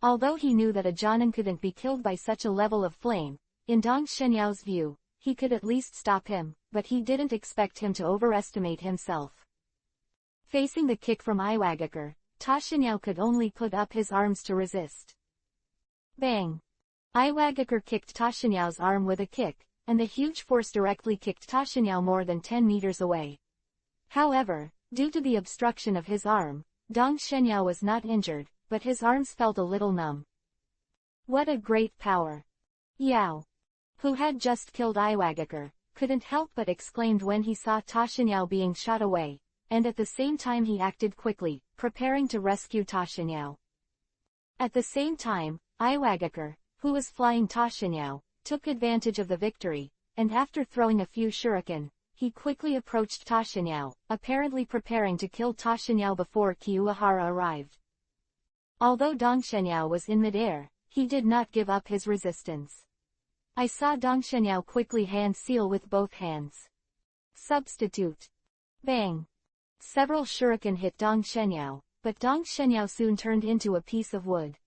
Although he knew that a Jonin couldn't be killed by such a level of flame, In Dong Shenyao's view, he could at least stop him, but he didn't expect him to overestimate himself. Facing the kick from Iwagakure, Ta Xinyao could only put up his arms to resist. Bang! Iwagakure kicked Ta Xinyao's arm with a kick, and the huge force directly kicked Ta Xinyao more than 10 meters away. However, due to the obstruction of his arm, Dong Shenyao was not injured, but his arms felt a little numb. What a great power! Yao, who had just killed Iwagakure, couldn't help but exclaimed when he saw Ta Xinyao being shot away, and at the same time he acted quickly, preparing to rescue Ta Xinyao. At the same time, Iwagakure, who was flying Ta Xinyao, took advantage of the victory, and after throwing a few shuriken, he quickly approached Ta Xinyao, apparently preparing to kill Ta Xinyao before Kiuhara arrived. Although Dong Shenyao was in midair, he did not give up his resistance. I saw Dong Shenyao quickly hand seal with both hands. Substitute. Bang! Several shuriken hit Dong Shenyao, but Dong Shenyao soon turned into a piece of wood.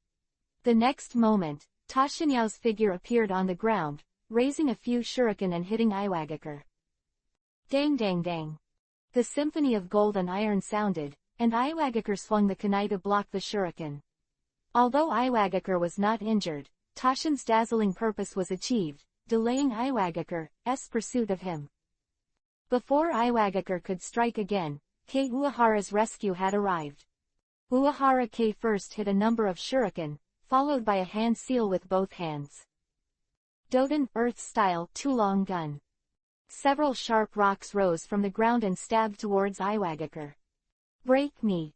The next moment, Ta Xinyao's figure appeared on the ground, raising a few shuriken and hitting Iwagakure. Dang dang dang. The symphony of gold and iron sounded, and Iwagakure swung the kunai to block the shuriken. Although Iwagakure was not injured, Tashin's dazzling purpose was achieved, delaying Iwagakure's pursuit of him. Before Iwagakure could strike again, Kei Uehara's rescue had arrived. Uehara Kei first hit a number of shuriken, followed by a hand seal with both hands. Doden, Earth-style, Tulong gun. Several sharp rocks rose from the ground and stabbed towards Iwagakure. Break me!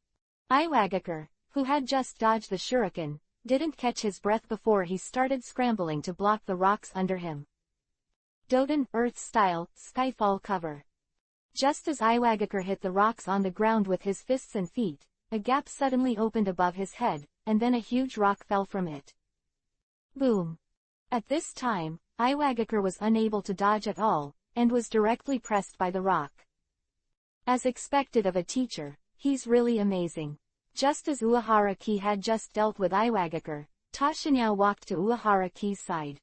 Iwagakure, who had just dodged the shuriken, didn't catch his breath before he started scrambling to block the rocks under him. Doden, Earth-style, Skyfall cover. Just as Iwagakure hit the rocks on the ground with his fists and feet, a gap suddenly opened above his head, and then a huge rock fell from it. Boom! At this time, Iwagakure was unable to dodge at all, and was directly pressed by the rock. As expected of a teacher, he's really amazing. Just as Uehara Kei had just dealt with Iwagakure, Ta Xinyao walked to Uehara Kei's side.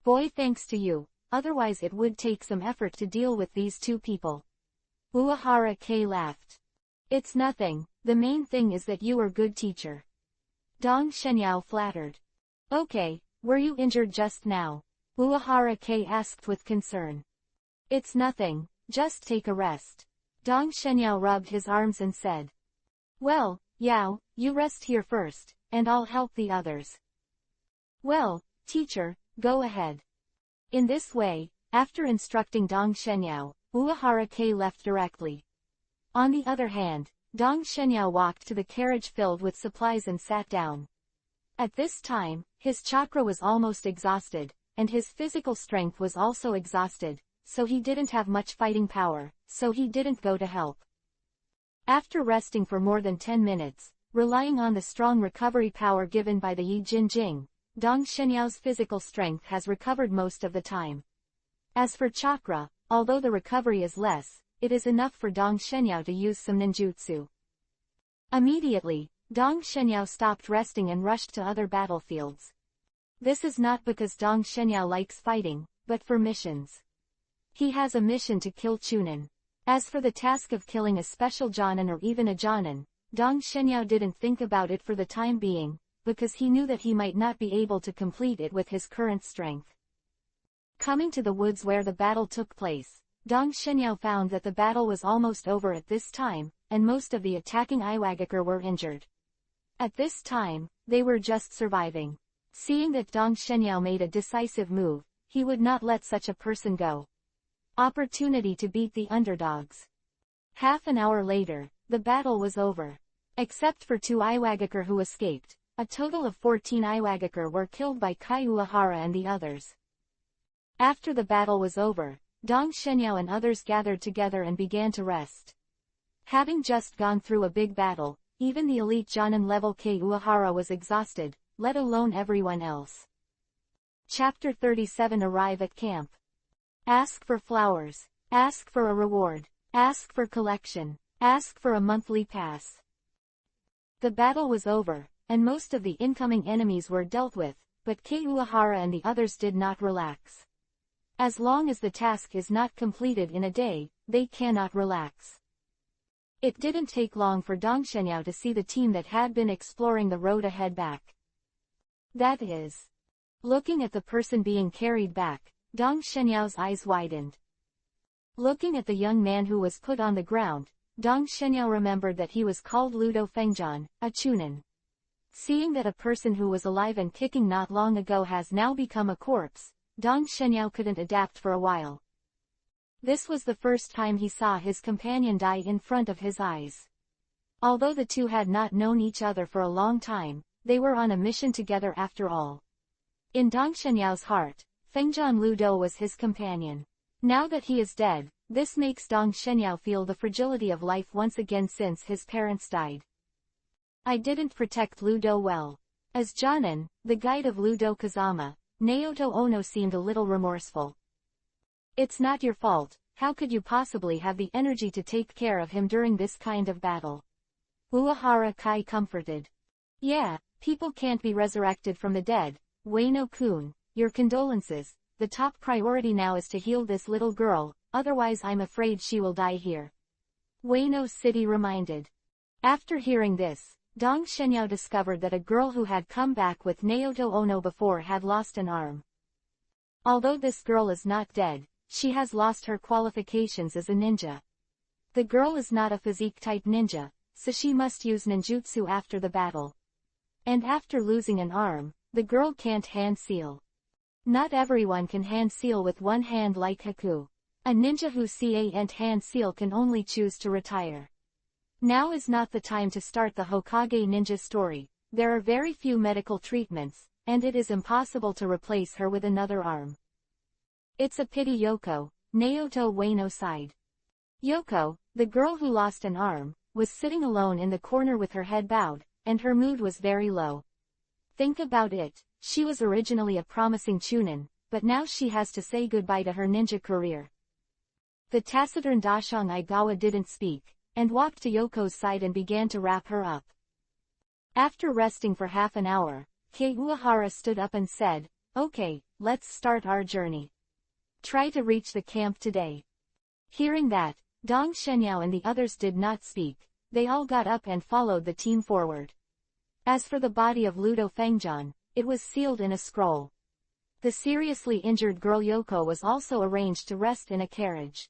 Boy, thanks to you, otherwise it would take some effort to deal with these two people. Uehara Kei laughed. It's nothing, the main thing is that you are good teacher. Dong Shenyao flattered. Okay, were you injured just now? Uehara Kei asked with concern. It's nothing, just take a rest. Dong Shenyao rubbed his arms and said. Well, Yao, you rest here first, and I'll help the others. Well, teacher, go ahead. In this way, after instructing Dong Shenyao, Uehara Kei left directly. On the other hand, Dong Shenyao walked to the carriage filled with supplies and sat down. At this time, his chakra was almost exhausted, and his physical strength was also exhausted, so he didn't have much fighting power, so he didn't go to help. After resting for more than 10 minutes, relying on the strong recovery power given by the Yi Jin Jing, Dong Shenyao's physical strength has recovered most of the time. As for chakra, although the recovery is less, it is enough for Dong Shenyao to use some ninjutsu. Immediately, Dong Shenyao stopped resting and rushed to other battlefields. This is not because Dong Shenyao likes fighting, but for missions. He has a mission to kill Chunin. As for the task of killing a special Jonin or even a Jonin, Dong Shenyao didn't think about it for the time being, because he knew that he might not be able to complete it with his current strength. Coming to the woods where the battle took place, Dong Shenyao found that the battle was almost over at this time, and most of the attacking Iwagakure were injured. At this time, they were just surviving. Seeing that Dong Shenyao made a decisive move, he would not let such a person go. Opportunity to beat the underdogs. Half an hour later, the battle was over. Except for 2 Iwagakure who escaped, a total of 14 Iwagakure were killed by Kai Uehara and the others. After the battle was over, Dong Shenyao and others gathered together and began to rest. Having just gone through a big battle, even the elite Jonin level Kei Uehara was exhausted, let alone everyone else. Chapter 37 Arrive at camp. Ask for flowers. Ask for a reward. Ask for collection. Ask for a monthly pass. The battle was over, and most of the incoming enemies were dealt with, but Kei Uehara and the others did not relax. As long as the task is not completed in a day, they cannot relax. It didn't take long for Dong Shenyao to see the team that had been exploring the road ahead back. That is. Looking at the person being carried back, Dong Shenyao's eyes widened. Looking at the young man who was put on the ground, Dong Shenyao remembered that he was called Ludo Fengjian, a Chunin. Seeing that a person who was alive and kicking not long ago has now become a corpse, Dong Shenyao couldn't adapt for a while. This was the first time he saw his companion die in front of his eyes. Although the two had not known each other for a long time, they were on a mission together after all. In Dong Shenyao's heart, Fengjian Ludo was his companion. Now that he is dead, this makes Dong Shenyao feel the fragility of life once again since his parents died. I didn't protect Ludo well. As Jonin, the guide of Ludo Kazama, Naoto Ono seemed a little remorseful. It's not your fault, how could you possibly have the energy to take care of him during this kind of battle? Uehara Kai comforted. Yeah, people can't be resurrected from the dead. Ueno-kun, your condolences, the top priority now is to heal this little girl, otherwise I'm afraid she will die here. Ueno City reminded. After hearing this, Dong Shenyao discovered that a girl who had come back with Naoto Ono before had lost an arm. Although this girl is not dead, she has lost her qualifications as a ninja. The girl is not a physique-type ninja, so she must use ninjutsu after the battle. And after losing an arm, the girl can't hand seal. Not everyone can hand seal with one hand like Haku. A ninja who can't hand seal can only choose to retire. Now is not the time to start the Hokage ninja story. There are very few medical treatments, and it is impossible to replace her with another arm. It's a pity Yoko, Naoto Ueno sighed. Yoko, the girl who lost an arm, was sitting alone in the corner with her head bowed, and her mood was very low. Think about it, she was originally a promising Chunin, but now she has to say goodbye to her ninja career. The taciturn Dashang Aigawa didn't speak, and walked to Yoko's side and began to wrap her up. After resting for half an hour, Kei Uehara stood up and said, "Okay, let's start our journey. Try to reach the camp today." Hearing that, Dong Shenyao and the others did not speak, they all got up and followed the team forward. As for the body of Ludo Fengjian, it was sealed in a scroll. The seriously injured girl Yoko was also arranged to rest in a carriage.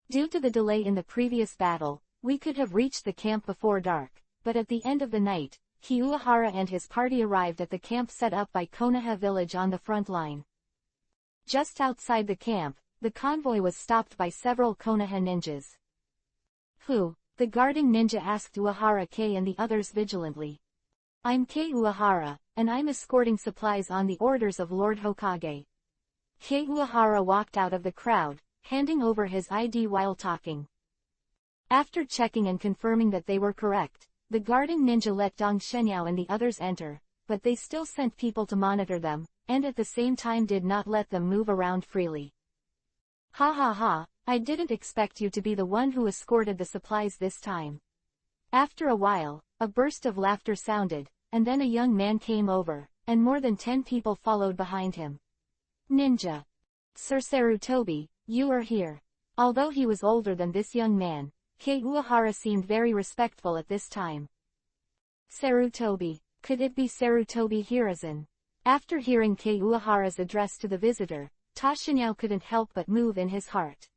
Due to the delay in the previous battle, we could have reached the camp before dark, but at the end of the night, Kei Uehara and his party arrived at the camp set up by Konoha village on the front line. Just outside the camp, the convoy was stopped by several Konoha ninjas. "Who?" the guarding ninja asked Uehara Kei and the others vigilantly. "I'm Kei Uehara, and I'm escorting supplies on the orders of Lord Hokage." Kei Uehara walked out of the crowd, handing over his ID while talking. After checking and confirming that they were correct, the guarding ninja let Dong Shenyao and the others enter, but they still sent people to monitor them, and at the same time did not let them move around freely. "Ha ha ha, I didn't expect you to be the one who escorted the supplies this time." After a while, a burst of laughter sounded, and then a young man came over, and more than 10 people followed behind him. "Ninja. Sir Sarutobi, you are here." Although he was older than this young man, Kei Uehara seemed very respectful at this time. "Sarutobi, could it be Sarutobi Hiruzen?" After hearing Kei Uehara's address to the visitor, Tashinyao couldn't help but move in his heart.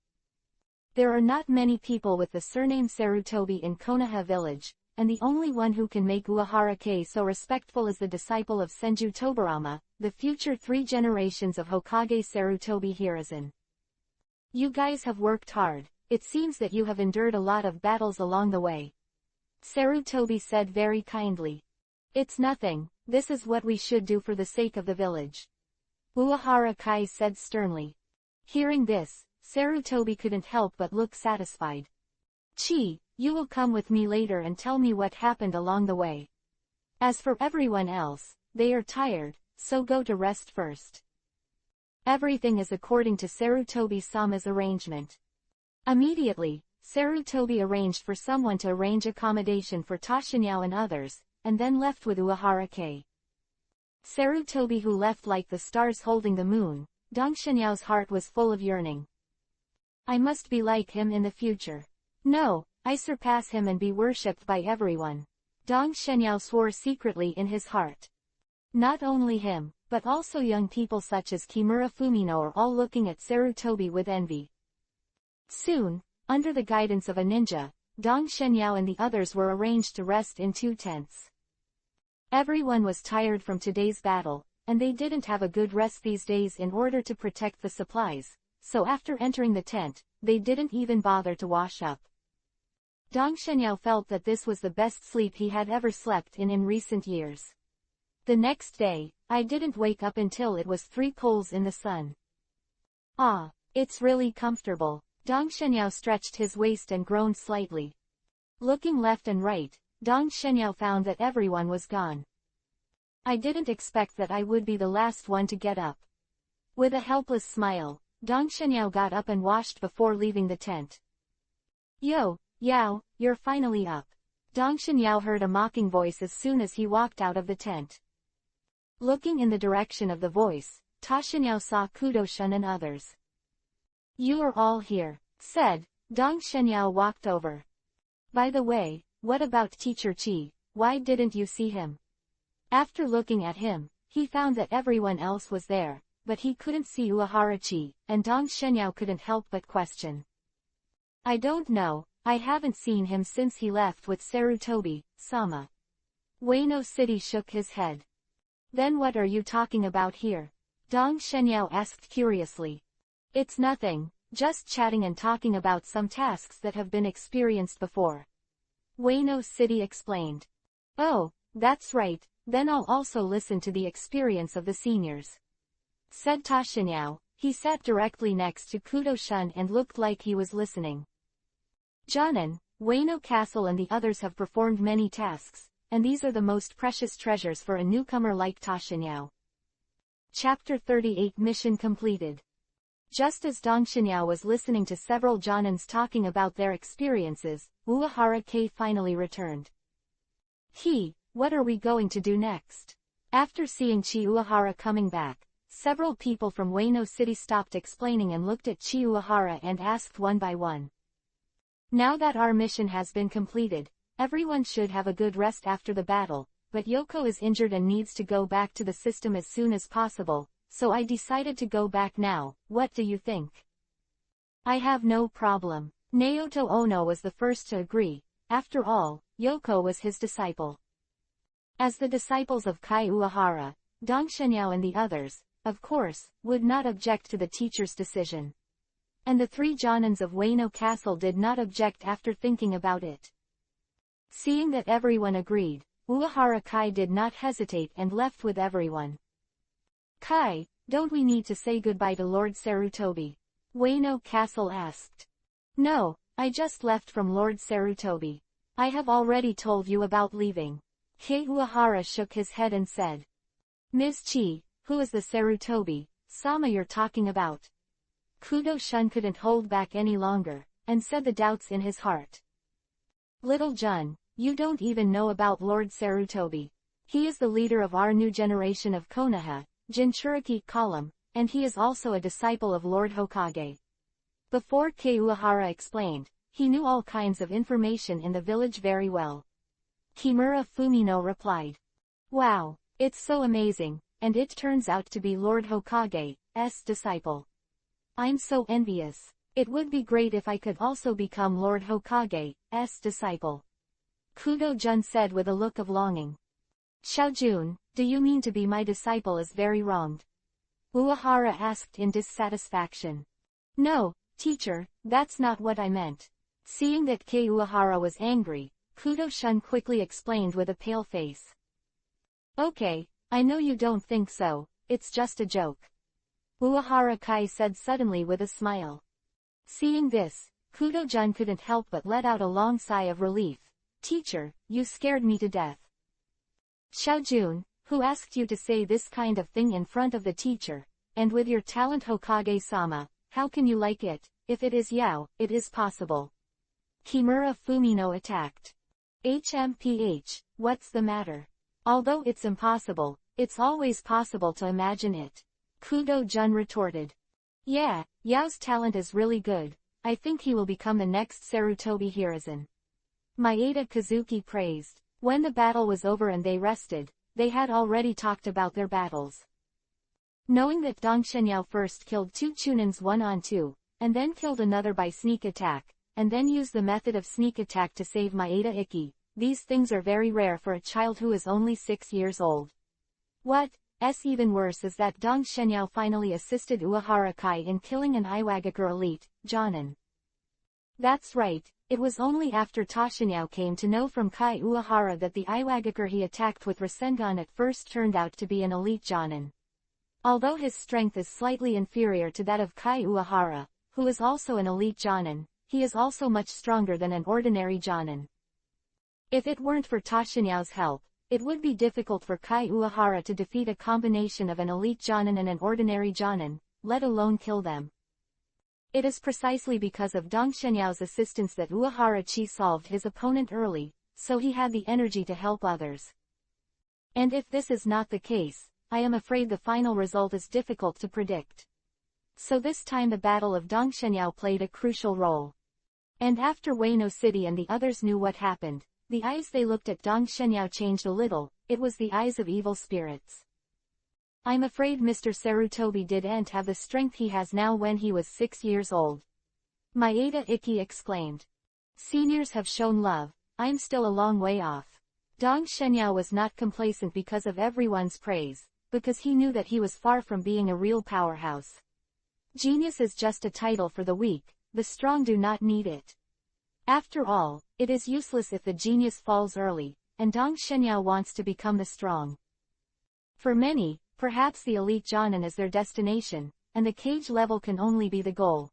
There are not many people with the surname Sarutobi in Konoha village, and the only one who can make Uehara Kei so respectful is the disciple of Senju Tobarama, the future 3 generations of Hokage Sarutobi Hiruzen. "You guys have worked hard, it seems that you have endured a lot of battles along the way." Sarutobi said very kindly. "It's nothing, this is what we should do for the sake of the village," Uehara Kai said sternly. Hearing this, Sarutobi couldn't help but look satisfied. "Chi, you will come with me later and tell me what happened along the way. As for everyone else, they are tired, so go to rest first." Everything is according to Sarutobi-sama's arrangement. Immediately, Sarutobi arranged for someone to arrange accommodation for Tashinyao and others, and then left with Uehara Kei. Sarutobi who left like the stars holding the moon. Dong Shenyao's heart was full of yearning. I must be like him in the future. No, I surpass him and be worshipped by everyone. Dong Shenyao swore secretly in his heart. Not only him, but also young people such as Kimura Fumino are all looking at Sarutobi with envy. Soon, under the guidance of a ninja, Dong Shenyao and the others were arranged to rest in 2 tents. Everyone was tired from today's battle, and they didn't have a good rest these days in order to protect the supplies, so after entering the tent, they didn't even bother to wash up. Dong Shenyao felt that this was the best sleep he had ever slept in recent years. The next day, I didn't wake up until it was 3 poles in the sun. Ah, it's really comfortable. Dong Shenyao stretched his waist and groaned slightly. Looking left and right, Dong Shenyao found that everyone was gone. I didn't expect that I would be the last one to get up. With a helpless smile, Dong Shenyao got up and washed before leaving the tent. Yo, Yao, you're finally up. Dong Shenyao heard a mocking voice as soon as he walked out of the tent. Looking in the direction of the voice, Ta Shenyao saw Kudo-shun and others. You are all here, said. Dong Shenyao walked over. By the way, what about Teacher Chi? Why didn't you see him? After looking at him, he found that everyone else was there, but he couldn't see Uehara Chi, and Dong Shenyao couldn't help but question. I don't know, I haven't seen him since he left with Sarutobi, Sama. Ueno City shook his head. Then what are you talking about here? Dong Shenyao asked curiously. It's nothing, just chatting and talking about some tasks that have been experienced before. Ueno City explained. Oh, that's right, then I'll also listen to the experience of the seniors. Said Ta Shenyao. He sat directly next to Kudo-shun and looked like he was listening. Jonan, Ueno Castle and the others have performed many tasks, and these are the most precious treasures for a newcomer like Ta Shenyao. Chapter 38 Mission completed. Just as Dong Shenyao was listening to several Jonans talking about their experiences, Uehara K finally returned. What are we going to do next? After seeing Chi Uehara coming back, several people from Ueno City stopped explaining and looked at Chi Uehara and asked one by one. Now that our mission has been completed, everyone should have a good rest after the battle, but Yoko is injured and needs to go back to the system as soon as possible, so I decided to go back now. What do you think? I have no problem. Naoto Ono was the first to agree. After all, Yoko was his disciple. As the disciples of Kai Uehara, Dong Shenyao and the others, of course, would not object to the teacher's decision. And the 3 Jonans of Ueno Castle did not object after thinking about it. Seeing that everyone agreed, Uehara Kai did not hesitate and left with everyone. Kai, don't we need to say goodbye to Lord Sarutobi? Ueno Castle asked. No, I just left from Lord Sarutobi. I have already told you about leaving. Kei Uehara shook his head and said. Ms. Chi, who is the Sarutobi, Sama you're talking about? Kudo-shun couldn't hold back any longer, and said the doubts in his heart. Little Jun, you don't even know about Lord Sarutobi. He is the leader of our new generation of Konoha, Jinchuriki column, and he is also a disciple of Lord Hokage. Before Kei Uehara explained, he knew all kinds of information in the village very well. Kimura Fumino replied. Wow, it's so amazing, and it turns out to be Lord Hokage's disciple. I'm so envious. It would be great if I could also become Lord Hokage's disciple. Kudo-jun said with a look of longing. Xiaojun, do you mean to be my disciple is very wronged? Uehara asked in dissatisfaction. No, teacher, that's not what I meant. Seeing that Kei Uehara was angry, Kudo-shun quickly explained with a pale face. Okay, I know you don't think so, it's just a joke. Uehara Kai said suddenly with a smile. Seeing this, Kudo-jun couldn't help but let out a long sigh of relief. Teacher, you scared me to death. Xiaojun, who asked you to say this kind of thing in front of the teacher, and with your talent Hokage-sama, how can you like it? If it is Yao, it is possible. Kimura Fumino attacked. HMPH, what's the matter? Although it's impossible, It's always possible to imagine it. Kudo-jun retorted. Yeah, Yao's talent is really good. I think he will become the next Sarutobi Hiruzen. Maeda Kazuki praised. When the battle was over and they rested, they had already talked about their battles. Knowing that Dong Shenyao first killed two Chunins 1-on-2, and then killed another by sneak attack, and then used the method of sneak attack to save Maeda Ikki, these things are very rare for a child who is only 6 years old. What's even worse is that Dong Shenyao finally assisted Uehara Kai in killing an Iwagakure elite, Jonin. That's right, it was only after Tashinyao came to know from Kai Uehara that the Iwagakure he attacked with Rasengan at first turned out to be an elite Jonin. Although his strength is slightly inferior to that of Kai Uehara, who is also an elite Jonin, he is also much stronger than an ordinary Jonin. If it weren't for Tashinyao's help, it would be difficult for Kai Uehara to defeat a combination of an elite Jonin and an ordinary Jonin, let alone kill them. It is precisely because of Dong Shenyao's assistance that Uehara-chi solved his opponent early, so he had the energy to help others. And if this is not the case, I am afraid the final result is difficult to predict. So this time the battle of Dong Shenyao played a crucial role. And after Wano City and the others knew what happened, the eyes they looked at Dong Shenyao changed a little, it was the eyes of evil spirits. I'm afraid Mr. Sarutobi didn't have the strength he has now when he was 6 years old. Maeda Ikki exclaimed. Seniors have shown love, I'm still a long way off. Dong Shenyao was not complacent because of everyone's praise, because he knew that he was far from being a real powerhouse. Genius is just a title for the weak, the strong do not need it. After all, it is useless if the genius falls early, and Dong Shenyao wants to become the strong. For many, perhaps the elite Jonin is their destination, and the cage level can only be the goal.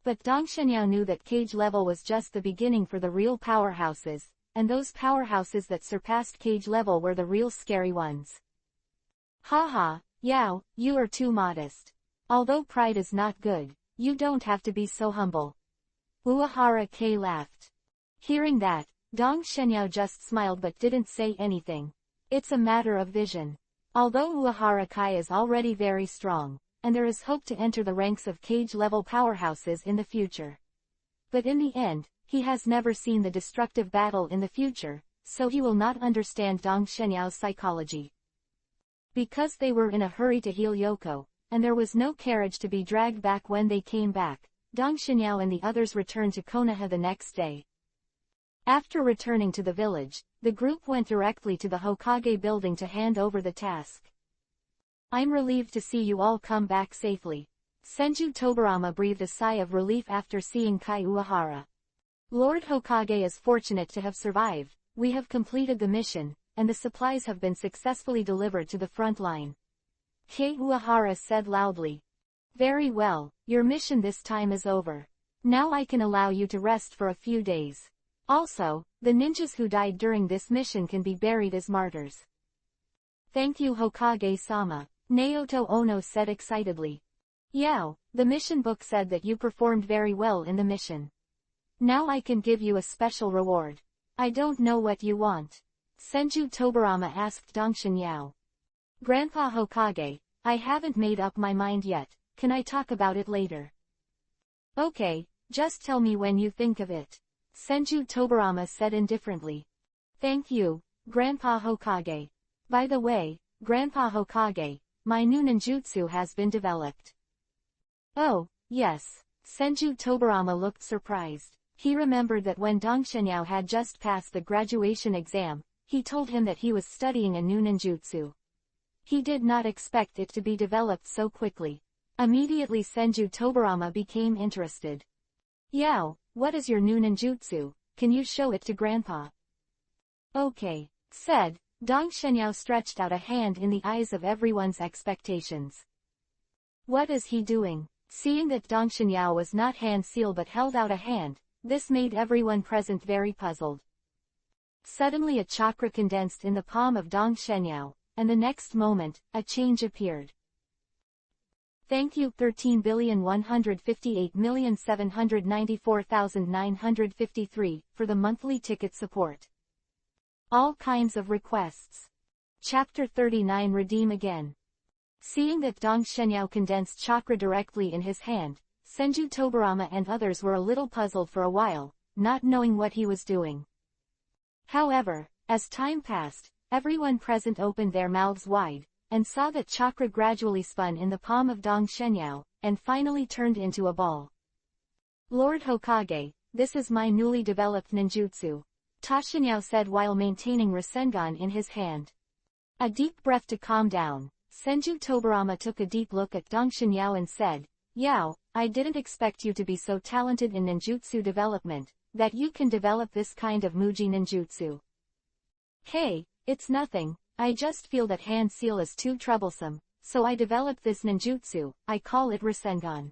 But Dong Shenyao knew that cage level was just the beginning for the real powerhouses, and those powerhouses that surpassed cage level were the real scary ones. Haha, Yao, you are too modest. Although pride is not good, you don't have to be so humble. Uehara K laughed. Hearing that, Dong Shenyao just smiled but didn't say anything. It's a matter of vision. Although Uehara Kai is already very strong, and there is hope to enter the ranks of cage-level powerhouses in the future. But in the end, he has never seen the destructive battle in the future, so he will not understand Dong Shenyao's psychology. Because they were in a hurry to heal Yoko, and there was no carriage to be dragged back when they came back, Dong Shenyao and the others returned to Konoha the next day. After returning to the village, the group went directly to the Hokage building to hand over the task. I'm relieved to see you all come back safely. Senju Tobarama breathed a sigh of relief after seeing Kai Uehara. Lord Hokage is fortunate to have survived, we have completed the mission, and the supplies have been successfully delivered to the front line. Kei Uehara said loudly. Very well, your mission this time is over. Now I can allow you to rest for a few days. Also, the ninjas who died during this mission can be buried as martyrs. Thank you Hokage-sama, Naoto Ono said excitedly. Yao, the mission book said that you performed very well in the mission. Now I can give you a special reward. I don't know what you want. Senju Tobarama asked Dongshin Yao. Grandpa Hokage, I haven't made up my mind yet, can I talk about it later? Okay, just tell me when you think of it. Senju Tobarama said indifferently. Thank you, Grandpa Hokage. By the way, Grandpa Hokage, my new ninjutsu has been developed. Oh, yes. Senju Tobarama looked surprised. He remembered that when Dong Shenyao had just passed the graduation exam, he told him that he was studying a new ninjutsu. He did not expect it to be developed so quickly. Immediately Senju Tobarama became interested. Yao, what is your new ninjutsu? Can you show it to Grandpa? Okay, said. Dong Shenyao stretched out a hand in the eyes of everyone's expectations. What is he doing? Seeing that Dong Shenyao was not hand-sealed but held out a hand, this made everyone present very puzzled. Suddenly a chakra condensed in the palm of Dong Shenyao, and the next moment, a change appeared. Thank you 13,158,794,953 for the monthly ticket support. All kinds of requests. Chapter 39 Redeem Again. Seeing that Dong Shenyao condensed chakra directly in his hand, Senju Tobarama and others were a little puzzled for a while, not knowing what he was doing. However, as time passed, everyone present opened their mouths wide, and saw that chakra gradually spun in the palm of Dong Shenyao, and finally turned into a ball. Lord Hokage, this is my newly developed ninjutsu, Tashinyao said while maintaining Rasengan in his hand. A deep breath to calm down, Senju Tobarama took a deep look at Dong Shenyao and said, Yao, I didn't expect you to be so talented in ninjutsu development, that you can develop this kind of Muji ninjutsu. Hey, it's nothing, I just feel that hand seal is too troublesome, so I developed this ninjutsu, I call it Rasengan.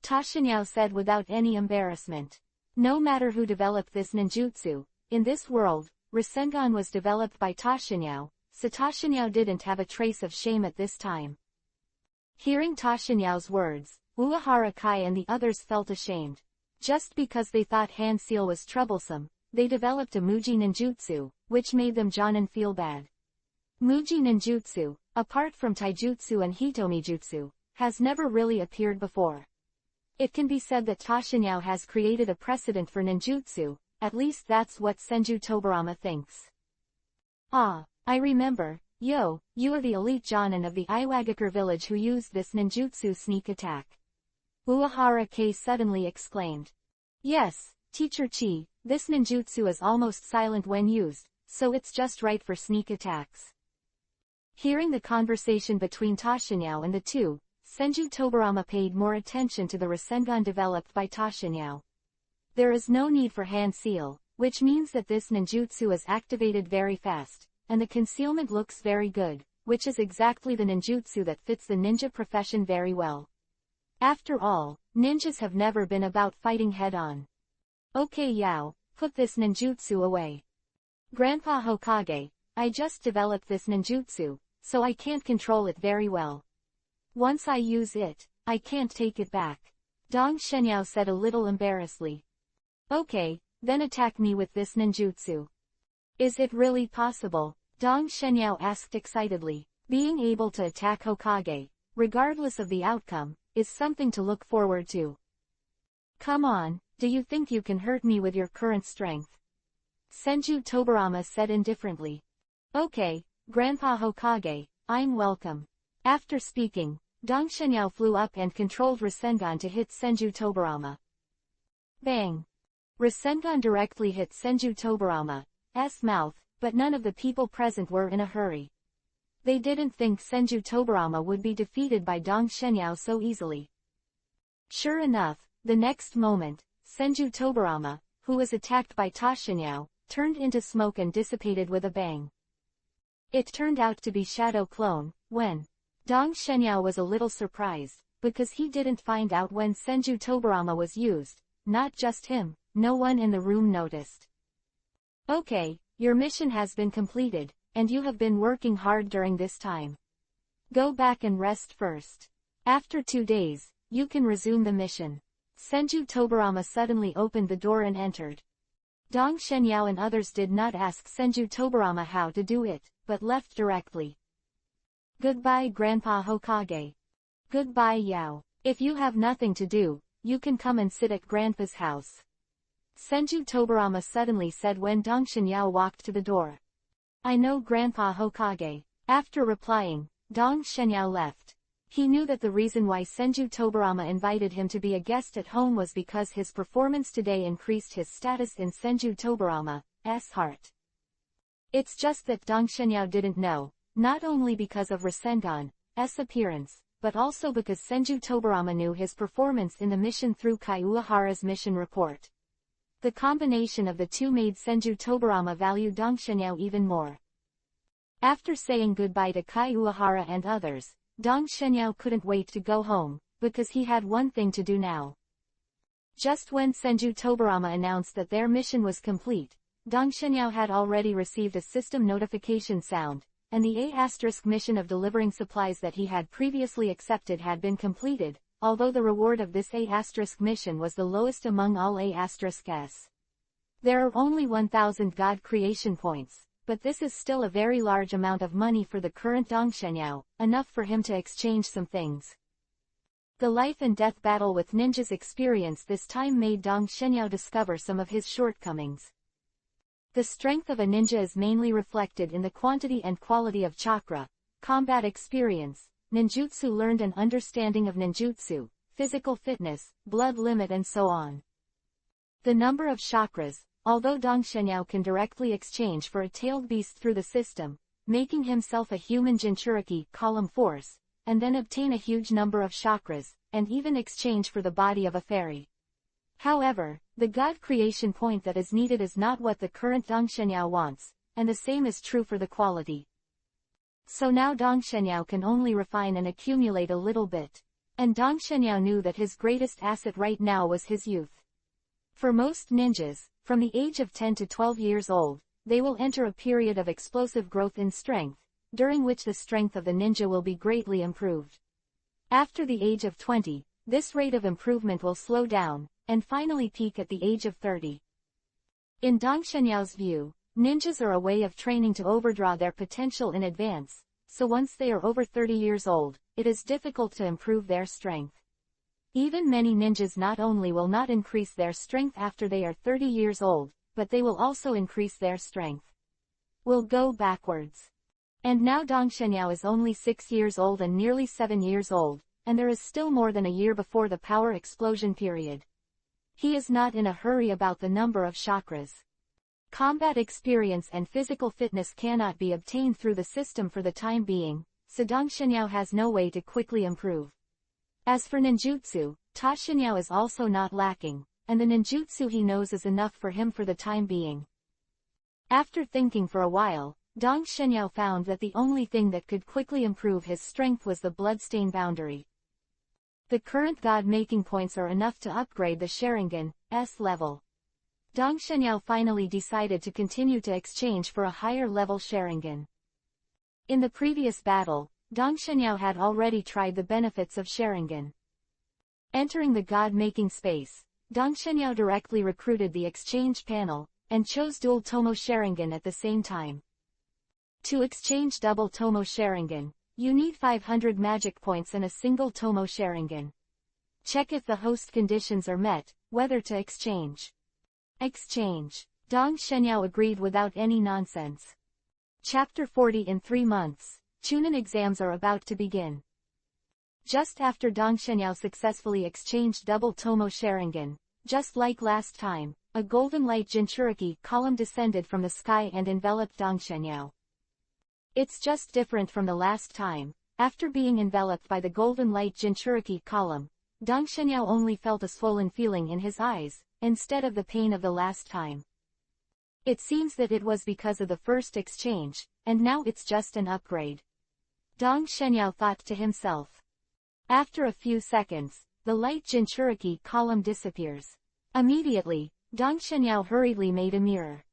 Tashinyao said without any embarrassment. No matter who developed this ninjutsu, in this world, Rasengan was developed by Tashinyao, so Tashinyao didn't have a trace of shame at this time. Hearing Tashinyao's words, Uehara Kai and the others felt ashamed. Just because they thought hand seal was troublesome, they developed a Muji ninjutsu, which made them Jonin feel bad. Muji ninjutsu, apart from taijutsu and hitomijutsu, has never really appeared before. It can be said that Tashinyao has created a precedent for ninjutsu, at least that's what Senju Tobarama thinks. Ah, I remember, yo, you are the elite Jonin of the Iwagakure village who used this ninjutsu sneak attack. Uehara Kei suddenly exclaimed. Yes, Teacher Chi, this ninjutsu is almost silent when used, so it's just right for sneak attacks. Hearing the conversation between Tashinyao and the two, Senju Tobarama paid more attention to the Rasengan developed by Tashinyao. There is no need for hand seal, which means that this ninjutsu is activated very fast, and the concealment looks very good, which is exactly the ninjutsu that fits the ninja profession very well. After all, ninjas have never been about fighting head-on. Okay Yao, put this ninjutsu away. Grandpa Hokage, I just developed this ninjutsu, so I can't control it very well. Once I use it, I can't take it back. Dong Shenyao said a little embarrassedly. Okay, then attack me with this ninjutsu. Is it really possible? Dong Shenyao asked excitedly. Being able to attack Hokage, regardless of the outcome, is something to look forward to. Come on, do you think you can hurt me with your current strength? Senju Tobarama said indifferently. Okay, Grandpa Hokage, I'm welcome. After speaking, Dong Shenyao flew up and controlled Rasengan to hit Senju Tobarama. Bang! Rasengan directly hit Senju Tobarama's mouth, but none of the people present were in a hurry. They didn't think Senju Tobarama would be defeated by Dong Shenyao so easily. Sure enough, the next moment, Senju Tobarama, who was attacked by Tashinyao, turned into smoke and dissipated with a bang. It turned out to be Shadow Clone, when Dong Shenyao was a little surprised, because he didn't find out when Senju Tobarama was used. Not just him, no one in the room noticed. Okay, your mission has been completed, and you have been working hard during this time. Go back and rest first. After 2 days, you can resume the mission. Senju Tobarama suddenly opened the door and entered. Dong Shenyao and others did not ask Senju Tobarama how to do it, but left directly. Goodbye Grandpa Hokage. Goodbye Yao. If you have nothing to do, you can come and sit at Grandpa's house. Senju Tobarama suddenly said when Dong Shenyao walked to the door. I know Grandpa Hokage. After replying, Dong Shenyao left. He knew that the reason why Senju Tobarama invited him to be a guest at home was because his performance today increased his status in Senju Tobarama's heart. It's just that Dong Shenyao didn't know, not only because of Rasengan's appearance, but also because Senju Tobarama knew his performance in the mission through Kai Uehara's mission report. The combination of the two made Senju Tobarama value Dong Shenyao even more. After saying goodbye to Kai Uehara and others, Dong Shenyao couldn't wait to go home, because he had one thing to do now. Just when Senju Tobarama announced that their mission was complete, Dong Shenyao had already received a system notification sound, and the A** mission of delivering supplies that he had previously accepted had been completed, although the reward of this A** mission was the lowest among all A**s. There are only 1,000 God creation points, but this is still a very large amount of money for the current Dong Shenyao, enough for him to exchange some things. The life and death battle with ninjas experience this time made Dong Shenyao discover some of his shortcomings. The strength of a ninja is mainly reflected in the quantity and quality of chakra, combat experience, ninjutsu learned and understanding of ninjutsu, physical fitness, blood limit and so on. The number of chakras, although Dong Shenyao can directly exchange for a tailed beast through the system, making himself a human Jinchuriki column force, and then obtain a huge number of chakras, and even exchange for the body of a fairy. However, the God creation point that is needed is not what the current Dong Shenyao wants, and the same is true for the quality. So now Dong Shenyao can only refine and accumulate a little bit. And Dong Shenyao knew that his greatest asset right now was his youth. For most ninjas, from the age of 10 to 12 years old, they will enter a period of explosive growth in strength, during which the strength of the ninja will be greatly improved. After the age of 20, this rate of improvement will slow down, and finally peak at the age of 30. In Dong Shenyao's view, ninjas are a way of training to overdraw their potential in advance, so once they are over 30 years old, it is difficult to improve their strength. Even many ninjas not only will not increase their strength after they are 30 years old, but they will also increase their strength. Will go backwards. And now Dong Shenyao is only 6 years old and nearly 7 years old, and there is still more than a year before the power explosion period. He is not in a hurry about the number of chakras. Combat experience and physical fitness cannot be obtained through the system for the time being, so Dong Shenyao has no way to quickly improve. As for ninjutsu, Ta Shenyao is also not lacking, and the ninjutsu he knows is enough for him for the time being. After thinking for a while, Dong Shenyao found that the only thing that could quickly improve his strength was the bloodstain boundary. The current god-making points are enough to upgrade the Sharingan S level. Dong Shenyao finally decided to continue to exchange for a higher level Sharingan. In the previous battle, Dong Shenyao had already tried the benefits of Sharingan. Entering the god-making space, Dong Shenyao directly recruited the exchange panel, and chose dual Tomo Sharingan at the same time. To exchange double Tomo Sharingan, you need 500 magic points and a single Tomo Sharingan. Check if the host conditions are met, whether to exchange. Exchange. Dong Shenyao agreed without any nonsense. Chapter 40 in 3 months, Chunin exams are about to begin. Just after Dong Shenyao successfully exchanged double Tomo Sharingan, just like last time, a golden light Jinchuriki column descended from the sky and enveloped Dong Shenyao. It's just different from the last time. After being enveloped by the golden light Jinchuriki column, Dong Shenyao only felt a swollen feeling in his eyes, instead of the pain of the last time. It seems that it was because of the first exchange, and now it's just an upgrade. Dong Shenyao thought to himself. After a few seconds, the light Jinchuriki column disappears. Immediately, Dong Shenyao hurriedly made a mirror.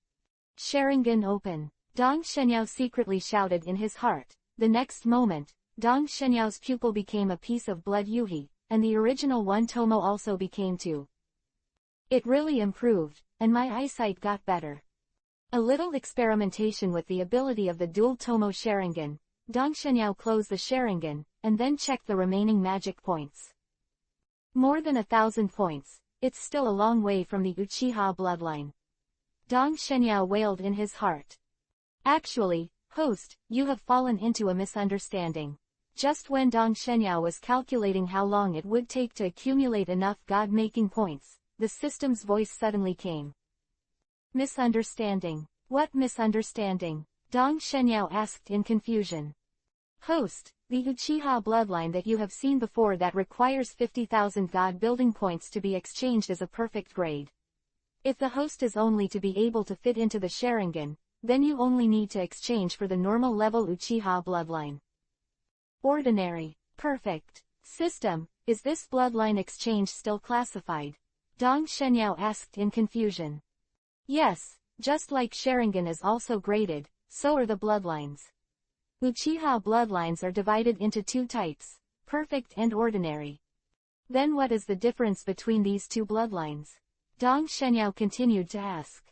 Sharingan open. Dong Shenyao secretly shouted in his heart. The next moment, Dong Shenyao's pupil became a piece of blood yuhi, and the original one Tomo also became 2. It really improved, and my eyesight got better. A little experimentation with the ability of the dual Tomo Sharingan, Dong Shenyao closed the Sharingan, and then checked the remaining magic points. More than 1,000 points, it's still a long way from the Uchiha bloodline. Dong Shenyao wailed in his heart. Actually, host, you have fallen into a misunderstanding. Just when Dong Shenyao was calculating how long it would take to accumulate enough god-making points, the system's voice suddenly came. Misunderstanding. What misunderstanding? Dong Shenyao asked in confusion. Host, the Uchiha bloodline that you have seen before that requires 50,000 god-building points to be exchanged as a perfect grade. If the host is only to be able to fit into the Sharingan, then you only need to exchange for the normal level Uchiha bloodline. Ordinary. Perfect. System, is this bloodline exchange still classified? Dong Shenyao asked in confusion. Yes, just like Sharingan is also graded, so are the bloodlines. Uchiha bloodlines are divided into 2 types, perfect and ordinary. Then what is the difference between these 2 bloodlines? Dong Shenyao continued to ask.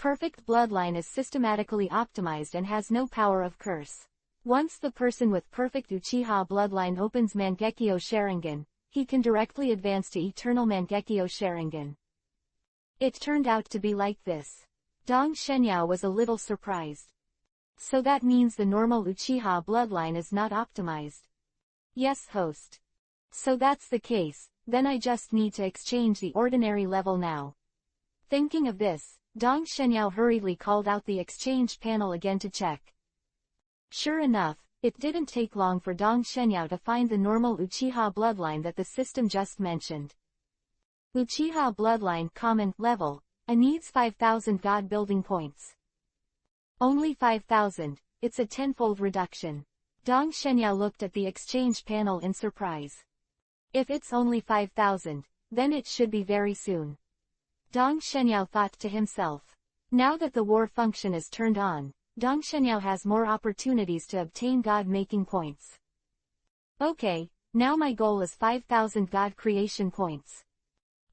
Perfect bloodline is systematically optimized and has no power of curse. Once the person with perfect Uchiha bloodline opens Mangekyo Sharingan, he can directly advance to Eternal Mangekyo Sharingan. It turned out to be like this. Dong Shenyao was a little surprised. So that means the normal Uchiha bloodline is not optimized. Yes, host. So that's the case, then I just need to exchange the ordinary level now. Thinking of this, Dong Shenyao hurriedly called out the exchange panel again to check. Sure enough, it didn't take long for Dong Shenyao to find the normal Uchiha bloodline that the system just mentioned. Uchiha bloodline common level, needs 5,000 God building points. Only 5,000, it's a tenfold reduction. Dong Shenyao looked at the exchange panel in surprise. If it's only 5,000, then it should be very soon. Dong Shenyao thought to himself. Now that the war function is turned on, Dong Shenyao has more opportunities to obtain God-making points. Okay, now my goal is 5,000 God creation points.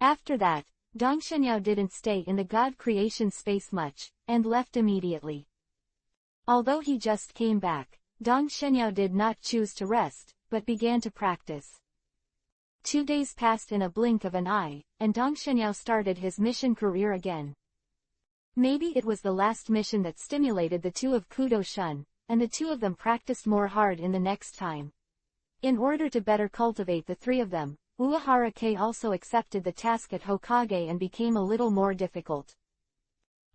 After that, Dong Shenyao didn't stay in the God creation space much, and left immediately. Although he just came back, Dong Shenyao did not choose to rest, but began to practice. 2 days passed in a blink of an eye, and Dong Shenyao started his mission career again. Maybe it was the last mission that stimulated the two of Kudo Shun, and the two of them practiced more hard in the next time. In order to better cultivate the three of them, Uehara K also accepted the task at Hokage and became a little more difficult.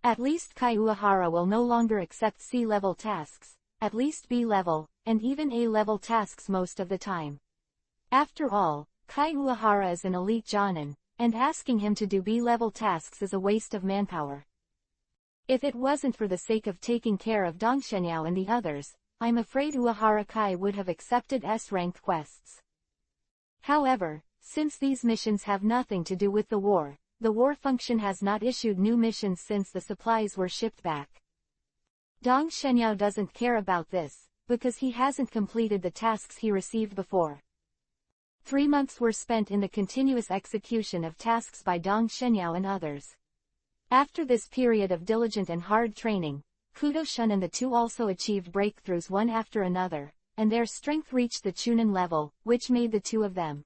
At least Kai Uehara will no longer accept C-level tasks, at least B-level, and even A-level tasks most of the time. After all, Kai Uehara is an elite Jonin, and asking him to do B-level tasks is a waste of manpower. If it wasn't for the sake of taking care of Dong Shenyao and the others, I'm afraid Uehara Kai would have accepted S-rank quests. However, since these missions have nothing to do with the war function has not issued new missions since the supplies were shipped back. Dong Shenyao doesn't care about this, because he hasn't completed the tasks he received before. 3 months were spent in the continuous execution of tasks by Dong Shenyao and others. After this period of diligent and hard training, Kudo Shun and the two also achieved breakthroughs one after another, and their strength reached the Chunin level, which made the two of them.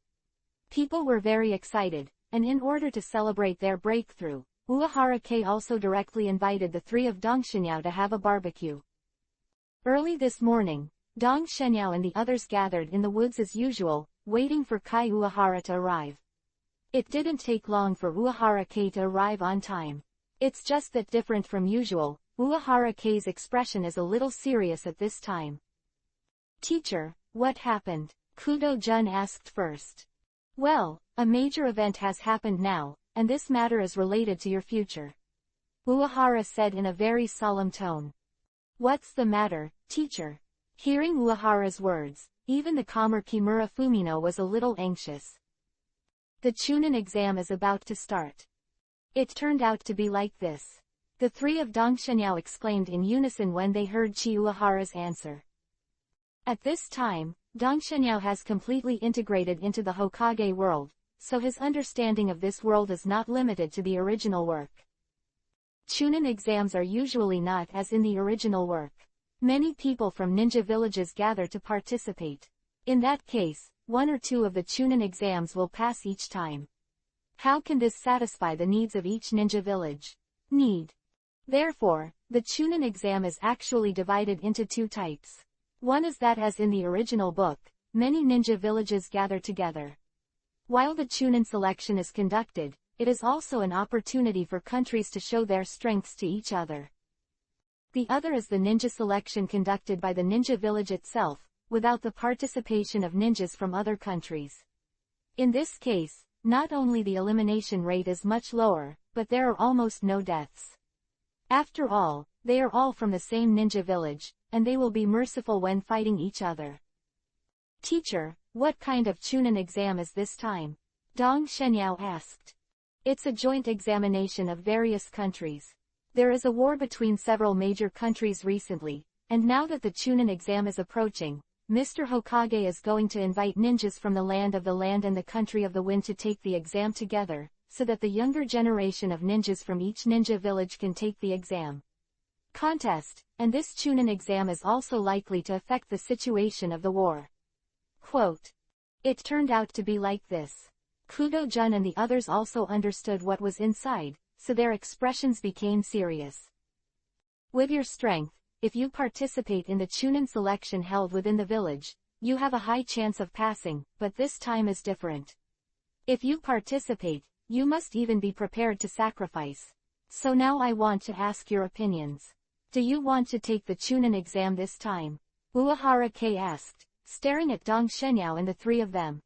People were very excited, and in order to celebrate their breakthrough, Uehara K also directly invited the three of Dong Shenyao to have a barbecue. Early this morning, Dong Shenyao and the others gathered in the woods as usual, waiting for Kai Uehara to arrive. It didn't take long for Uehara K to arrive on time. It's just that different from usual, Uehara K's expression is a little serious at this time. Teacher, what happened? Kudo Jun asked first. Well, a major event has happened now, and this matter is related to your future. Uehara said in a very solemn tone. What's the matter, teacher? Hearing Uehara's words, even the calmer Kimura Fumino was a little anxious. The Chunin exam is about to start. It turned out to be like this. The three of Dong Shenyao exclaimed in unison when they heard Chi Uehara's answer. At this time, Dong Shenyao has completely integrated into the Hokage world, so his understanding of this world is not limited to the original work. Chunin exams are usually not as in the original work. Many people from ninja villages gather to participate. In that case, 1 or 2 of the Chunin exams will pass each time. How can this satisfy the needs of each ninja village? Therefore, the Chunin exam is actually divided into 2 types. One is that as in the original book, many ninja villages gather together. While the Chunin selection is conducted, it is also an opportunity for countries to show their strengths to each other. The other is the ninja selection conducted by the ninja village itself, without the participation of ninjas from other countries. In this case, not only the elimination rate is much lower, but there are almost no deaths. After all, they are all from the same ninja village, and they will be merciful when fighting each other. Teacher, what kind of Chunin exam is this time? Dong Shenyao asked. It's a joint examination of various countries. There is a war between several major countries recently, and now that the Chunin exam is approaching, Mr. Hokage is going to invite ninjas from the land and the country of the wind to take the exam together, so that the younger generation of ninjas from each ninja village can take the exam. Contest, and this Chunin exam is also likely to affect the situation of the war. Quote. It turned out to be like this. Kudo-jun and the others also understood what was inside, so their expressions became serious. With your strength, if you participate in the Chunin selection held within the village, you have a high chance of passing, but this time is different. If you participate, you must even be prepared to sacrifice. So now I want to ask your opinions. Do you want to take the Chunin exam this time? Uehara K asked, staring at Dong Shenyao and the three of them.